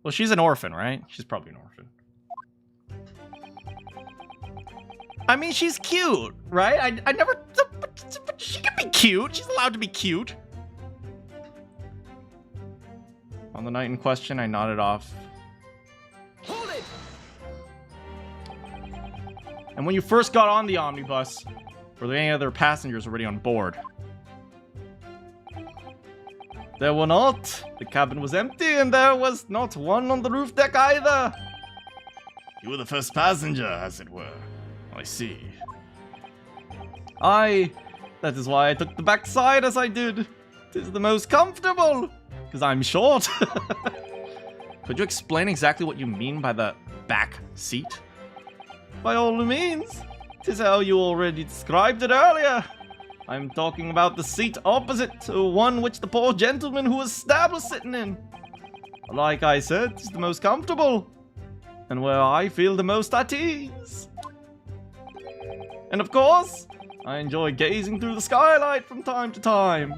Well, she's an orphan, right? She's probably an orphan. I mean, she's cute, right? I never... But she can be cute. She's allowed to be cute. On the night in question, I nodded off. Hold it! And when you first got on the omnibus, were there any other passengers already on board? There were not. The cabin was empty, and there was not one on the roof deck either. You were the first passenger, as it were. I see. That is why I took the back side as I did. 'Tis the most comfortable, because I'm short. Could you explain exactly what you mean by the back seat? By all means. 'Tis how you already described it earlier. I'm talking about the seat opposite to one which the poor gentleman who was stabbed was sitting in. Like I said, it's the most comfortable, and where I feel the most at ease. And of course, I enjoy gazing through the skylight from time to time.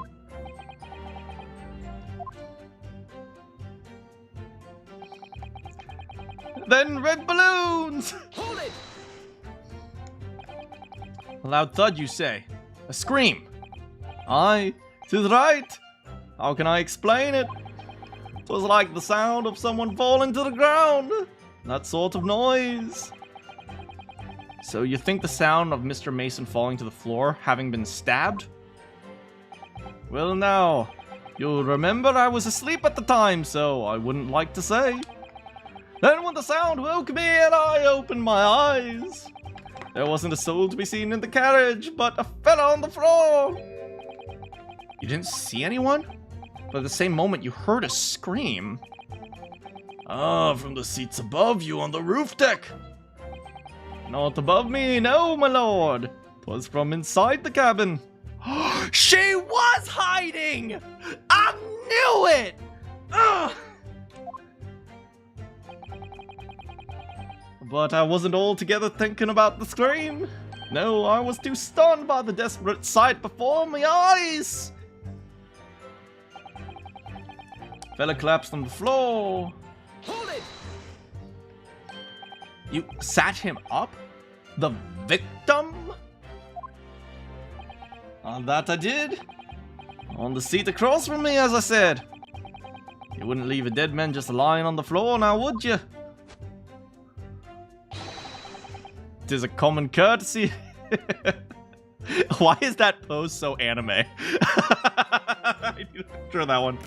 Then red balloons! Hold it! A loud thud, you say? A scream? Aye, 'tis right. How can I explain it? 'Twas like the sound of someone falling to the ground. That sort of noise. So you think the sound of Mr. Mason falling to the floor, having been stabbed? Well now, you'll remember I was asleep at the time, so I wouldn't like to say. Then when the sound woke me and I opened my eyes, there wasn't a soul to be seen in the carriage, but a fella on the floor. You didn't see anyone? But at the same moment you heard a scream. Ah, from the seats above you on the roof deck. Not above me, no, my lord. 'Twas from inside the cabin. She was hiding! I knew it! Ugh! But I wasn't altogether thinking about the scream. No, I was too stunned by the desperate sight before my eyes. Fella collapsed on the floor. Hold it! You sat him up? The victim? That I did. On the seat across from me, as I said. You wouldn't leave a dead man just lying on the floor, now would you? 'Tis a common courtesy. Why is that pose so anime? I need a picture of that one.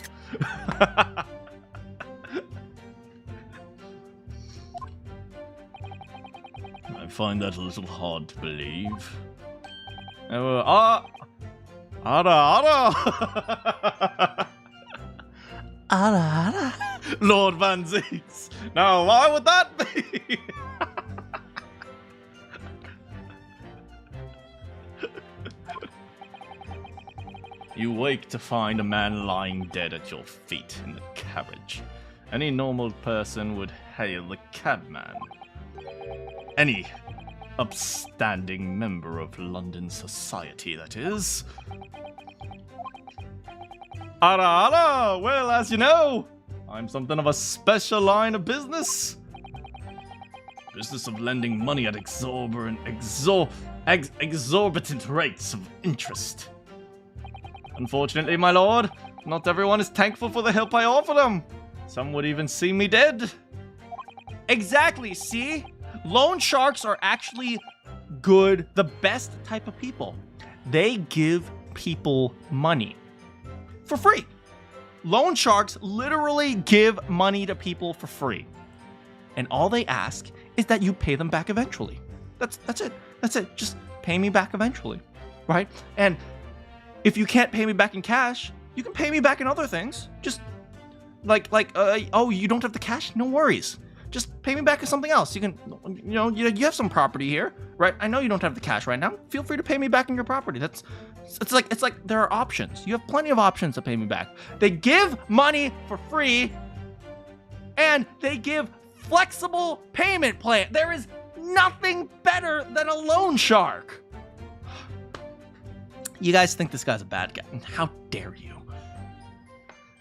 I find that a little hard to believe. Ara! Ara. Lord Van Zeeks. Now, why would that be? You wake to find a man lying dead at your feet in the carriage. Any normal person would hail the cabman. Any upstanding member of London society, that is. Ara! Well, as you know, I'm something of a special line of business. Business of lending money at exorbitant rates of interest. Unfortunately, my lord, not everyone is thankful for the help I offer them. Some would even see me dead. Exactly, see? Loan sharks are actually good, the best type of people. They give people money for free. Loan sharks literally give money to people for free. And all they ask is that you pay them back eventually. That's it. That's it. Just pay me back eventually, right? And if you can't pay me back in cash, you can pay me back in other things. Just oh, you don't have the cash? No worries. Just pay me back in something else. You can, you have some property here, right? I know you don't have the cash right now. Feel free to pay me back in your property. It's like there are options. You have plenty of options to pay me back. They give money for free, and they give flexible payment plan. There is nothing better than a loan shark. You guys think this guy's a bad guy? How dare you?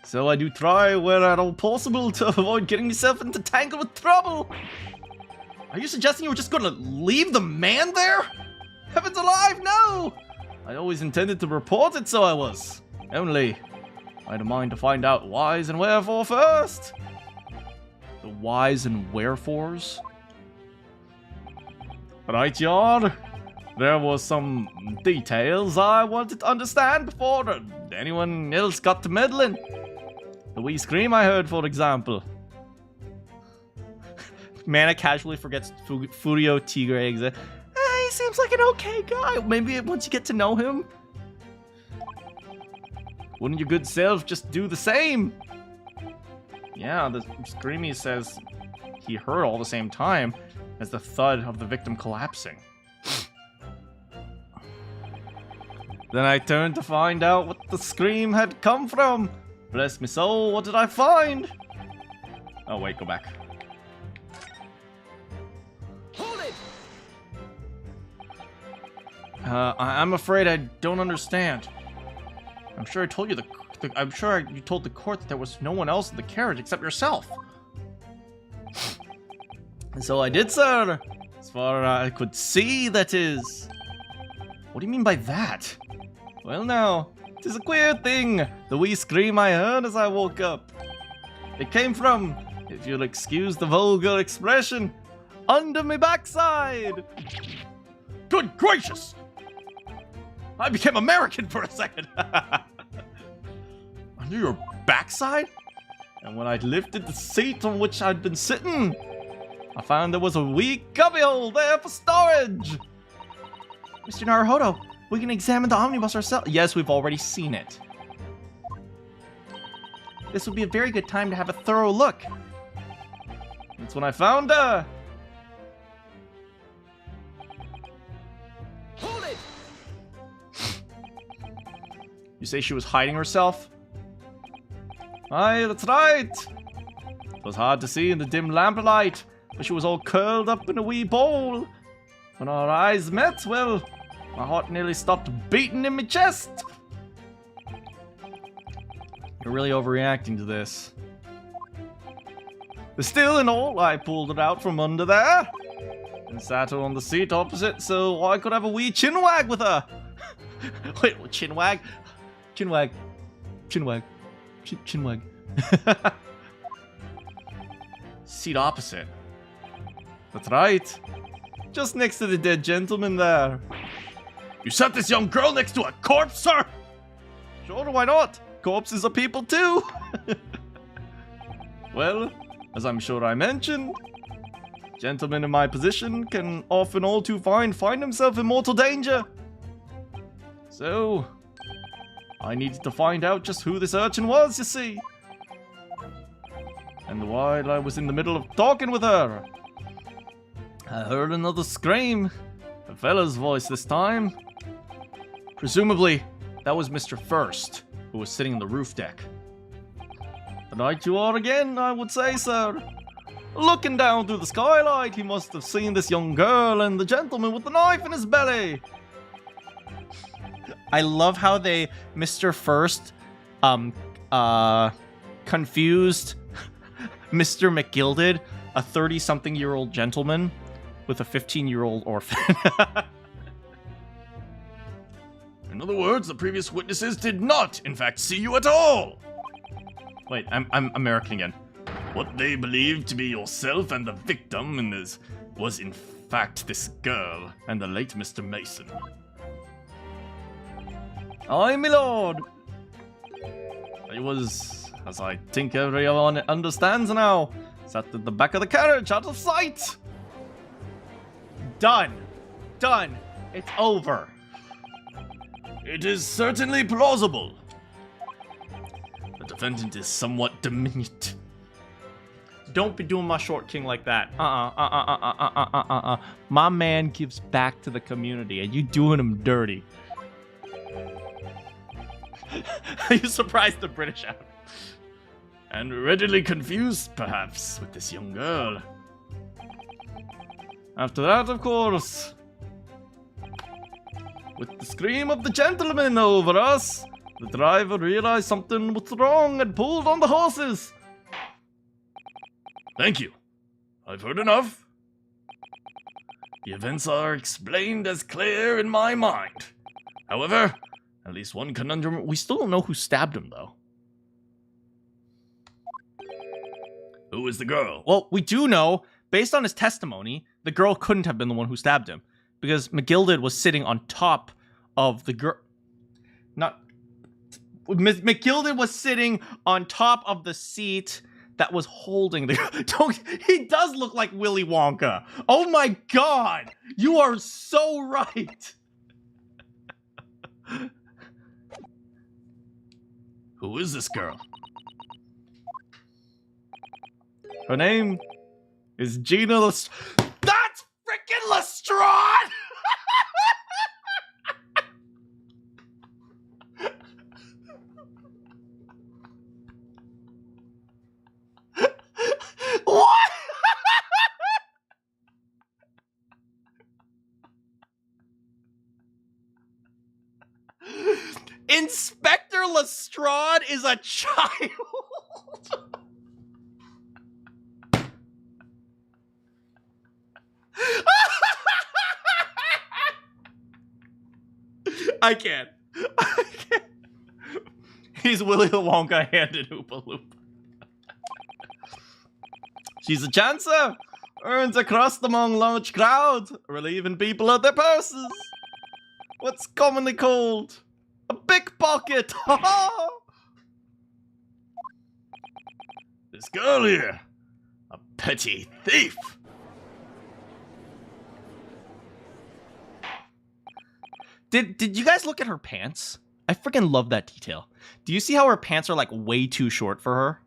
So I do try where at all possible to avoid getting myself into tangled with trouble. Are you suggesting you were just going to leave the man there? Heavens alive, no! I always intended to report it, so I was. Only, I had a mind to find out whys and wherefore first. The whys and wherefores? Right, yard. There was some details I wanted to understand before anyone else got to meddling. The wee scream I heard, for example. Mana casually forgets Furio Tigre exists. He seems like an okay guy. Maybe once you get to know him. Wouldn't your good self just do the same? Yeah, the Screamy says he heard all the same time as the thud of the victim collapsing. Then I turned to find out what the scream had come from. Bless me soul, what did I find? Oh wait, go back. Hold it! I'm afraid I don't understand. I'm sure I told you you told the court that there was no one else in the carriage except yourself. And so I did, sir. As far as I could see, that is. What do you mean by that? Well now, 'tis a queer thing, the wee scream I heard as I woke up. It came from, if you'll excuse the vulgar expression, under me backside. Good gracious! I became American for a second. Under your backside? And when I lifted the seat on which I'd been sitting, I found there was a wee cubbyhole there for storage. Mr. Naruhodo, we can examine the omnibus ourselves. Yes, we've already seen it. This would be a very good time to have a thorough look. That's when I found her. Hold it! You say she was hiding herself? Aye, that's right. It was hard to see in the dim lamplight, but she was all curled up in a wee ball. When our eyes met, well, my heart nearly stopped beating in my chest. You're really overreacting to this. But still in all, I pulled it out from under there and sat her on the seat opposite so I could have a wee chinwag with her. Wait, chinwag? Chinwag. Chinwag. Chinwag. Seat opposite. That's right. Just next to the dead gentleman there. You set this young girl next to a corpse, sir? Sure, why not? corpses are people too. Well, as I'm sure I mentioned, gentlemen in my position can often all too find himself in mortal danger. So, I needed to find out just who this urchin was, you see. And while I was in the middle of talking with her, I heard another scream. A fella's voice this time. Presumably, that was Mr. First, who was sitting on the roof deck. The night you are again, I would say, sir. Looking down through the skylight, he must have seen this young girl and the gentleman with the knife in his belly. I love how they, Mr. First, confused Mr. McGilded, a 30-something-year-old gentleman, with a 15-year-old orphan. In other words, the previous witnesses did not, in fact, see you at all. Wait, I'm American again. What they believed to be yourself and the victim in this was in fact this girl and the late Mr. Mason. Aye, my lord. It was, as I think everyone understands now, sat at the back of the carriage, out of sight. Done. Done. It's over. It is certainly plausible. The defendant is somewhat diminutive. Don't be doing my short king like that. My man gives back to the community, and you doing him dirty. You surprised the British out. And readily confused, perhaps, with this young girl. After that, of course, with the scream of the gentleman over us, the driver realized something was wrong and pulled on the horses. Thank you. I've heard enough. The events are explained as clear in my mind. However, at least one conundrum. We still don't know who stabbed him, though. Who is the girl? Well, we do know, based on his testimony, the girl couldn't have been the one who stabbed him. Because McGilded was sitting on top of the girl. McGilded was sitting on top of the seat that was holding the. He does look like Willy Wonka. Oh my god! You are so right! Who is this girl? Her name is Gina That's freaking Lestrade! What? Inspector Lestrade is a child. I can't. He's Willy Wonka handed Hoopa Loop. She's a chancer. Earns a crust among large crowds, relieving people of their purses. What's commonly called a pickpocket. This girl here. A petty thief. Did you guys look at her pants? I freaking love that detail. Do you see how her pants are like way too short for her?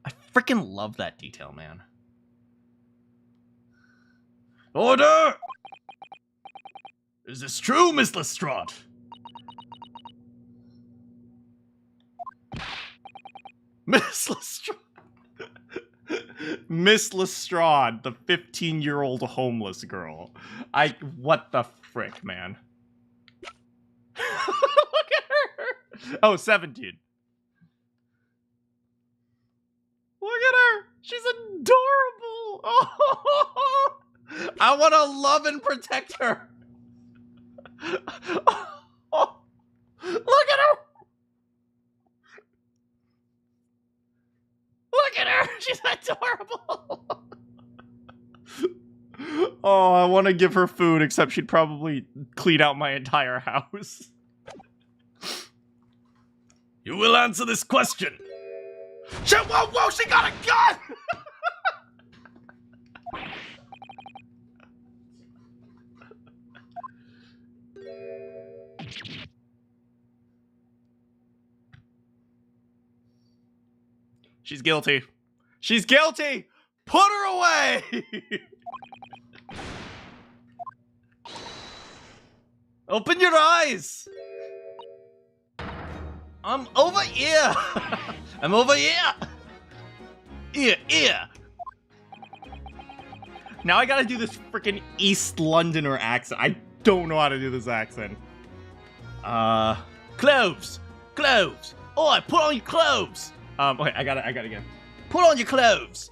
I freaking love that detail, man. Order! Is this true, Miss Lestrade? Miss Lestrade. Miss Lestrade, the 15-year-old homeless girl. What the frick, man? Look at her. Oh, 17. Look at her. She's adorable. Oh, I want to love and protect her. Oh, look at her. Look at her. She's adorable. Oh, I want to give her food, except she'd probably clean out my entire house. You will answer this question. Shit, whoa, whoa, she got a gun! She's guilty. She's guilty! Put her away! Open your eyes! I'm over here! I'm over here! Here! Now I gotta do this freaking East Londoner accent. I don't know how to do this accent. Clothes! Clothes! Oh, I put on your clothes! Okay, I got it again. Put on your clothes!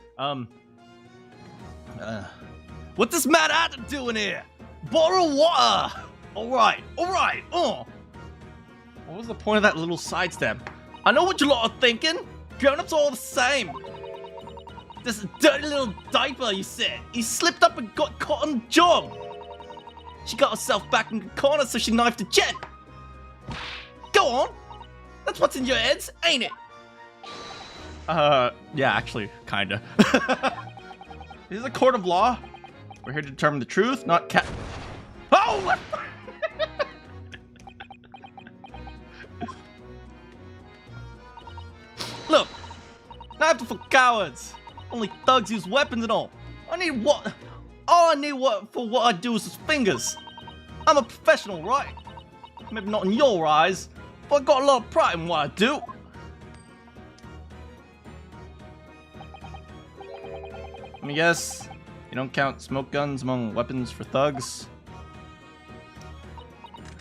What this Mad Hatter doing here? Borrow water! Alright, What was the point of that little sidestep? I know what you lot are thinking. Grown-ups are all the same. This dirty little diaper, you said. He slipped up and got caught on the job. She got herself back in the corner, so she knifed a jet. Go on. That's what's in your heads, ain't it? Yeah, actually, kinda. This is a court of law. We're here to determine the truth, not Oh! Look, knife for cowards. Only thugs use weapons and all. All I need for what I do is his fingers. I'm a professional, right? Maybe not in your eyes, but I got a lot of pride in what I do. Let me guess, you don't count smoke guns among weapons for thugs?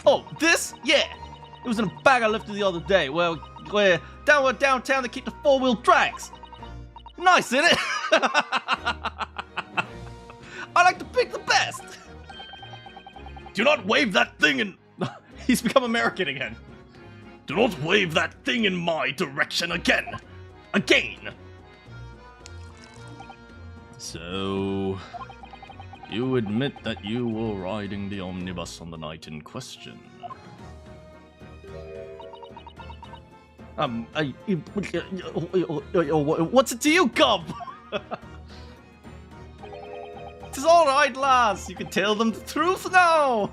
Oh, this? Yeah. It was in a bag I lifted the other day. Well, we're downtown to keep the four-wheel drags. Nice, isn't it? I like to pick the best. Do not wave that thing in... He's become American again. Do not wave that thing in my direction again. So... you admit that you were riding the omnibus on the night in question? What's it to you, Gob? It's all right, lass. You can tell them the truth now.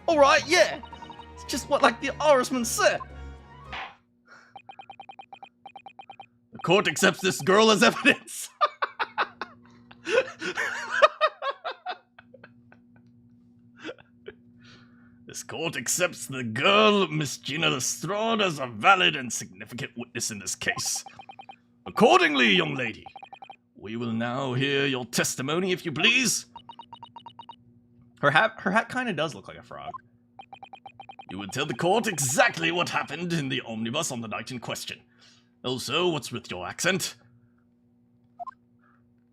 All right, yeah. It's just what, like the Irishman said. The court accepts this girl as evidence. This court accepts the girl, Miss Gina Lestrade, as a valid and significant witness in this case. Accordingly, young lady, we will now hear your testimony, if you please. Her hat kind of does look like a frog. You would tell the court exactly what happened in the omnibus on the night in question. Also, what's with your accent?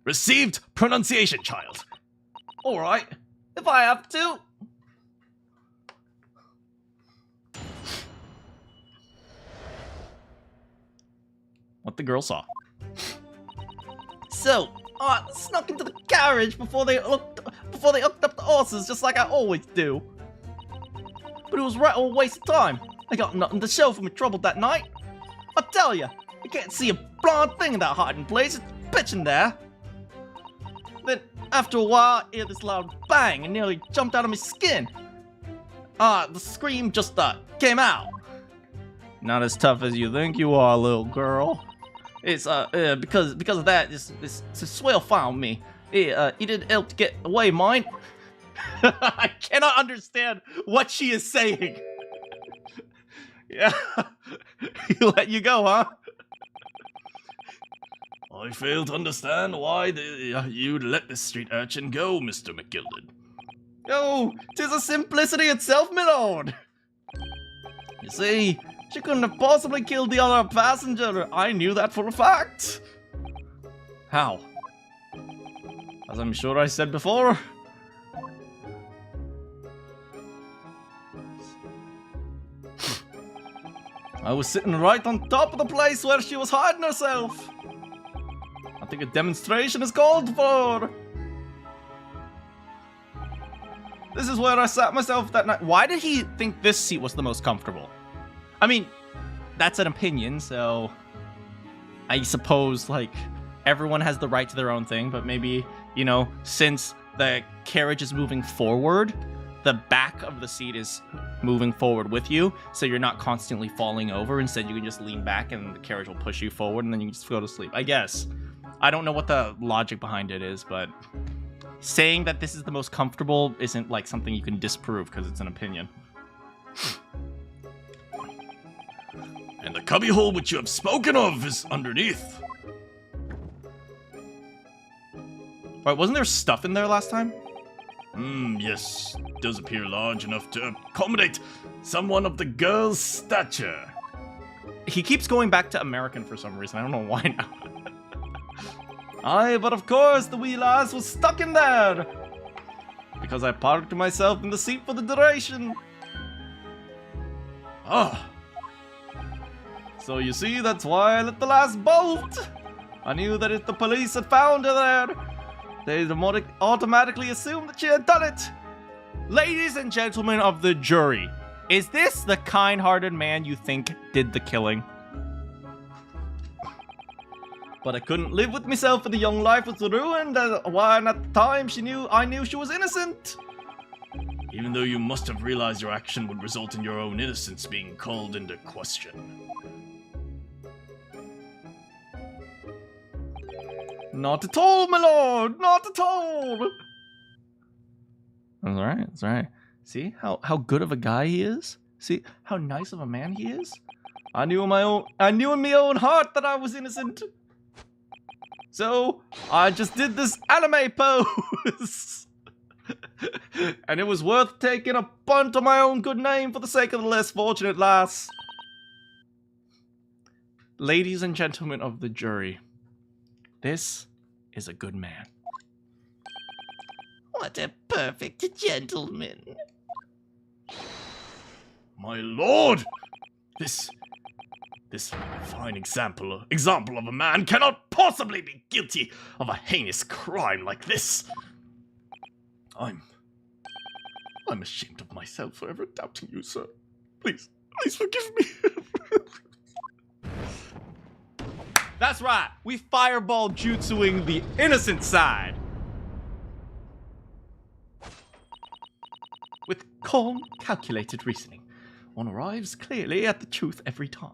Received pronunciation, child. All right, if I have to. What the girl saw. So, I snuck into the carriage before they hooked up the horses, just like I always do. But it was right all a waste of time. I got nothing to show for my trouble that night. I tell ya, you can't see a blonde thing in that hiding place. It's pitching there. Then, after a while, I hear this loud bang and nearly jumped out of my skin. The scream just came out. Not as tough as you think you are, little girl. It's because of that, this swell found me. He didn't help to get away, mind. I cannot understand what she is saying. Yeah, he let you go, huh? I fail to understand why you'd let this street urchin go, Mr. McGilded. Oh, 'tis a simplicity itself, my lord. You see, she couldn't have possibly killed the other passenger. I knew that for a fact. How? As I'm sure I said before. I was sitting right on top of the place where she was hiding herself. I think a demonstration is called for. This is where I sat myself that night. Why did he think this seat was the most comfortable? I mean, that's an opinion, so I suppose, like, everyone has the right to their own thing, but maybe, you know, since the carriage is moving forward, the back of the seat is moving forward with you, so you're not constantly falling over. Instead, you can just lean back and the carriage will push you forward, and then you can just go to sleep. I guess. I don't know what the logic behind it is, but saying that this is the most comfortable isn't, like, something you can disprove because it's an opinion. And the cubbyhole which you have spoken of is underneath. Wait, wasn't there stuff in there last time? Yes. Does appear large enough to accommodate someone of the girl's stature. He keeps going back to American for some reason. I don't know why now. Aye, but of course the wee lass was stuck in there. Because I parked myself in the seat for the duration. Ah. So you see, that's why I let the lass bolt. I knew that if the police had found her there, they'd automatically assume that she had done it. Ladies and gentlemen of the jury, is this the kind-hearted man you think did the killing? But I couldn't live with myself, and the young life was ruined. While at the time I knew she was innocent. Even though you must have realized your action would result in your own innocence being called into question. Not at all, my lord! Not at all! That's alright, that's alright. See how good of a guy he is? See how nice of a man he is? I knew in my own heart that I was innocent. So I just did this anime pose. And it was worth taking a punt on my own good name for the sake of the less fortunate lass. Ladies and gentlemen of the jury, this is a good man. What a perfect gentleman. My lord! This fine example of a man cannot possibly be guilty of a heinous crime like this. I'm ashamed of myself for ever doubting you, sir. Please forgive me. That's right, we fireball jutsuing the innocent side. With calm, calculated reasoning, one arrives clearly at the truth every time.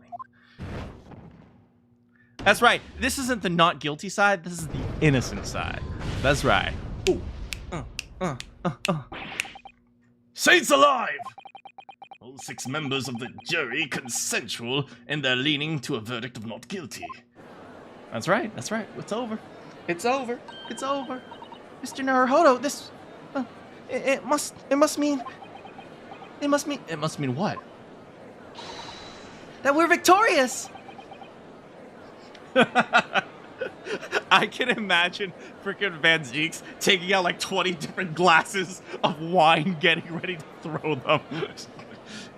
That's right, this isn't the not guilty side, this is the innocent side. That's right. Ooh. Saints alive! All 6 members of the jury consensual in their leaning to a verdict of not guilty. That's right, it's over. It's over. Mr. Naruhodo, this... It must mean what? That we're victorious! I can imagine freaking Van Zeeks taking out like 20 different glasses of wine, getting ready to throw them.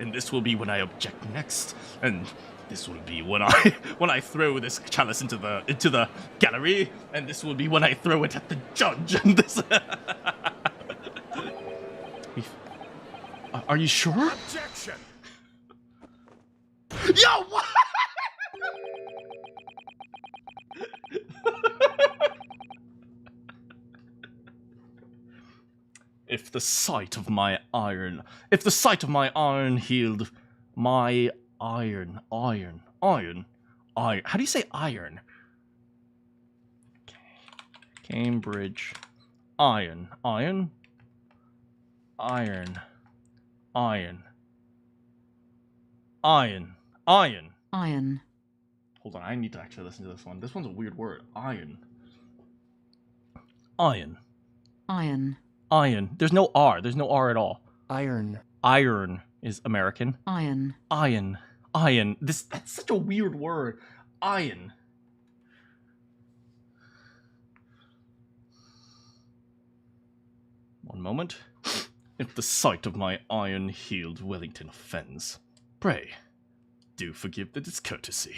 And this will be when I object next. And this will be when I throw this chalice into the gallery. And this will be when I throw it at the judge. And this. Are you sure? Objection! Yo, what? If the sight of my iron healed my iron. How do you say iron? Cambridge. Iron. Hold on, I need to actually listen to this one. This one's a weird word. Iron. There's no R. There's no R at all. Iron is American. Iron. That's such a weird word. Iron. One moment. If the sight of my iron-heeled Wellington offends, pray, do forgive the discourtesy.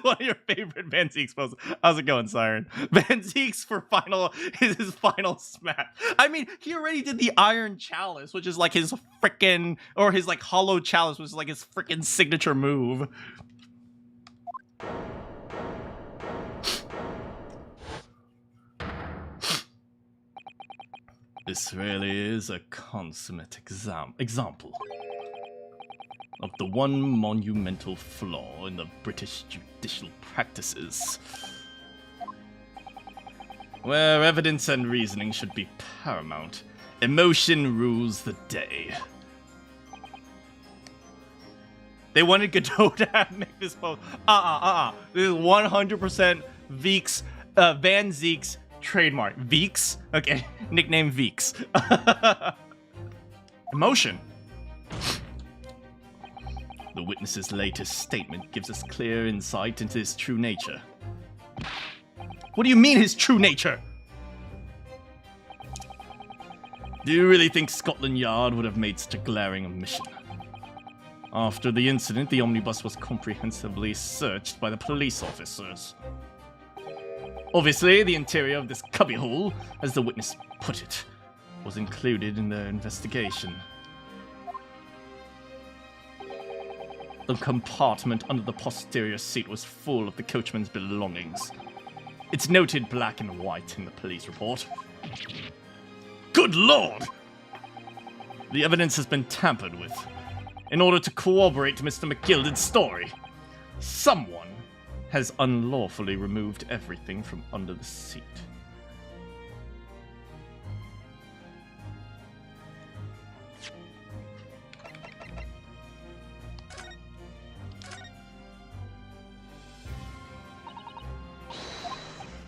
One of your favorite Van Zeeks poses. How's it going, Siren? Van Zeeks for final is his final smash. I mean, he already did the Iron Chalice, which is like his frickin' or his like Hollow Chalice, which is like his frickin' signature move. This really is a consummate example of the one monumental flaw in the British judicial practices, where evidence and reasoning should be paramount. Emotion rules the day. They wanted Godot to make this pose. This is 100% Veeks, Van Zeek's trademark. Veeks? Okay, nickname Veeks. Emotion. The witness's latest statement gives us clear insight into his true nature. What do you mean his true nature? Do you really think Scotland Yard would have made such a glaring omission? After the incident, the omnibus was comprehensively searched by the police officers. Obviously, the interior of this cubbyhole, as the witness put it, was included in their investigation. The compartment under the posterior seat was full of the coachman's belongings. It's noted black and white in the police report. Good Lord! The evidence has been tampered with in order to corroborate Mr. McGilden's story. Someone has unlawfully removed everything from under the seat.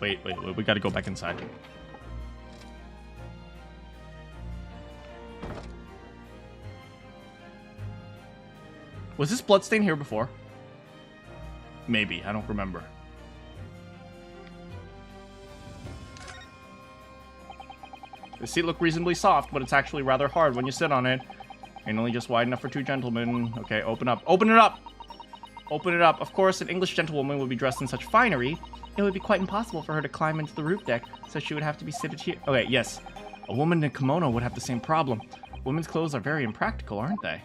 Wait, we gotta go back inside. Was this bloodstain here before? Maybe, I don't remember. The seat looked reasonably soft, but it's actually rather hard when you sit on it. And only just wide enough for two gentlemen. Okay, open up. Open it up! Open it up. Of course, an English gentlewoman would be dressed in such finery. It would be quite impossible for her to climb into the roof deck, so she would have to be seated here. Okay, yes. A woman in a kimono would have the same problem. Women's clothes are very impractical, aren't they?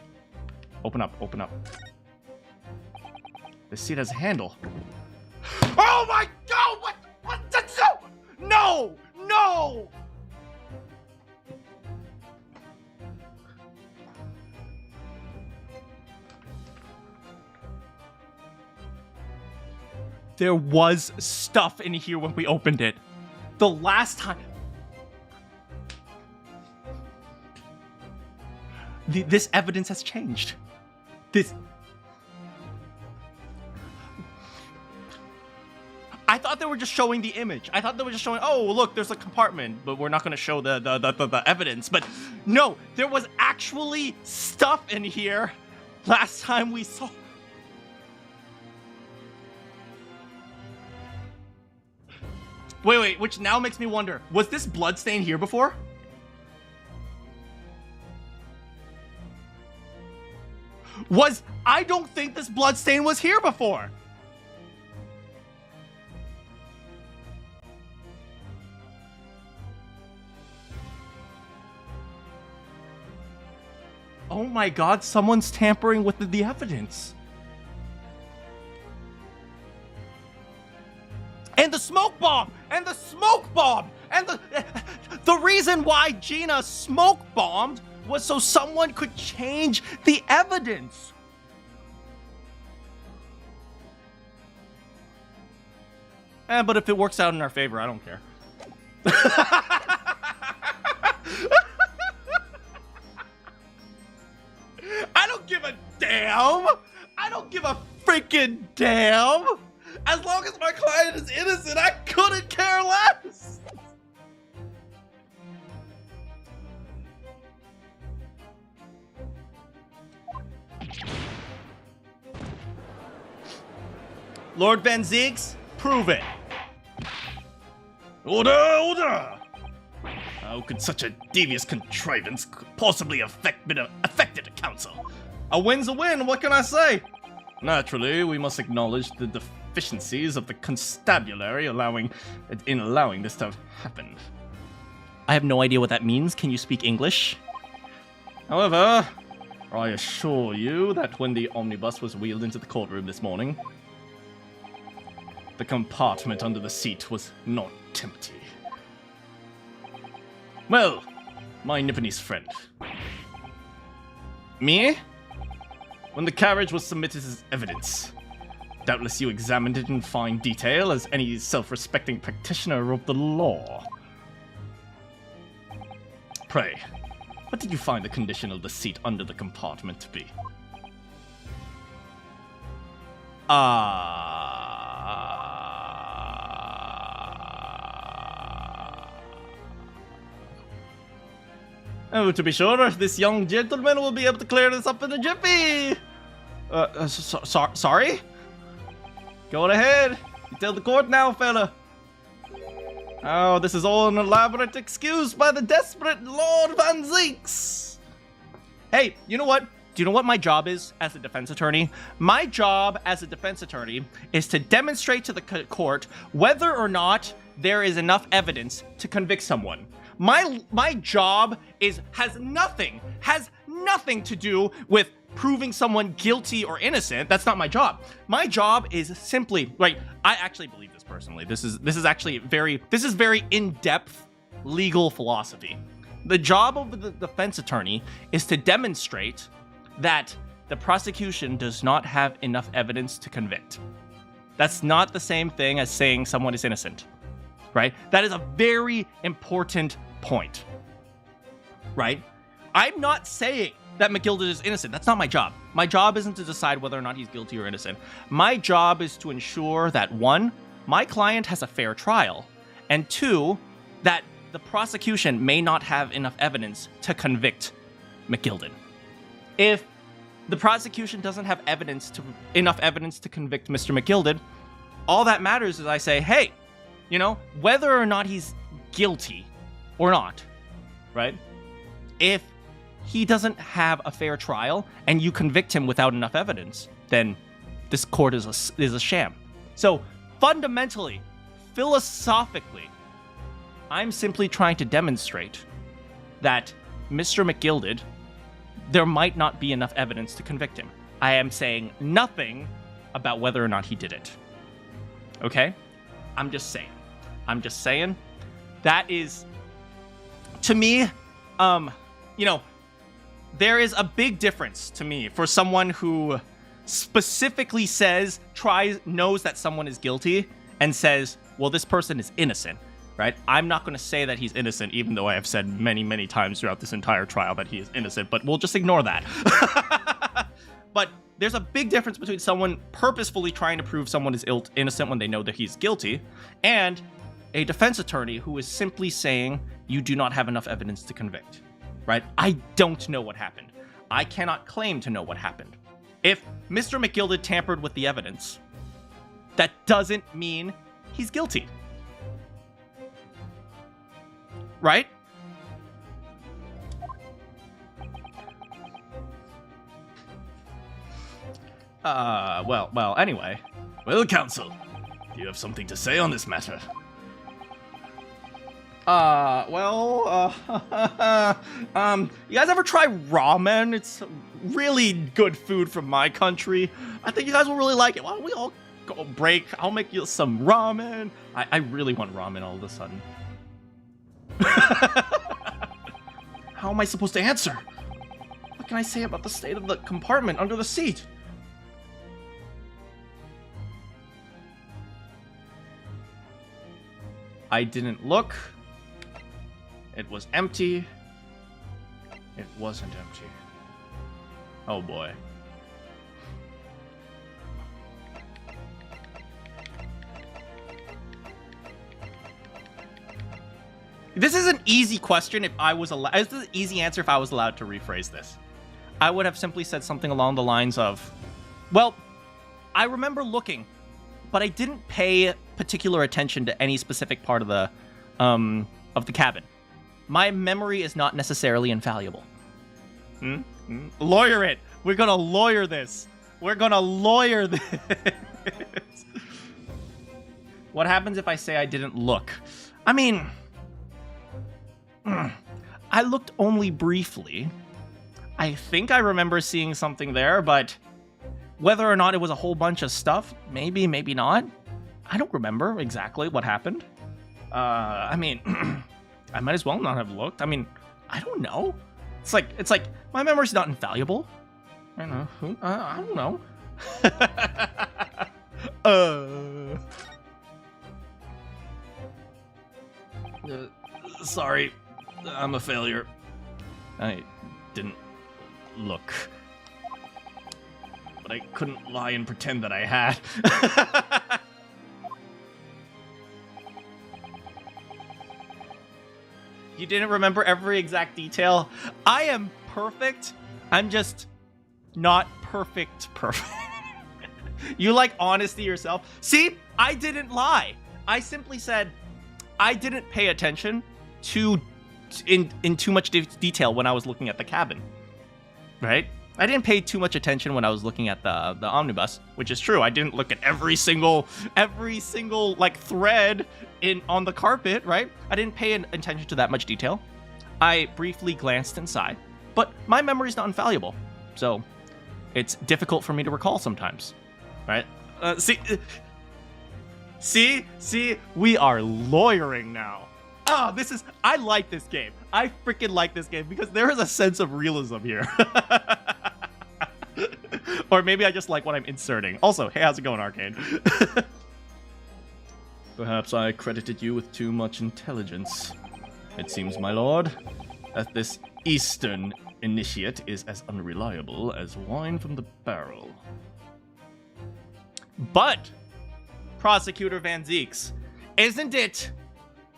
Open up, open up. This seat has a handle. Oh my god! What? That's no! No! There was stuff in here when we opened it. The last time... This evidence has changed. I thought they were just showing the image. I thought they were just showing, oh, look, there's a compartment, but we're not going to show the evidence. But no, there was actually stuff in here last time we saw... Wait, which now makes me wonder, was this bloodstain here before? I don't think this bloodstain was here before. Oh my god, someone's tampering with the evidence. And the smoke bomb! And the smoke bomb! And the reason why Gina smoke bombed was so someone could change the evidence. But if it works out in our favor, I don't care. I don't give a damn! I don't give a freaking damn! As long as my client is innocent, I couldn't care less! Lord Van Zeeks, prove it. Order, order! How could such a devious contrivance possibly affected a council? A win's a win, what can I say? Naturally, we must acknowledge the deficiencies of the constabulary in allowing this to have happened. I have no idea what that means. Can you speak English? However, I assure you that when the omnibus was wheeled into the courtroom this morning, the compartment under the seat was not empty. Well, my Nipponese friend. Me? When the carriage was submitted as evidence, doubtless you examined it in fine detail as any self-respecting practitioner of the law. Pray, what did you find the condition of the seat under the compartment to be? Oh, to be sure, this young gentleman will be able to clear this up in a jiffy. Sorry? Go ahead. You tell the court now, fella. Oh, this is all an elaborate excuse by the desperate Lord Van Zeeks. Hey, you know what? Do you know what my job is as a defense attorney? My job as a defense attorney is to demonstrate to the court whether or not there is enough evidence to convict someone. My job has nothing to do with proving someone guilty or innocent. That's not my job. My job is simply, like, I actually believe this personally. This is very in-depth legal philosophy. The job of the defense attorney is to demonstrate that the prosecution does not have enough evidence to convict. That's not the same thing as saying someone is innocent, right? That is a very important point, right? I'm not saying that McGilded is innocent. That's not my job. My job isn't to decide whether or not he's guilty or innocent. My job is to ensure that, one, my client has a fair trial, and two, that the prosecution may not have enough evidence to convict McGilded. If the prosecution doesn't have enough evidence to convict Mr. McGilded, all that matters is I say, hey, whether or not he's guilty or not, right? If he doesn't have a fair trial and you convict him without enough evidence, then this court is a sham. So fundamentally, philosophically, I'm simply trying to demonstrate that Mr. McGilded, there might not be enough evidence to convict him. I am saying nothing about whether or not he did it. Okay? I'm just saying. That is, to me, there is a big difference to me for someone who specifically knows that someone is guilty and says, well, this person is innocent, right? I'm not going to say that he's innocent, even though I have said many, many times throughout this entire trial that he is innocent, but we'll just ignore that. But there's a big difference between someone purposefully trying to prove someone is innocent when they know that he's guilty, and a defense attorney who is simply saying you do not have enough evidence to convict, right? I don't know what happened. I cannot claim to know what happened. If Mr. McGilded tampered with the evidence, that doesn't mean he's guilty, right? Well, anyway. Well, counsel, do you have something to say on this matter? You guys ever try ramen? It's really good food from my country. I think you guys will really like it. Why don't we all go break? I'll make you some ramen. I really want ramen all of a sudden. How am I supposed to answer? What can I say about the state of the compartment under the seat? I didn't look. It was empty. It wasn't empty. Oh boy. This is an easy question if I was allowed. This is an easy answer if I was allowed to rephrase this. I would have simply said something along the lines of, well, I remember looking, but I didn't pay particular attention to any specific part of the cabin. My memory is not necessarily infallible. Lawyer it. We're gonna lawyer this. We're gonna lawyer this. What happens if I say I didn't look? I mean, I looked only briefly. I think I remember seeing something there, but whether or not it was a whole bunch of stuff, maybe, maybe not. I don't remember exactly what happened. I mean, I might as well not have looked. I mean, I don't know. It's like my memory's not infallible. I don't know. I don't know. Sorry, I'm a failure. I didn't look. But I couldn't lie and pretend that I had. You didn't remember every exact detail? I am perfect. I'm just not perfect. You like honesty yourself? See, I didn't lie. I simply said I didn't pay attention in too much detail when I was looking at the cabin. Right? I didn't pay too much attention when I was looking at the omnibus, which is true. I didn't look at every single like thread on the carpet, right? I didn't pay attention to that much detail. I briefly glanced inside, but my memory's not infallible, so it's difficult for me to recall sometimes, right? See, we are lawyering now. Oh, I like this game. I freaking like this game because there is a sense of realism here. Or maybe I just like what I'm inserting. Also, hey, how's it going, Arcane? Perhaps I credited you with too much intelligence. It seems, my lord, that this Eastern initiate is as unreliable as wine from the barrel. But, Prosecutor Van Zeeks, isn't it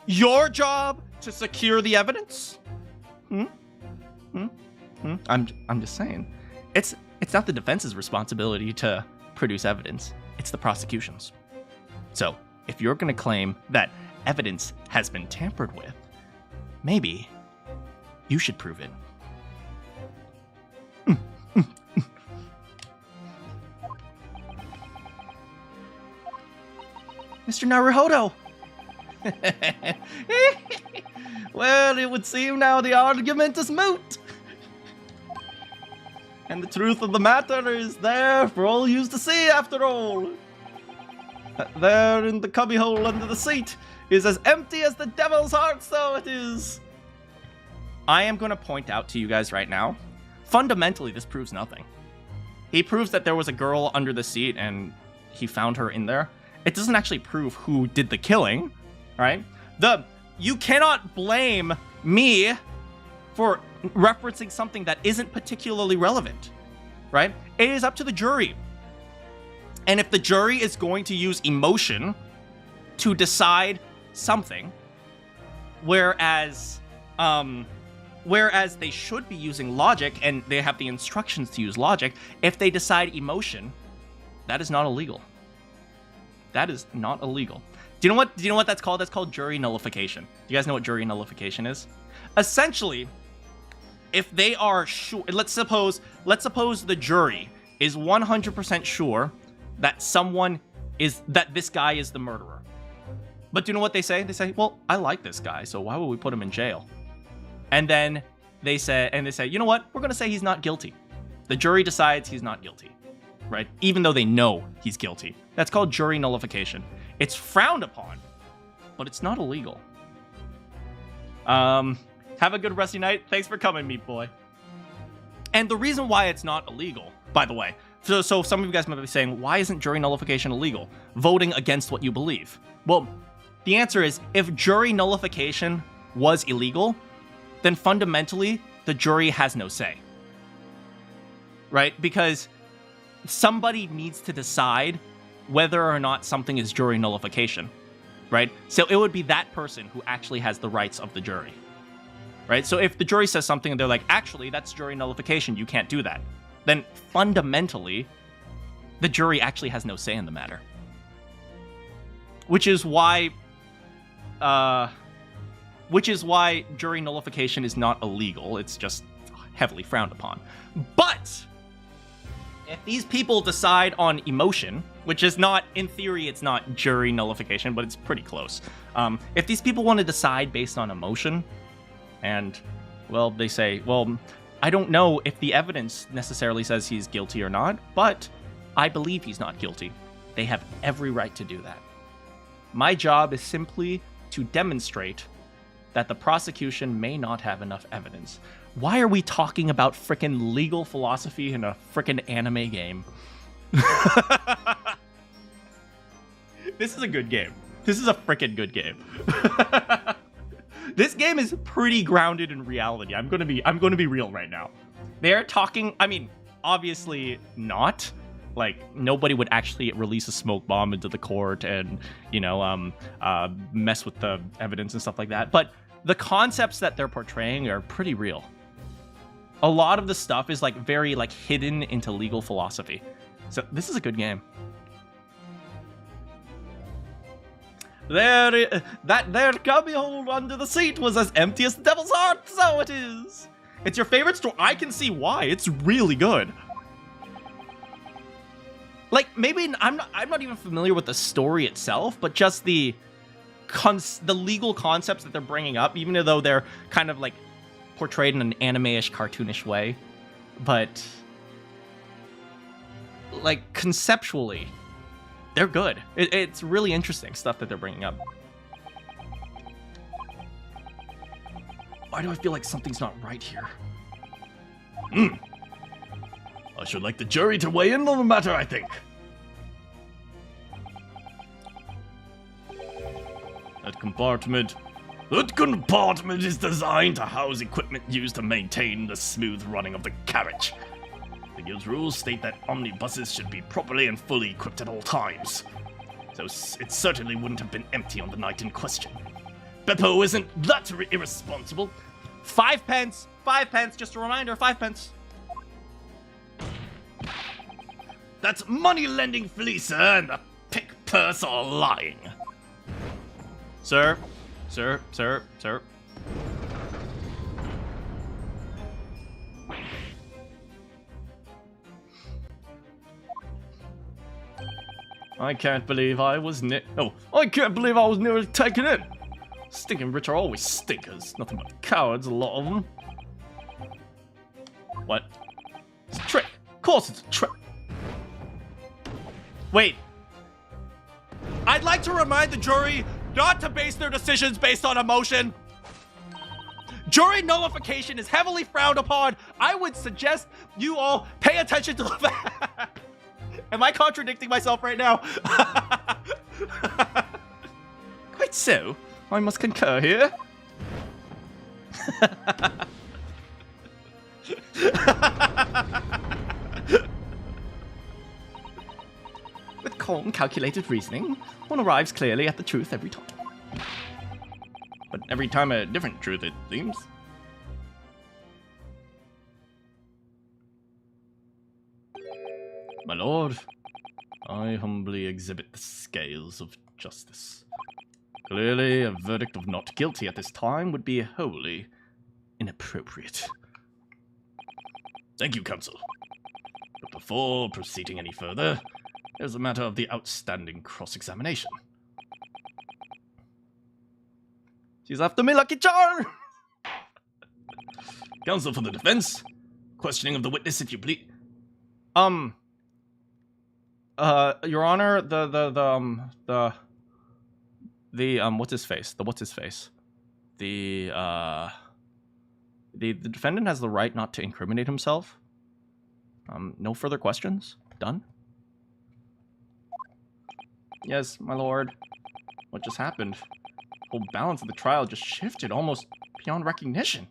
your job to secure the evidence? I'm just saying. It's not the defense's responsibility to produce evidence. It's the prosecution's. So, if you're going to claim that evidence has been tampered with, maybe you should prove it. Mr. Naruhodo! Well, it would seem now the argument is moot. And the truth of the matter is there for all yous to see after all. That there in the cubbyhole under the seat is as empty as the devil's heart, so it is. I am going to point out to you guys right now, fundamentally this proves nothing. He proves that there was a girl under the seat and he found her in there. It doesn't actually prove who did the killing, right? You cannot blame me for referencing something that isn't particularly relevant, right? It is up to the jury. And if the jury is going to use emotion to decide something, whereas they should be using logic and they have the instructions to use logic, if they decide emotion, that is not illegal. That is not illegal. Do you know what that's called? That's called jury nullification. Do you guys know what jury nullification is? Essentially, if they are sure, let's suppose the jury is 100% sure that this guy is the murderer. But do you know what they say? They say, well, I like this guy, so why would we put him in jail? And then they say, you know what? We're going to say he's not guilty. The jury decides he's not guilty, right? Even though they know he's guilty. That's called jury nullification. It's frowned upon, but it's not illegal. Have a good rest of your night. Thanks for coming, meat boy. And the reason why it's not illegal, by the way, so some of you guys might be saying, why isn't jury nullification illegal? Voting against what you believe. Well, the answer is, if jury nullification was illegal, then fundamentally, the jury has no say. Right? Because somebody needs to decide whether or not something is jury nullification. Right? So it would be that person who actually has the rights of the jury. Right? So if the jury says something and they're like, actually, that's jury nullification, you can't do that, then fundamentally, the jury actually has no say in the matter. Which is why jury nullification is not illegal. It's just heavily frowned upon. But if these people decide on emotion, which is not, in theory, it's not jury nullification, but it's pretty close. If these people want to decide based on emotion, and, well, they say, well, I don't know if the evidence necessarily says he's guilty or not, but I believe he's not guilty. They have every right to do that. My job is simply to demonstrate that the prosecution may not have enough evidence. Why are we talking about frickin' legal philosophy in a frickin' anime game? This is a good game. This is a frickin' good game. This game is pretty grounded in reality. I'm gonna be real right now. They're talking, I mean, obviously not. Like, nobody would actually release a smoke bomb into the court and, you know, mess with the evidence and stuff like that. But the concepts that they're portraying are pretty real. A lot of the stuff is, like, very, like, hidden into legal philosophy. So, this is a good game. That cubbyhole under the seat was as empty as the devil's heart, so it is. It's your favorite story. I can see why. It's really good. Like, maybe I'm not even familiar with the story itself, but just the legal concepts that they're bringing up, even though they're kind of like portrayed in an anime-ish, cartoonish way. But like conceptually, they're good. It's really interesting stuff that they're bringing up. Why do I feel like something's not right here? I should like the jury to weigh in on the matter, I think. That compartment is designed to house equipment used to maintain the smooth running of the carriage. The guild's rules state that omnibuses should be properly and fully equipped at all times. So it certainly wouldn't have been empty on the night in question. Beppo isn't that irresponsible. 5 pence! 5 pence, just a reminder, 5 pence. That's money-lending Fleecer and the pick purse are lying. Sir. I can't believe I was nearly taken in. Stinking rich are always stinkers. Nothing but cowards, a lot of them. What? It's a trick. Of course it's a trick. Wait. I'd like to remind the jury not to base their decisions based on emotion. Jury nullification is heavily frowned upon. I would suggest you all pay attention to the fact. Am I contradicting myself right now? Quite so. I must concur here. With calm, calculated reasoning, one arrives clearly at the truth every time. But every time a different truth, it seems. My lord, I humbly exhibit the scales of justice. Clearly, a verdict of not guilty at this time would be wholly inappropriate. Thank you, counsel. But before proceeding any further, there's a matter of the outstanding cross-examination. She's after me, Lucky Charm! Counsel for the defense, questioning of the witness, if you please. Your Honor, what's his face? The defendant has the right not to incriminate himself. No further questions? Done? Yes, my lord. What just happened? The whole balance of the trial just shifted almost beyond recognition.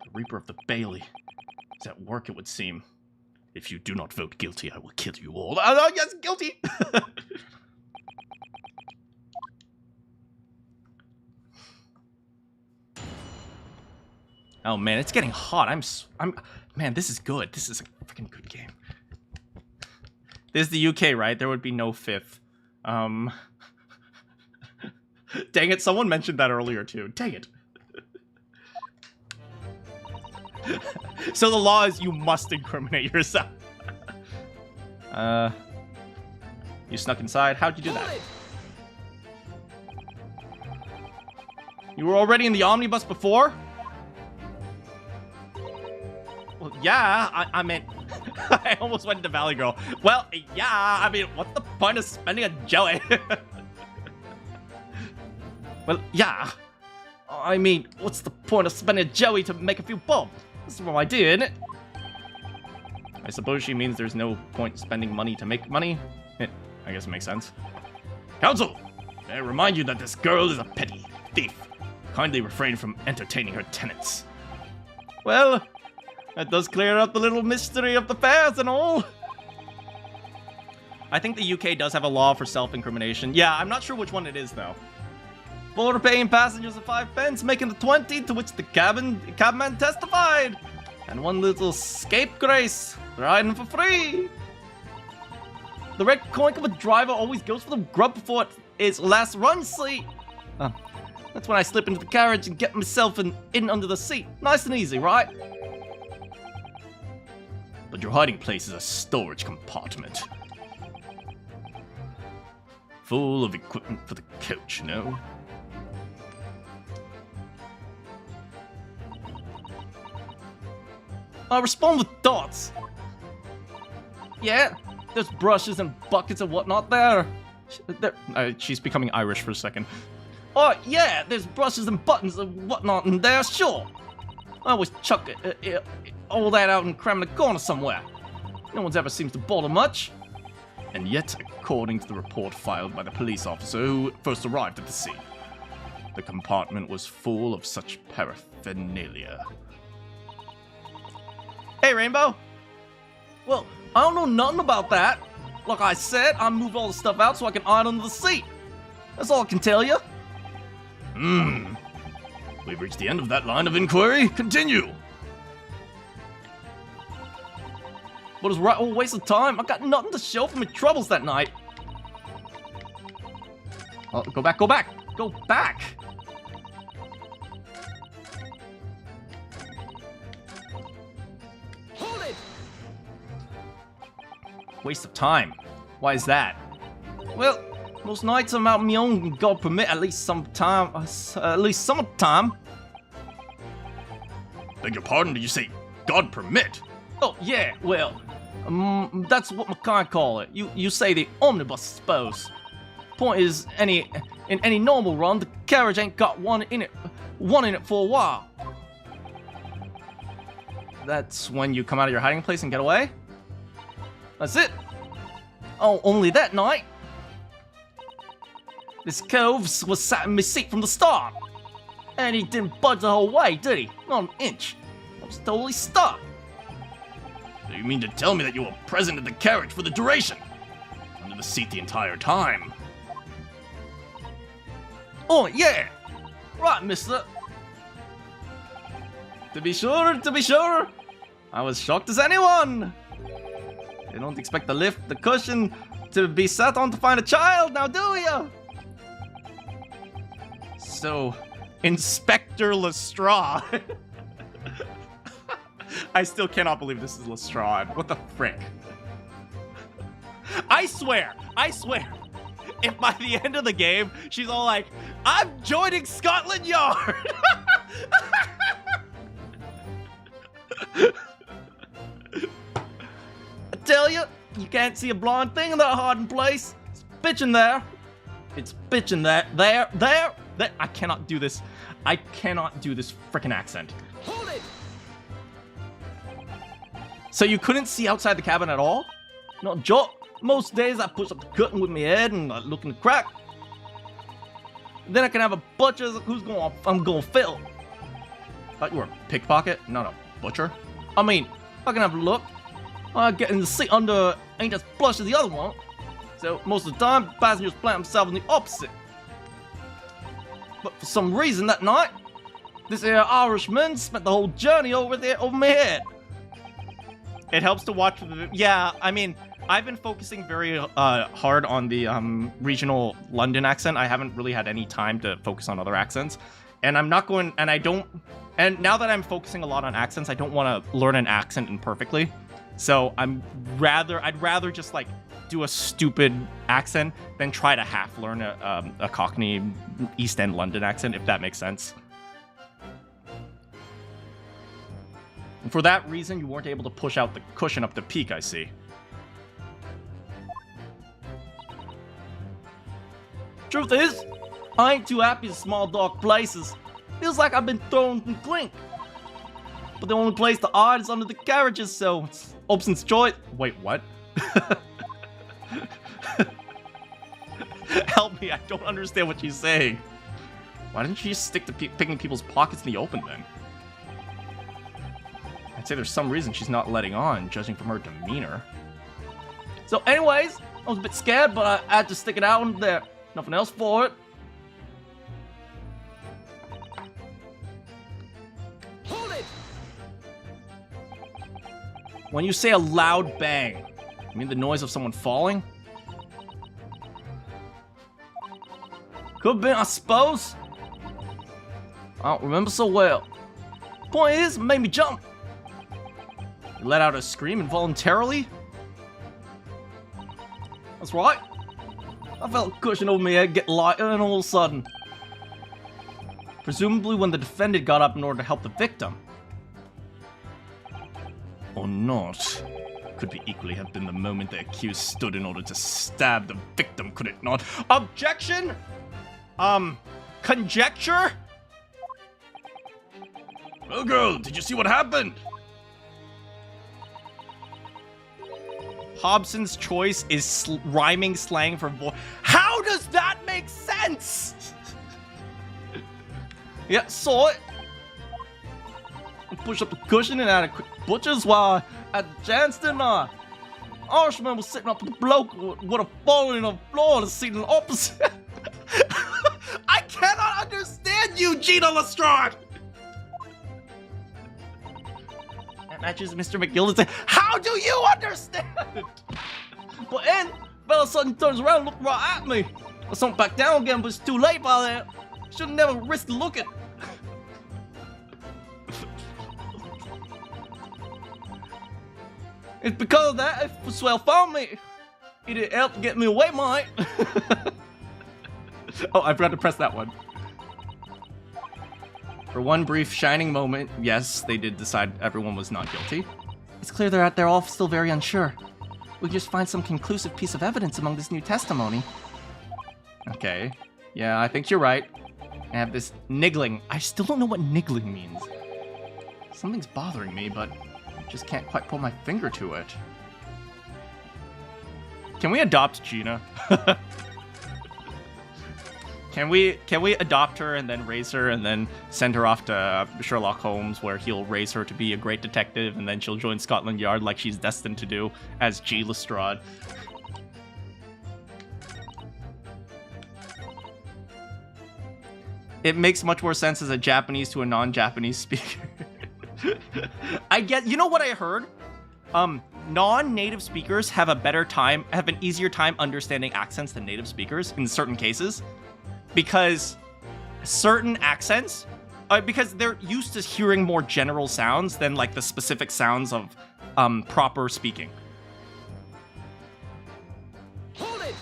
The Reaper of the Bailey is at work, it would seem. If you do not vote guilty, I will kill you all. Oh, yes, guilty! Oh man, it's getting hot. Man, this is good. This is a freaking good game. This is the UK, right? There would be no fifth. Dang it, someone mentioned that earlier too. Dang it. So the law is you must incriminate yourself. You snuck inside. How'd you do Hold that? it! You were already in the omnibus before? Well, yeah, I meant... I almost went into Valley Girl. Well, yeah, I mean, what's the point of spending a jelly? Well, yeah. I mean, what's the point of spending a jelly to make a few bob? That's the wrong idea, isn't it? I suppose she means there's no point spending money to make money. I guess it makes sense. Counsel, may I remind you that this girl is a petty thief. Kindly refrain from entertaining her tenants. Well, that does clear up the little mystery of the fares and all. I think the UK does have a law for self-incrimination. Yeah, I'm not sure which one it is, though. 4 paying passengers of 5 pence, making the 20 to which the cabman testified. And 1 little scapegrace, riding for free. The red coin of a driver always goes for the grub before its last run seat. That's when I slip into the carriage and get myself in under the seat. Nice and easy, right? But your hiding place is a storage compartment. Full of equipment for the coach, no? I'll respond with thoughts. Yeah, there's brushes and buckets and whatnot there. She's becoming Irish for a second. Oh, yeah, there's brushes and buttons and whatnot in there, sure. I always chuck all that out and cram in a corner somewhere. No one's ever seems to bother much. And yet, according to the report filed by the police officer who first arrived at the scene, the compartment was full of such paraphernalia. Hey, Rainbow. Well, I don't know nothing about that. Like I said, I moved all the stuff out so I can hide under the seat. That's all I can tell you. We've reached the end of that line of inquiry. Continue. But it was right all waste of time. I got nothing to show for my troubles that night. Oh, go back, go back, go back. Hold it! Waste of time. Why is that? Well, most nights I'm out on my own, God permit, at least some time. Beg your pardon, did you say God permit? Oh, yeah, well, that's what my kind call it. You say the omnibus, I suppose. Point is, in any normal run, the carriage ain't got one in it for a while. That's when you come out of your hiding place and get away? That's it. Oh, only that night. This cove was sat in my seat from the start. And he didn't budge the whole way, did he? Not an inch. I was totally stuck. So you mean to tell me that you were present in the carriage for the duration? Under the seat the entire time? Oh, yeah. Right, mister. To be sure. I was shocked as anyone. You don't expect the lift, the cushion, to be sat on to find a child, now do ya? So, Inspector Lestrade. I still cannot believe this is Lestrade. What the frick? I swear, if by the end of the game, she's all like, I'm joining Scotland Yard! I tell you, you can't see a blonde thing in that hiding place. It's bitchin' there. It's bitchin' there. I cannot do this. I cannot do this frickin' accent. Hold it! So you couldn't see outside the cabin at all? Not a joke. Most days I push up the curtain with my head and I look in the crack. Then I can have a butcher I'm gonna fill. Thought you were a pickpocket, not a butcher. I mean, I can have a look. I get in the seat under ain't as plush as the other one. So most of the time, passengers plant themselves in the opposite. But for some reason that night, this here Irishman spent the whole journey over my head. It helps to watch the... Yeah, I mean, I've been focusing very hard on the regional London accent. I haven't really had any time to focus on other accents. And I'm not going... And I don't... And now that I'm focusing a lot on accents, I don't want to learn an accent imperfectly. So I'd rather just like do a stupid accent than try to half learn a Cockney East End London accent, if that makes sense. And for that reason, you weren't able to push out the cushion up the peak, I see. Truth is, I ain't too happy in small dark places. Feels like I've been thrown in clink. But the only place to hide is under the carriages, so it's Obson's choice. Wait, what? Help me, I don't understand what she's saying. Why didn't she just stick to picking people's pockets in the open then? I'd say there's some reason she's not letting on, judging from her demeanor. So anyways, I was a bit scared, but I had to stick it out in there. Nothing else for it. Hold it! When you say a loud bang, you mean the noise of someone falling? Could have been, I suppose. I don't remember so well. Point is, it made me jump. You let out a scream involuntarily? That's right. I felt a cushion over my head get lighter, and all of a sudden, Presumably when the defendant got up in order to help the victim. Or not. Could be equally have been the moment the accused stood in order to stab the victim, could it not? Objection? Conjecture? Well, girl, did you see what happened? Hobson's choice is rhyming slang for boy. How does that make sense? yeah, saw it. I pushed up the cushion and had a quick butcher's while I had the chance, didn't I? Irishman was sitting up with the bloke would have fallen on the floor and seen the opposite. I cannot understand you, Gina Lestrade! That matches Mr. McGilden. How do you understand? But then, Bella suddenly turns around and looks right at me. I sunk back down again, but it's too late by then. Should've never risked looking. It's because of that if Swell found me. He didn't help to get me away, mate. Oh, I forgot to press that one. For one brief shining moment, yes, they did decide everyone was not guilty. It's clear they're all still very unsure. We can just find some conclusive piece of evidence among this new testimony. Okay. Yeah, I think you're right. I have this niggling. I still don't know what niggling means. Something's bothering me, but I just can't quite pull my finger to it. Can we adopt Gina? Can we adopt her and then raise her and then send her off to Sherlock Holmes, where he'll raise her to be a great detective, and then she'll join Scotland Yard like she's destined to do as G. Lestrade. It makes much more sense as a Japanese to a non-Japanese speaker. I get, you know what I heard? Non-native speakers have an easier time understanding accents than native speakers in certain cases. Because certain accents, because they're used to hearing more general sounds than like the specific sounds of proper speaking. Hold it!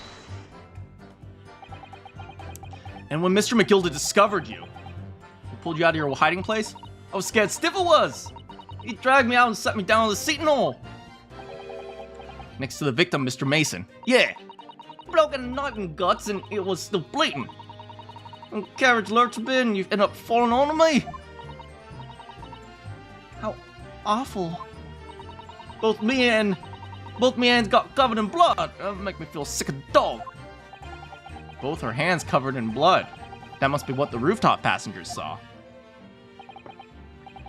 And when Mr. McGilda discovered you, he pulled you out of your hiding place, I was scared stiff it was. He dragged me out and set me down on the seat and all. Next to the victim, Mr. Mason. Yeah, broken a knife and guts and it was still bleeding. And carriage lurched a bit and you ended up falling onto me. How awful. Both me hands got covered in blood. That make me feel sick as a dog. Both her hands covered in blood. That must be what the rooftop passengers saw.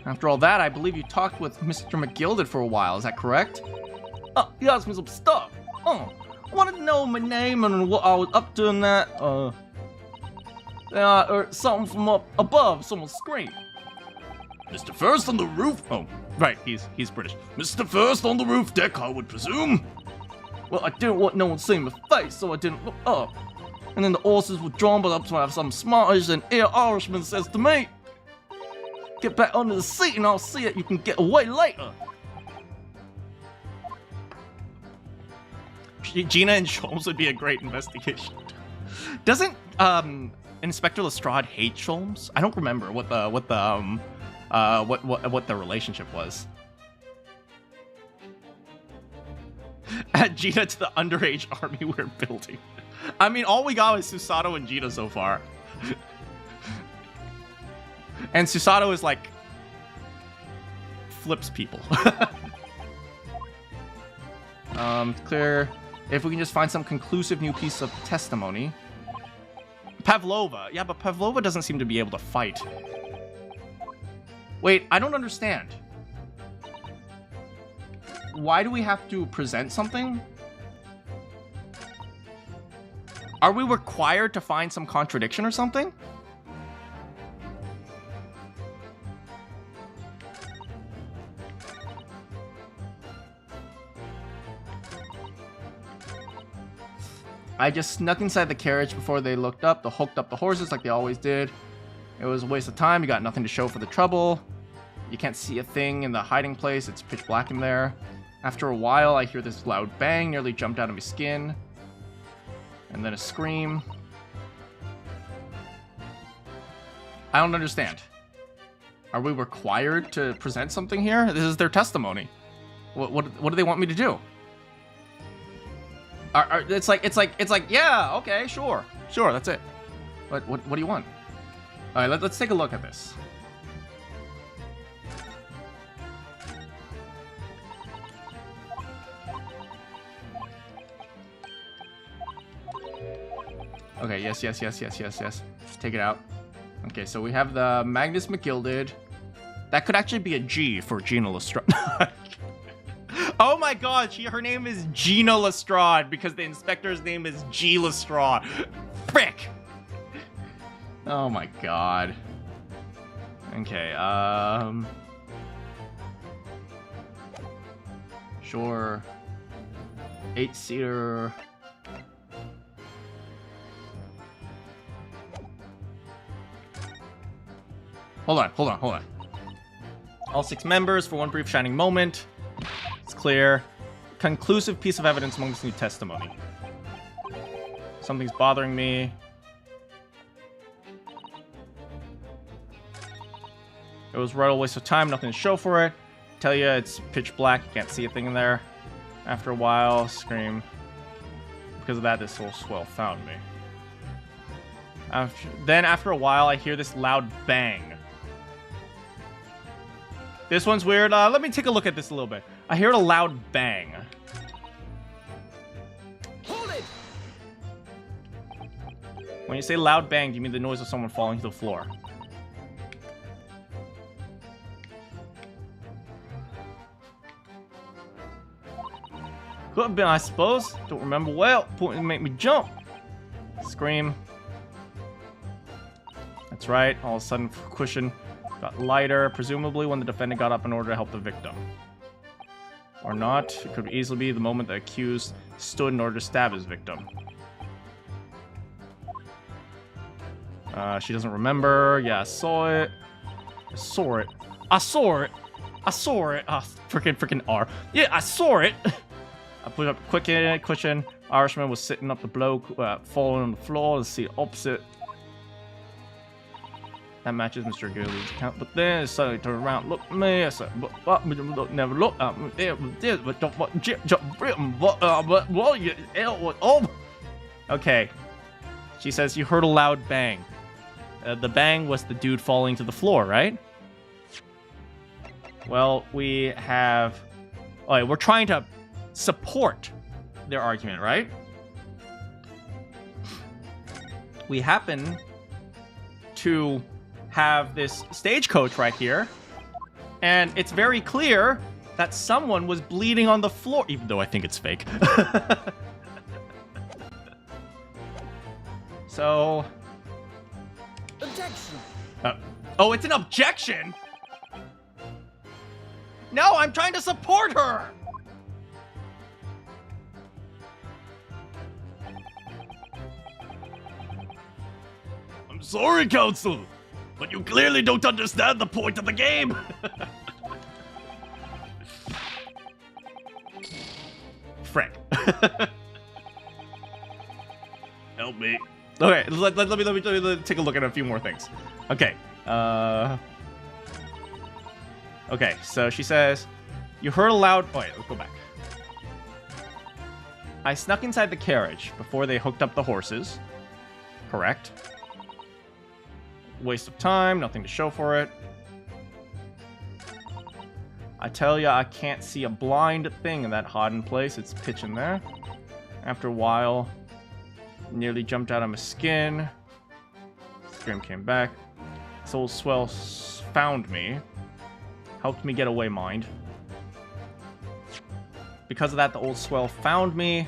After all that, I believe you talked with Mr. McGilden for a while, is that correct? He asked me some stuff. I wanted to know my name and what I was up to and that. Then I heard something from up above, someone scream. Mr. First on the roof? Oh, right, he's British. Mr. First on the roof deck, I would presume. Well, I didn't want no one seeing my face, so I didn't look up. And then the horses were drawn by up to have some smartish, and here Irishman says to me, "Get back under the seat and I'll see that you can get away later." Gina and Sholmes would be a great investigation. Doesn't Inspector Lestrade hate Sholmes? I don't remember what the relationship was. Add Gina to the underage army we're building. I mean, all we got is Susato and Gina so far. And Susato is like flips people. Clear. If we can just find some conclusive new piece of testimony. Pavlova. Yeah, but Pavlova doesn't seem to be able to fight. Wait, I don't understand. Why do we have to present something? Are we required to find some contradiction or something? I just snuck inside the carriage before they looked up. They hooked up the horses like they always did. It was a waste of time. You got nothing to show for the trouble. You can't see a thing in the hiding place. It's pitch black in there. After a while, I hear this loud bang, nearly jumped out of my skin. And then a scream. I don't understand. Are we required to present something here? This is their testimony. What do they want me to do? It's like, yeah, okay, sure, that's it. What do you want? All right, let's take a look at this. Okay, yes. Just take it out. Okay, so we have the Magnus McGilded. That could actually be a G for Gina Lestrade. Oh my god, her name is Gina Lestrade because the inspector's name is G. Lestrade. Frick! Oh my god. Okay, sure. 8-seater. Hold on. All 6 members for one brief shining moment. It's clear. Conclusive piece of evidence among this new testimony. Something's bothering me. It was right a waste of time, nothing to show for it. Tell you it's pitch black, you can't see a thing in there. After a while, scream. Because of that, this whole swell found me. After a while, I hear this loud bang. This one's weird. Let me take a look at this a little bit. I hear a loud bang. Hold it! When you say loud bang, do you mean the noise of someone falling to the floor? Could have been, I suppose. Don't remember well. Point make me jump. Scream. That's right. All of a sudden, cushion got lighter, presumably when the defendant got up in order to help the victim. Or not. It could easily be the moment the accused stood in order to stab his victim. She doesn't remember. Yeah, I saw it. Ah, freaking R. Yeah, I saw it. I put up a quick cushion. Irishman was sitting up the bloke, falling on the floor. The seat opposite. That matches Mr. Gurley's account, but then suddenly turned around, looked at me. I said, never look at me. Okay. She says you heard a loud bang. The bang was the dude falling to the floor, right? Well, we have. Oh, we're trying to support their argument, right? We happen to have this stagecoach right here, and it's very clear that someone was bleeding on the floor, even though I think it's fake. So... Objection! Oh, it's an objection? No, I'm trying to support her! I'm sorry, counsel, but you clearly don't understand the point of the game. Frick. Help me. Okay, let me take a look at a few more things. Okay. Okay, so she says, you heard a loud... Oh, wait, let's go back. I snuck inside the carriage before they hooked up the horses. Correct. Waste of time, nothing to show for it. I tell ya, I can't see a blind thing in that hiding place. It's pitch in there. After a while, nearly jumped out of my skin. Scream came back. This old swell found me. Helped me get away, mind. Because of that, the old swell found me.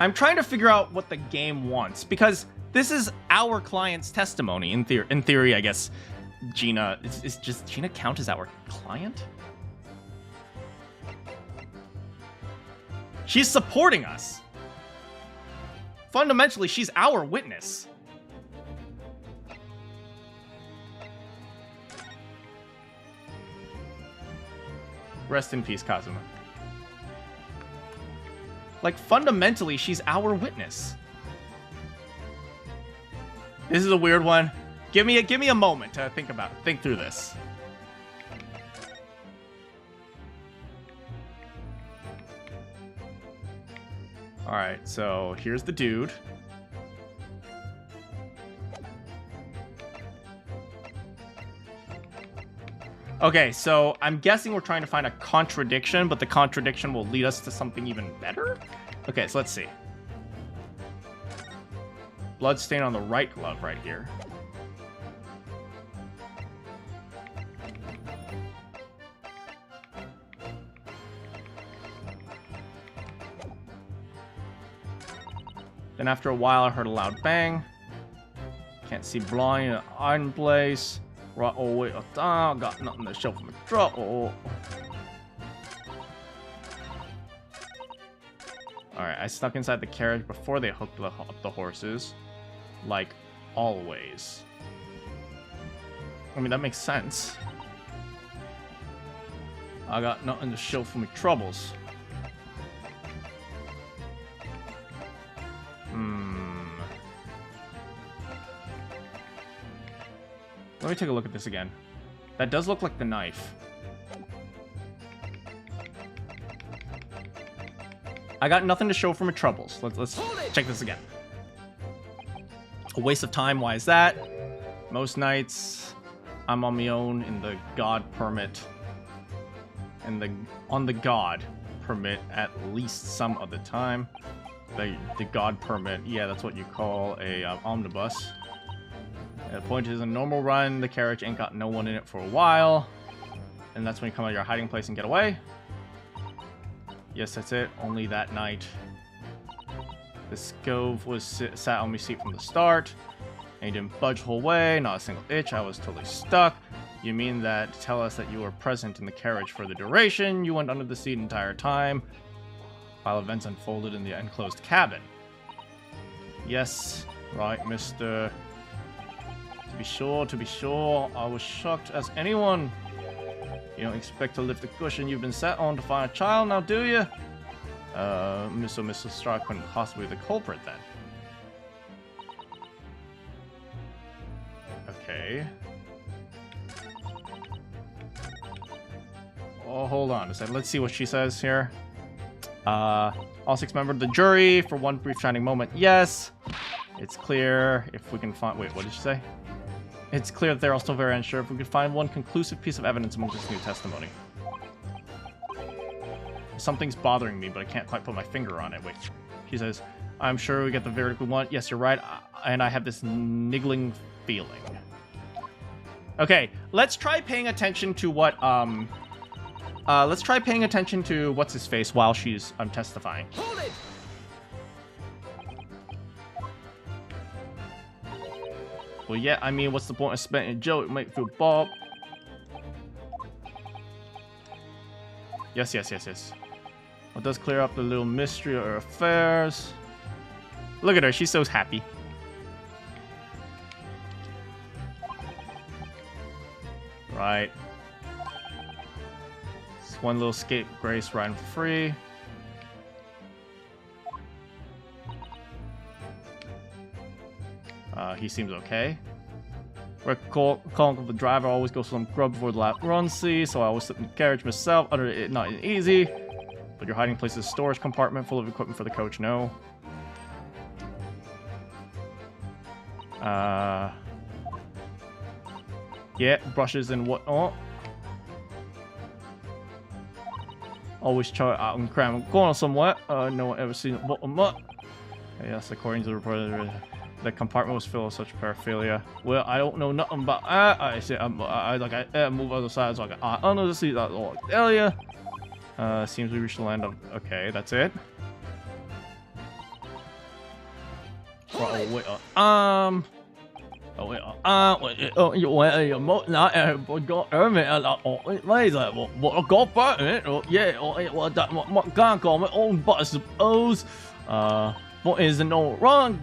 I'm trying to figure out what the game wants, because this is our client's testimony. In theory, I guess Gina... Is just Gina count as our client? She's supporting us. Fundamentally, she's our witness. Rest in peace, Kazuma. Like, fundamentally, she's our witness. This is a weird one. Give me a moment to think through this. All right, so here's the dude. Okay, so I'm guessing we're trying to find a contradiction, but the contradiction will lead us to something even better? Okay, so let's see. Blood stain on the right glove right here. Then after a while, I heard a loud bang. Can't see blind in an iron place. Right, oh wait, got nothing to show for my drop. Oh. Alright, I snuck inside the carriage before they hooked up the horses. Like, always. I mean, that makes sense. I got nothing to show for my troubles. Let me take a look at this again. That does look like the knife. I got nothing to show for my troubles. Let's check this again. A waste of time. Why is that? Most nights, I'm on my own in the God permit. On the God permit at least some of the time. The God permit, yeah, that's what you call a omnibus. The point is, a normal run, the carriage ain't got no one in it for a while. And that's when you come out of your hiding place and get away. Yes, that's it. Only that night. The stove was sat on my seat from the start. And you didn't budge the whole way, not a single itch. I was totally stuck. You mean that to tell us that you were present in the carriage for the duration? You went under the seat the entire time, while events unfolded in the enclosed cabin. Yes, right, Mr. To be sure, I was shocked as anyone. You don't expect to lift the cushion you've been sat on to find a child, now do you? Mr. Stark couldn't possibly be the culprit then. Okay. Oh, hold on a second. Let's see what she says here. All 6 members of the jury, for one brief shining moment, yes. It's clear if we can find... Wait, what did she say? It's clear that they're all still very unsure if we could find one conclusive piece of evidence among this new testimony. Something's bothering me, but I can't quite put my finger on it. Wait. She says, I'm sure we get the verdict we want. Yes, you're right. And I have this niggling feeling. Okay, let's try paying attention to what, let's try paying attention to what's-his-face while I'm testifying. Hold it! Well, yeah, I mean, what's the point of spending Joe? It might feel Bob. Yes. Well, it does clear up the little mystery of her affairs. Look at her, she's so happy. Right. one little scapegrace riding for free. He seems okay. Calling the driver always goes for some grub before the last run, see, so I always slip in the carriage myself. Under it, not easy. But your hiding place is a storage compartment full of equipment for the coach, no. Yeah, brushes and whatnot. Always try out and cram a corner somewhere. No one ever seen it bottom up. Yes, according to the report, the compartment was filled with such paraphernalia. Well, I don't know nothing about that. I said, I move other sides like I under the seat. That's all I tell you. Seems we reached the land of. Okay, that's it. Oh wait. What is no wrong?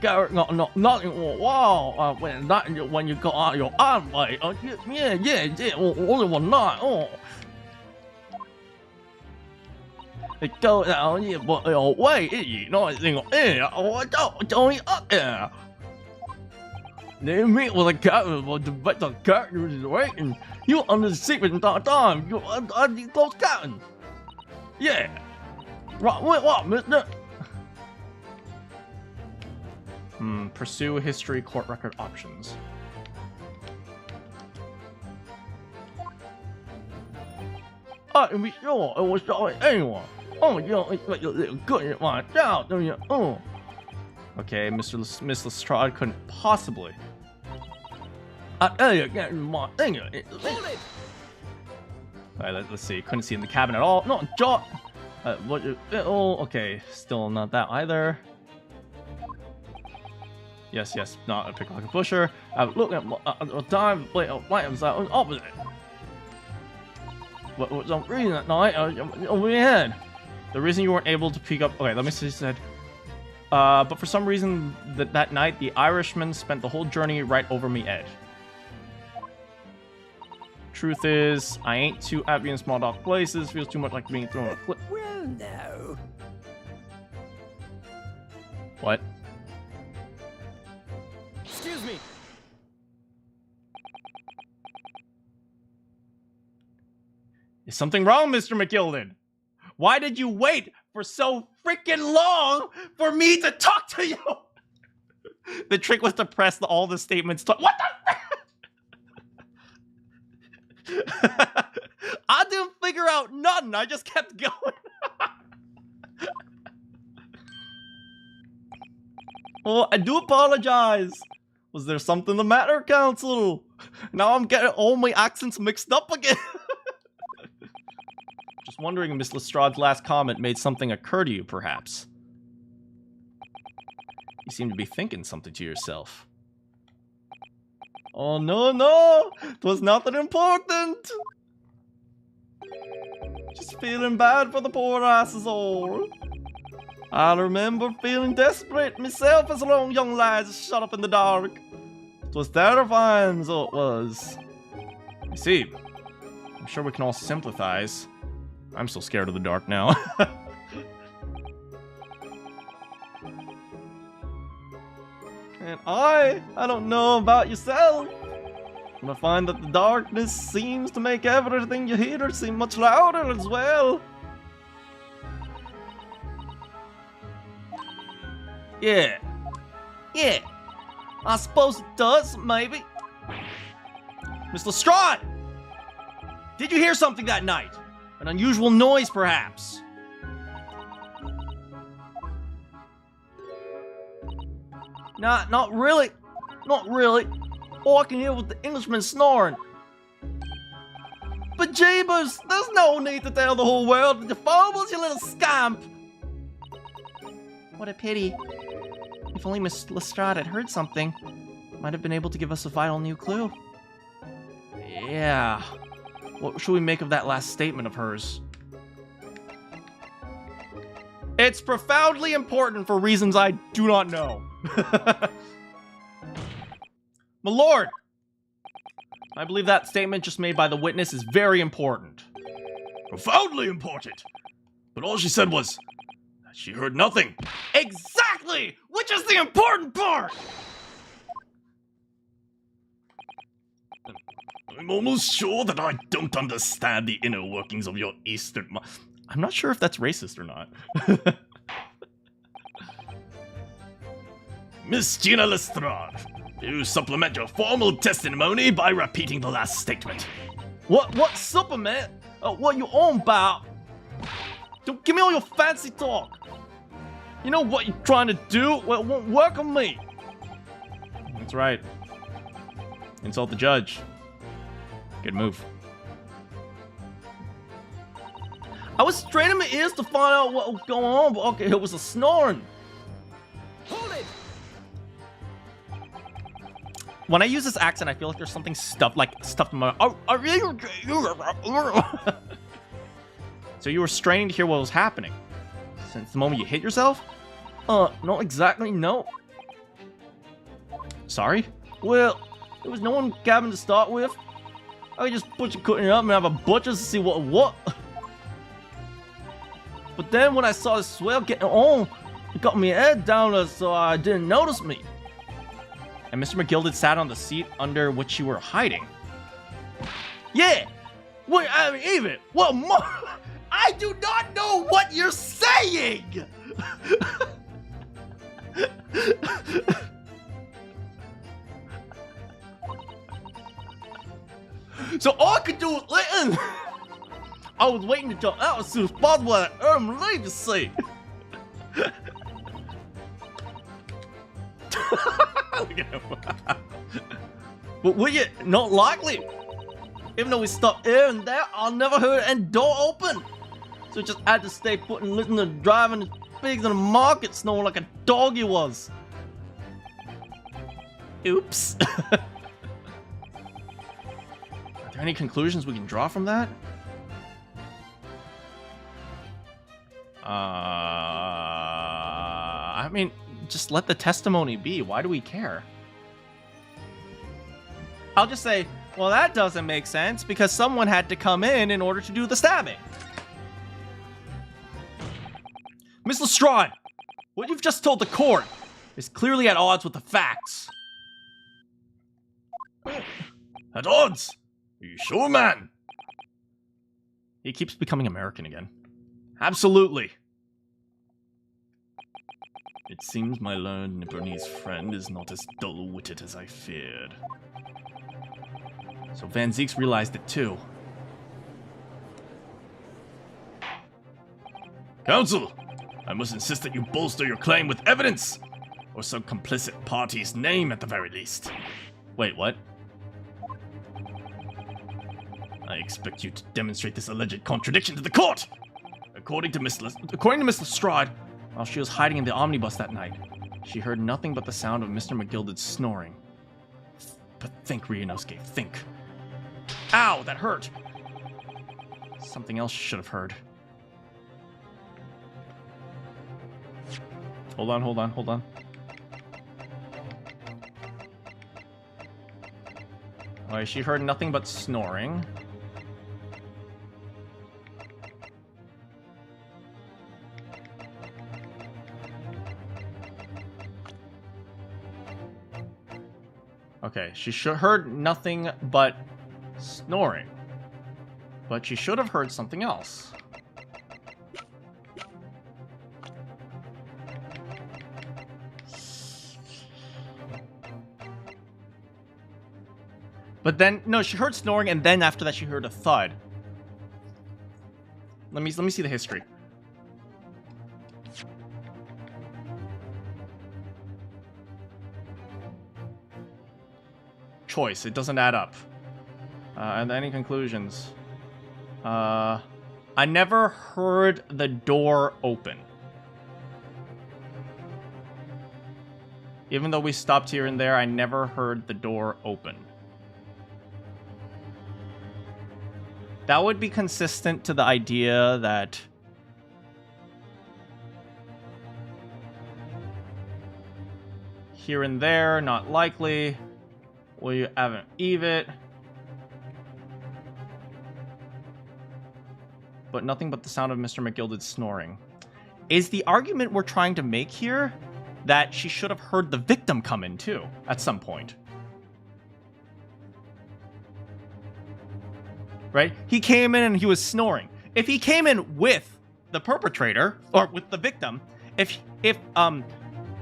Nothing. Wow. When you got out your arm, like, yeah. Only one night. Oh. It goes down, yeah, but wait, you know, don't up there. They meet with a captain, but the captain is waiting. You under the secret entire time. You under those captain. Yeah. Right, what, mister? Pursue history court record options. I can be sure it was anyone. Oh, you know, it's like a little good in my doubt, don't you? Oh. Okay, Miss Lestrade couldn't possibly. I tell you, get my thing. Alright, let's see. Couldn't see in the cabin at all. Not a jot. Oh, okay. Still not that either. Yes, not a pickpocket pusher. Look at time. Wait, items that was opposite. But for some reason that night, over your head. The reason you weren't able to pick up. Okay, let me see. Said. But for some reason that night, the Irishman spent the whole journey right over me head. Truth is, I ain't too happy in small dark places. Feels too much like being thrown a cliff. Well, no. What? Excuse me. Is something wrong, Mr. McGilden? Why did you wait for so freaking long for me to talk to you? The trick was to press all the statements. What the? I didn't figure out nothing. I just kept going. Oh, I do apologize. Was there something the matter, Counsel? Now I'm getting all my accents mixed up again. Just wondering if Miss Lestrade's last comment made something occur to you, perhaps. You seem to be thinking something to yourself. Oh, no. It was nothing important. Just feeling bad for the poor asses all. I remember feeling desperate myself as long young lads shut up in the dark. It was terrifying, so it was. You see, I'm sure we can all sympathize. I'm still scared of the dark now. And I don't know about yourself, but I find that the darkness seems to make everything you hear seem much louder as well. Yeah, I suppose it does, maybe. Miss Lestrade! Did you hear something that night? An unusual noise, perhaps? Nah, not really. All I can hear was the Englishman snoring. But Jeebus, there's no need to tell the whole world that you fumbles, you little scamp. What a pity. If only Miss Lestrade had heard something, might have been able to give us a vital new clue. Yeah. What should we make of that last statement of hers? It's profoundly important for reasons I do not know. My lord! I believe that statement just made by the witness is very important. Profoundly important. But all she said was that she heard nothing. Exactly! Which is the important part! I'm almost sure that I don't understand the inner workings of your Eastern mind. I'm not sure if that's racist or not. Miss Gina Lestrade, you supplement your formal testimony by repeating the last statement. What supplement? What you on about? Don't give me all your fancy talk. You know what you're trying to do? Well, it won't work on me. That's right. Insult the judge. Good move. I was straining my ears to find out what was going on, but okay, it was a snoring. Hold it! When I use this accent, I feel like there's something stuffed in my. So you were straining to hear what was happening. Since the moment you hit yourself? Not exactly, no. Sorry? Well, there was no one gabbing to start with. I just butcher cutting it up and have a butcher to see what. But then when I saw the swell getting on, it got me head down so I didn't notice me. And Mr. McGilded sat on the seat under which you were hiding. Yeah! Wait, I mean, even, what more? I do not know what you're saying! So all I could do was listen. I was waiting to jump out as soon as possible at leave to see. Look at him. But will you? Not likely. Even though we stopped here and there, I never heard any door open. So just had to stay put and listen to driving his pigs in the market snoring like a dog he was. Oops. Are there any conclusions we can draw from that? I mean, just let the testimony be. Why do we care? I'll just say, well, that doesn't make sense because someone had to come in order to do the stabbing. Miss Lestrade, what you've just told the court is clearly at odds with the facts. At odds? Are you sure, man? He keeps becoming American again. Absolutely. It seems my learned Nipponese friend is not as dull-witted as I feared. So Van Zieks realized it too. Counsel, I must insist that you bolster your claim with evidence, or some complicit party's name at the very least. Wait, what? I expect you to demonstrate this alleged contradiction to the court. According to Miss Lestrade, While she was hiding in the omnibus that night, she heard nothing but the sound of Mr. McGilded snoring. But think, Ryunosuke, think. Ow, that hurt! Something else you should have heard. Hold on. Alright, she heard nothing but snoring. Okay, she heard nothing but snoring. But she should have heard something else. But then, no, she heard snoring, and then after that she heard a thud. Let me see the history. Choice, it doesn't add up. And any conclusions? I never heard the door open. Even though we stopped here and there, I never heard the door open. That would be consistent to the idea that here and there, not likely. Will you haven't Eve it? but nothing but the sound of Mr. McGilded snoring. Is the argument we're trying to make here that she should have heard the victim come in too at some point? Right? He came in and he was snoring. If he came in with the perpetrator or with the victim, if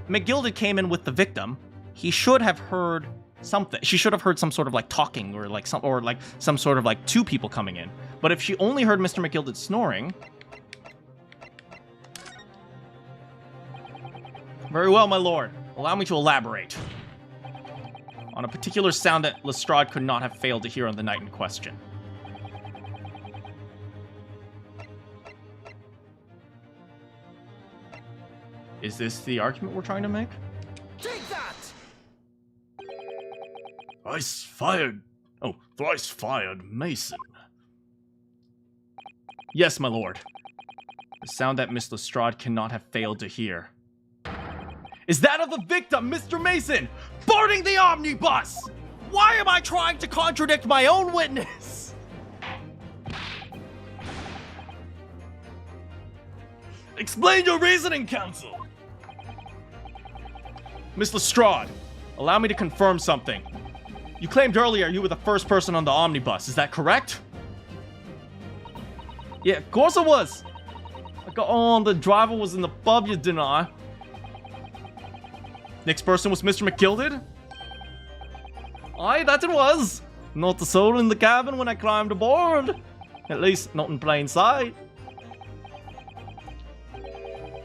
McGilded came in with the victim, he should have heard something. She should have heard some sort of like talking or like some sort of like two people coming in. But if she only heard Mr. McGilded snoring, very well, my lord. Allow me to elaborate on a particular sound that Lestrade could not have failed to hear on the night in question. Is this the argument we're trying to make? Take that! Thrice fired. Oh, thrice fired Mason. Yes, my lord. The sound that Miss Lestrade cannot have failed to hear is that of the victim, Mr. Mason, boarding the omnibus! Why am I trying to contradict my own witness? Explain your reasoning, counsel. Miss Lestrade, allow me to confirm something. You claimed earlier you were the first person on the omnibus, is that correct? Yeah, of course it was. I got on, the driver was in the pub, you deny. Next person was Mr. McGilded? Aye, that it was. Not a soul in the cabin when I climbed aboard. At least, not in plain sight.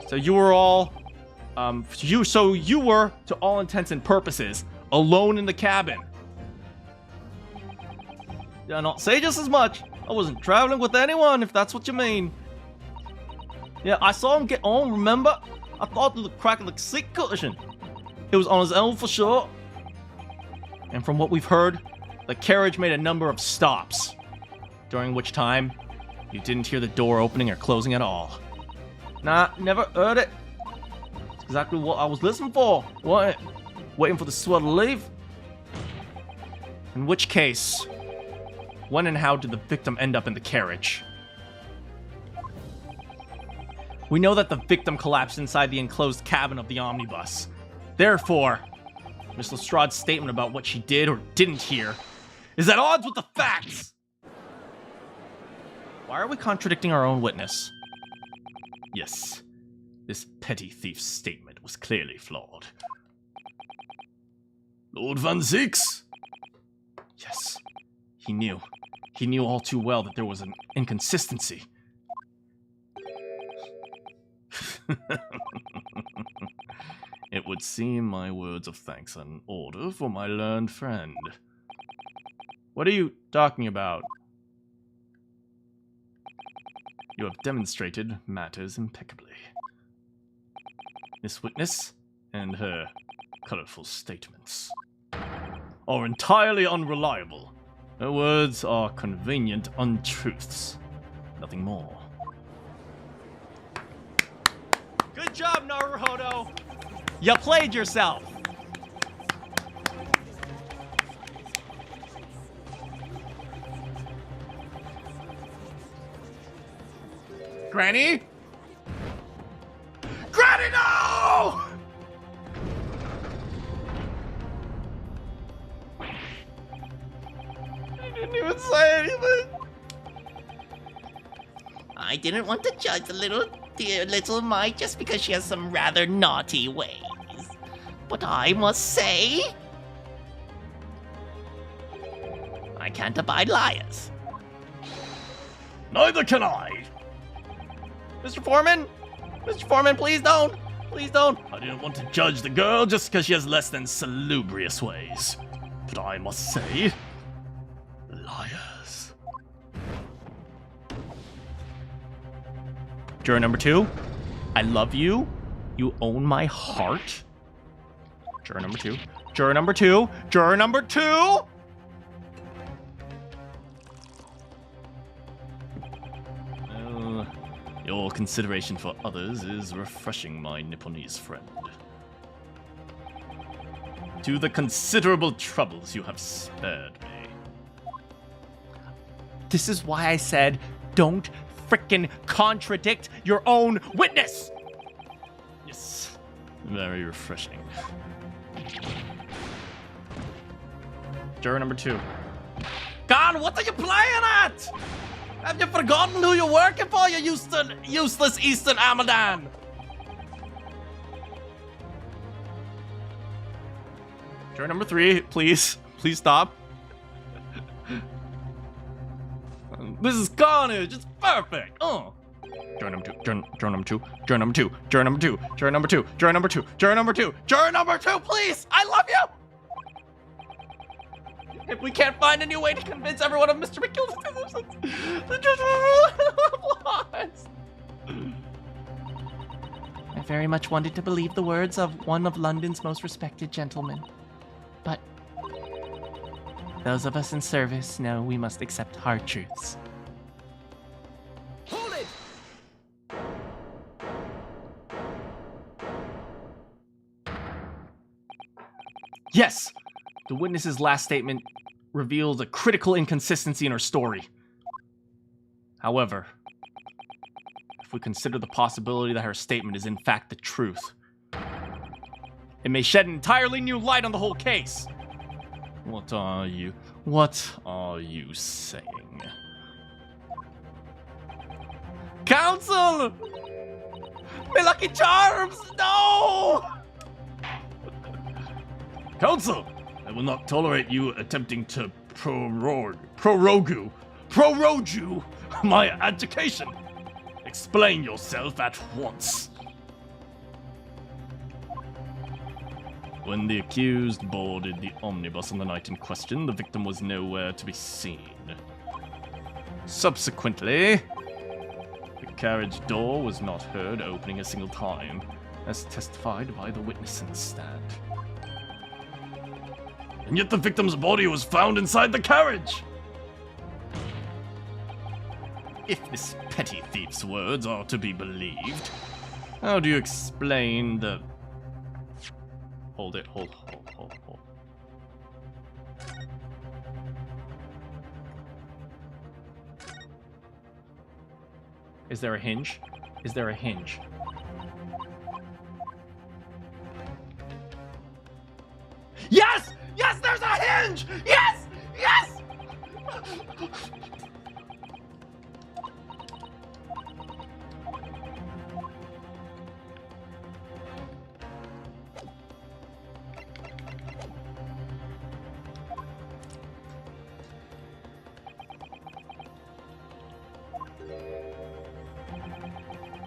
So you were all... you were, to all intents and purposes, alone in the cabin. Yeah, not say just as much. I wasn't traveling with anyone, if that's what you mean. Yeah, I saw him get on, remember? I thought through the crack of the seat cushion. It was on his own for sure. And from what we've heard, the carriage made a number of stops, during which time you didn't hear the door opening or closing at all. Nah, never heard it. It's exactly what I was listening for. What? Waiting for the swell to leave? In which case, when and how did the victim end up in the carriage? We know that the victim collapsed inside the enclosed cabin of the omnibus. Therefore, Miss Lestrade's statement about what she did or didn't hear is at odds with the facts. Why are we contradicting our own witness? Yes, this petty thief's statement was clearly flawed. Lord Van Zix? Yes, he knew. He knew all too well that there was an inconsistency. It would seem my words of thanks are in order for my learned friend. What are you talking about? You have demonstrated matters impeccably. This witness and her colorful statements are entirely unreliable. Her words are convenient untruths. Nothing more. Good job, Naruhodo! You played yourself! Granny? Granny, no! I didn't even say anything. I didn't want to judge the dear little mite just because she has some rather naughty ways. But I must say, I can't abide liars. Neither can I! Mr. Foreman? Mr. Foreman, please don't! Please don't! I didn't want to judge the girl just because she has less than salubrious ways. But I must say, liars. Juror number 2, I love you. You own my heart. Juror number 2. Juror number 2. Juror number 2! Your consideration for others is refreshing, my Nipponese friend. To the considerable troubles you have spared me. This is why I said, don't frickin' contradict your own witness! Yes. Very refreshing. Juror number 2. God, what are you playing at? Have you forgotten who you're working for, you useless Eastern Amadan? Juror number 3, please. Please stop. This is carnage. It's perfect. Juror number 2, juror number 2, juror number 2, juror number 2, juror number 2, juror number 2, juror number 2, juror number 2, please! I love you! If we can't find a new way to convince everyone of Mr. McGill's innocence, the judge will lost. I very much wanted to believe the words of one of London's most respected gentlemen. But those of us in service know we must accept hard truths. Hold it! Yes! The witness's last statement reveals a critical inconsistency in her story. However, if we consider the possibility that her statement is in fact the truth, it may shed an entirely new light on the whole case. What are you saying? Counsel! My lucky charms! No! Counsel, I will not tolerate you attempting to prorogue my education. Explain yourself at once. When the accused boarded the omnibus on the night in question, the victim was nowhere to be seen. Subsequently, the carriage door was not heard opening a single time, as testified by the witness in the stand. And yet the victim's body was found inside the carriage. If this petty thief's words are to be believed, how do you explain the... Hold it, hold. Is there a hinge? Is there a hinge? Yes! Yes, there's a hinge! Yes! Yes!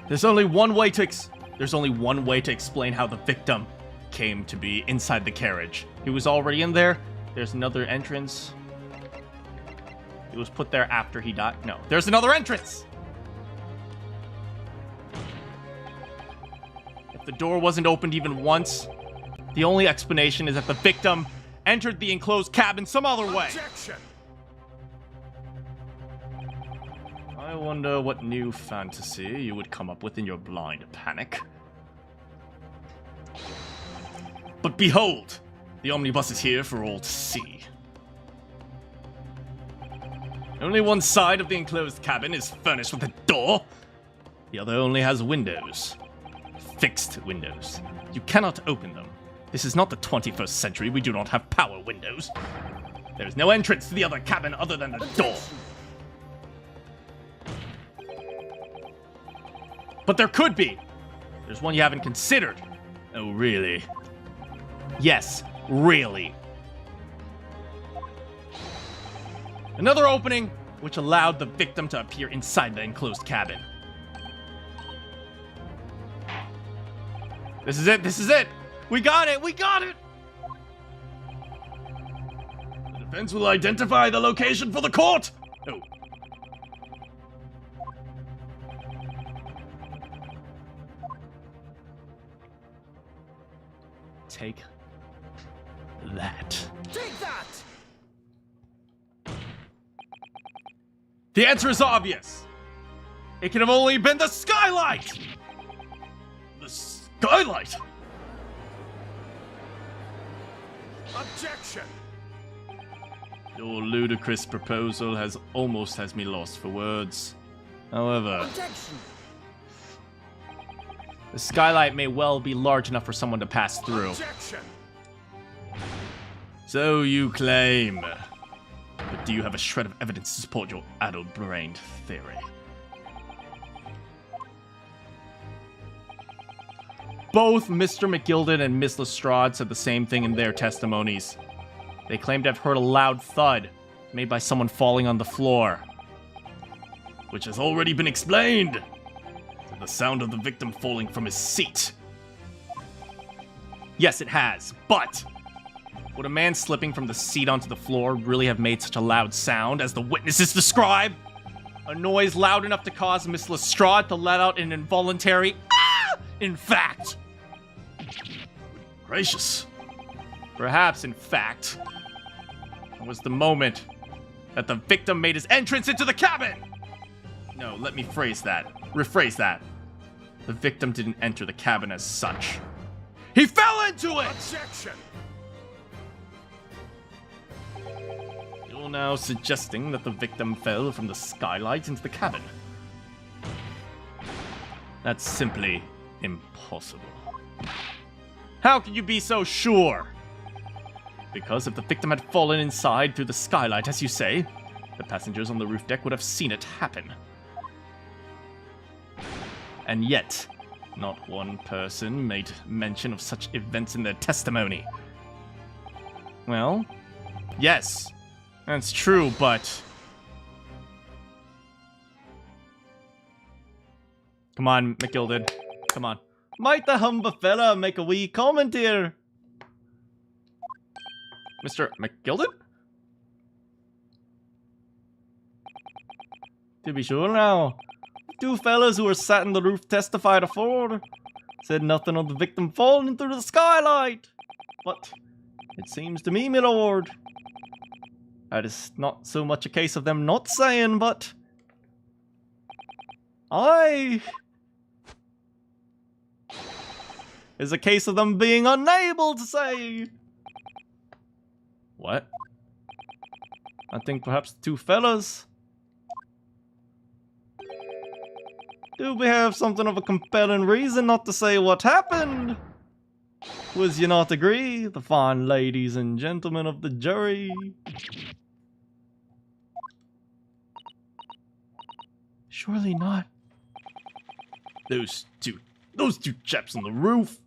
There's only one way to explain how the victim came to be inside the carriage. He was already in there. There's another entrance. He was put there after he died. No, there's another entrance! If the door wasn't opened even once, the only explanation is that the victim entered the enclosed cabin some other way. Objection! I wonder what new fantasy you would come up with in your blind panic. But behold, the omnibus is here for all to see. Only one side of the enclosed cabin is furnished with a door. The other only has windows. Fixed windows. You cannot open them. This is not the 21st century. We do not have power windows. There is no entrance to the other cabin other than the door. But there could be. There's one you haven't considered. Oh, really? Yes, really. Another opening, which allowed the victim to appear inside the enclosed cabin. This is it, this is it! We got it, we got it! The defense will identify the location for the court. Oh. Take that. Take that! The answer is obvious. It could have only been the skylight! The skylight! Objection! Your ludicrous proposal almost has me lost for words. However, Objection. the skylight may well be large enough for someone to pass through. Objection. So you claim. But do you have a shred of evidence to support your addle-brained theory? Both Mr. McGilden and Miss Lestrade said the same thing in their testimonies. They claimed to have heard a loud thud made by someone falling on the floor. Which has already been explained. The sound of the victim falling from his seat. Yes, it has, but would a man slipping from the seat onto the floor really have made such a loud sound as the witnesses describe? A noise loud enough to cause Miss Lestrade to let out an involuntary "Ah!" In fact. Gracious. Perhaps, in fact, it was the moment that the victim made his entrance into the cabin! No, let me rephrase that. The victim didn't enter the cabin as such. He fell into it! Objection. You're now suggesting that the victim fell from the skylight into the cabin. That's simply impossible. How can you be so sure? Because if the victim had fallen inside through the skylight, as you say, the passengers on the roof deck would have seen it happen. And yet, not one person made mention of such events in their testimony. Well, yes, that's true, but... Come on, McGilden. Come on. Might the humble fella make a wee comment here? Mr. McGilden? To be sure now. Two fellas who were sat in the roof testified afore. Said nothing of the victim falling through the skylight. But it seems to me, my lord, that is not so much a case of them not saying, but... is a case of them being unable to say. What? I think perhaps the two fellas do we have something of a compelling reason not to say what happened? Would you not agree, the fine ladies and gentlemen of the jury? Surely not. Those two chaps on the roof.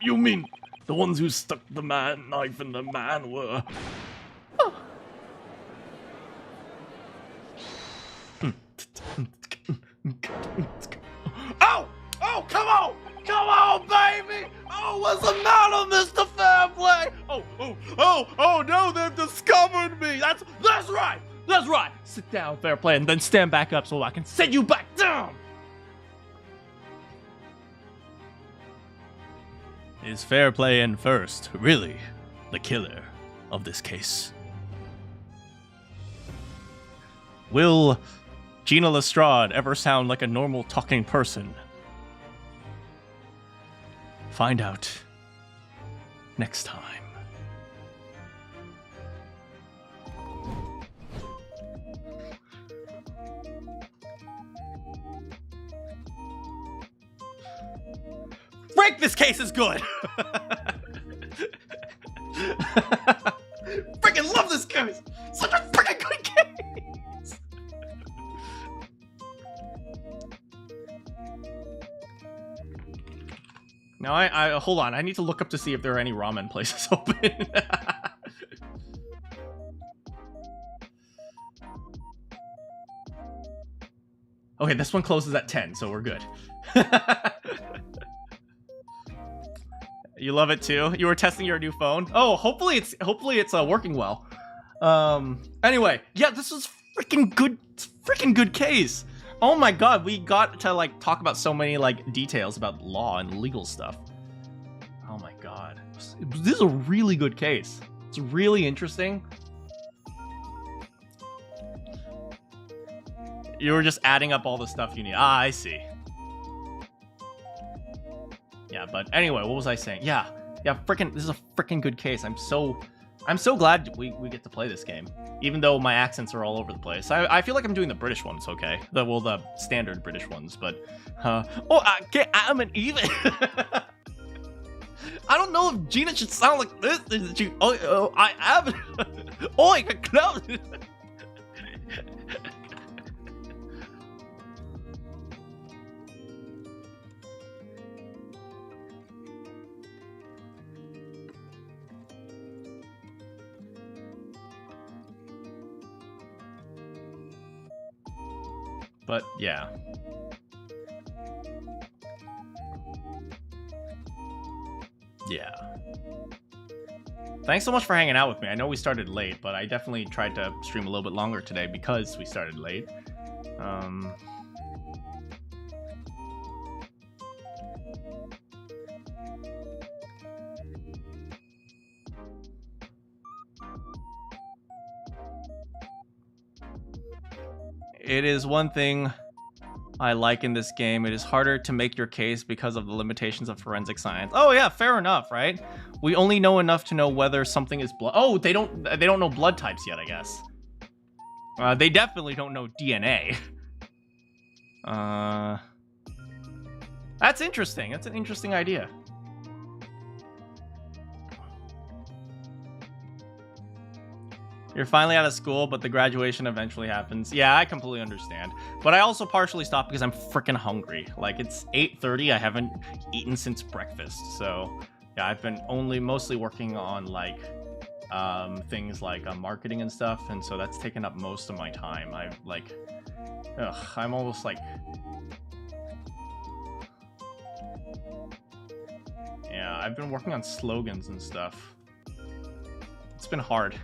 You mean the ones who stuck the knife in the man were... Oh! Oh, come on! Come on, baby! Oh, what's the matter, Mr. Fairplay? Oh, no, they've discovered me! That's right! That's right! Sit down, Fairplay, and then stand back up so I can set you back down! Is Fairplay in first really the killer of this case? Will Gina Lestrade ever sound like a normal talking person? Find out next time. Frank, this case is good! Freaking love this case! Such a freaking good case! Now, I hold on. I need to look up to see if there are any ramen places open. Okay, this one closes at 10, so we're good. You love it too? You were testing your new phone? Oh, hopefully it's working well. Anyway, yeah, this was freaking good case. Oh my god, we got to like talk about so many like details about law and legal stuff. Oh my god. This is a really good case. It's really interesting. You were just adding up all the stuff you need. Ah, I see. Yeah, but anyway, what was I saying? Yeah, this is a freaking good case. I'm so glad we get to play this game. even though my accents are all over the place. I feel like I'm doing the British ones, okay? The standard British ones, but I'm an even. I don't know if Gina should sound like this. I am. Oi, close. But yeah. Yeah. Thanks so much for hanging out with me. I know we started late, but I definitely tried to stream a little bit longer today because we started late. It is one thing I like in this game. It is harder to make your case because of the limitations of forensic science. Oh yeah, fair enough, right? We only know enough to know whether something is blood. Oh, they don't know blood types yet, I guess. They definitely don't know DNA. That's interesting. That's an interesting idea. You're finally out of school, but the graduation eventually happens. Yeah, I completely understand. But I also partially stopped because I'm freaking hungry. Like, it's 8:30. I haven't eaten since breakfast. So, yeah, I've been mostly working on, like, things like marketing and stuff. And so that's taken up most of my time. I'm almost like... Yeah, I've been working on slogans and stuff. It's been hard.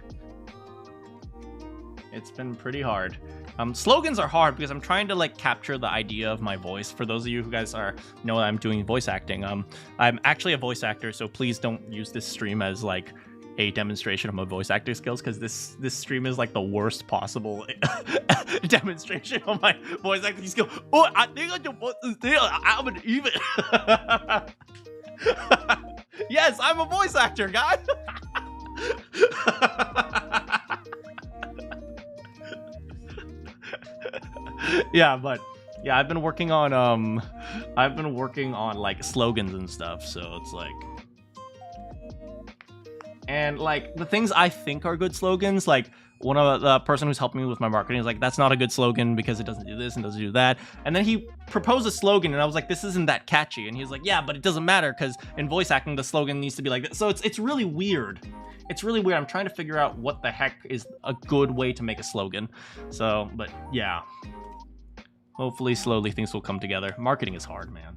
It's been pretty hard. Slogans are hard because I'm trying to like capture the idea of my voice. For those of you who guys know that I'm doing voice acting, I'm actually a voice actor, so please don't use this stream as like a demonstration of my voice acting skills, because this stream is like the worst possible demonstration of my voice acting skills. Oh, I think I'm supposed to say I'm an even. Yes, I'm a voice actor, guys. Yeah, but yeah, I've been working on like slogans and stuff, so it's like, and like the things I think are good slogans, like one of the person who's helping me with my marketing is like, that's not a good slogan because it doesn't do this and doesn't do that. And then he proposed a slogan and I was like, this isn't that catchy. And he's like, yeah, but it doesn't matter because in voice acting the slogan needs to be like this. So it's really weird. It's really weird. I'm trying to figure out what the heck is a good way to make a slogan. So, but yeah. Hopefully, slowly things will come together. Marketing is hard, man.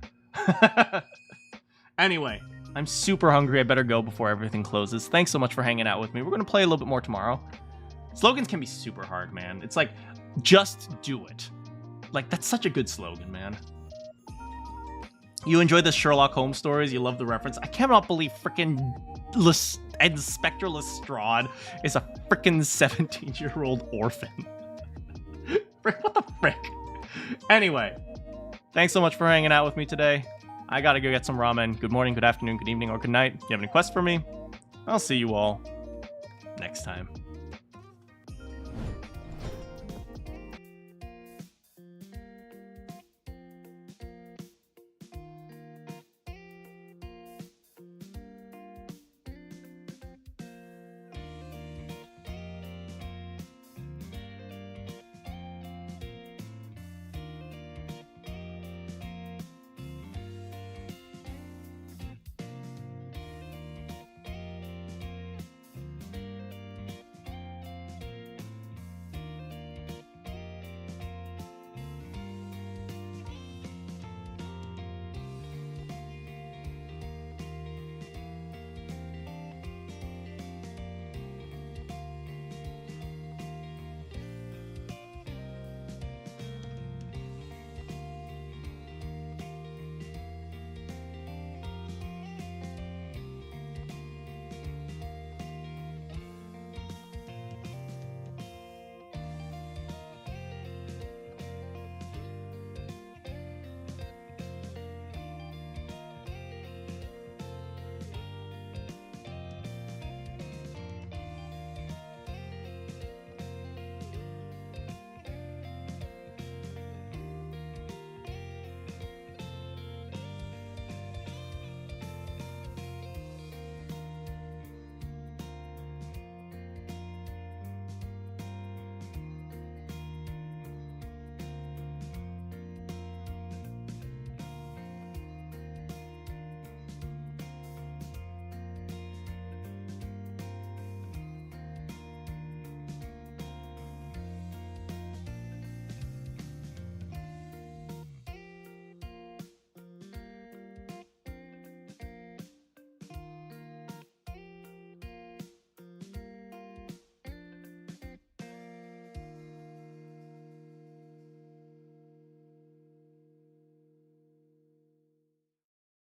Anyway, I'm super hungry. I better go before everything closes. Thanks so much for hanging out with me. We're going to play a little bit more tomorrow. Slogans can be super hard, man. It's like, just do it. Like, that's such a good slogan, man. You enjoy the Sherlock Holmes stories? You love the reference? I cannot believe freaking Inspector Lestrade is a freaking 17-year-old orphan. What the frick? Anyway, thanks so much for hanging out with me today. I gotta go get some ramen. Good morning, good afternoon, good evening, or good night. If you have any quests for me, I'll see you all next time.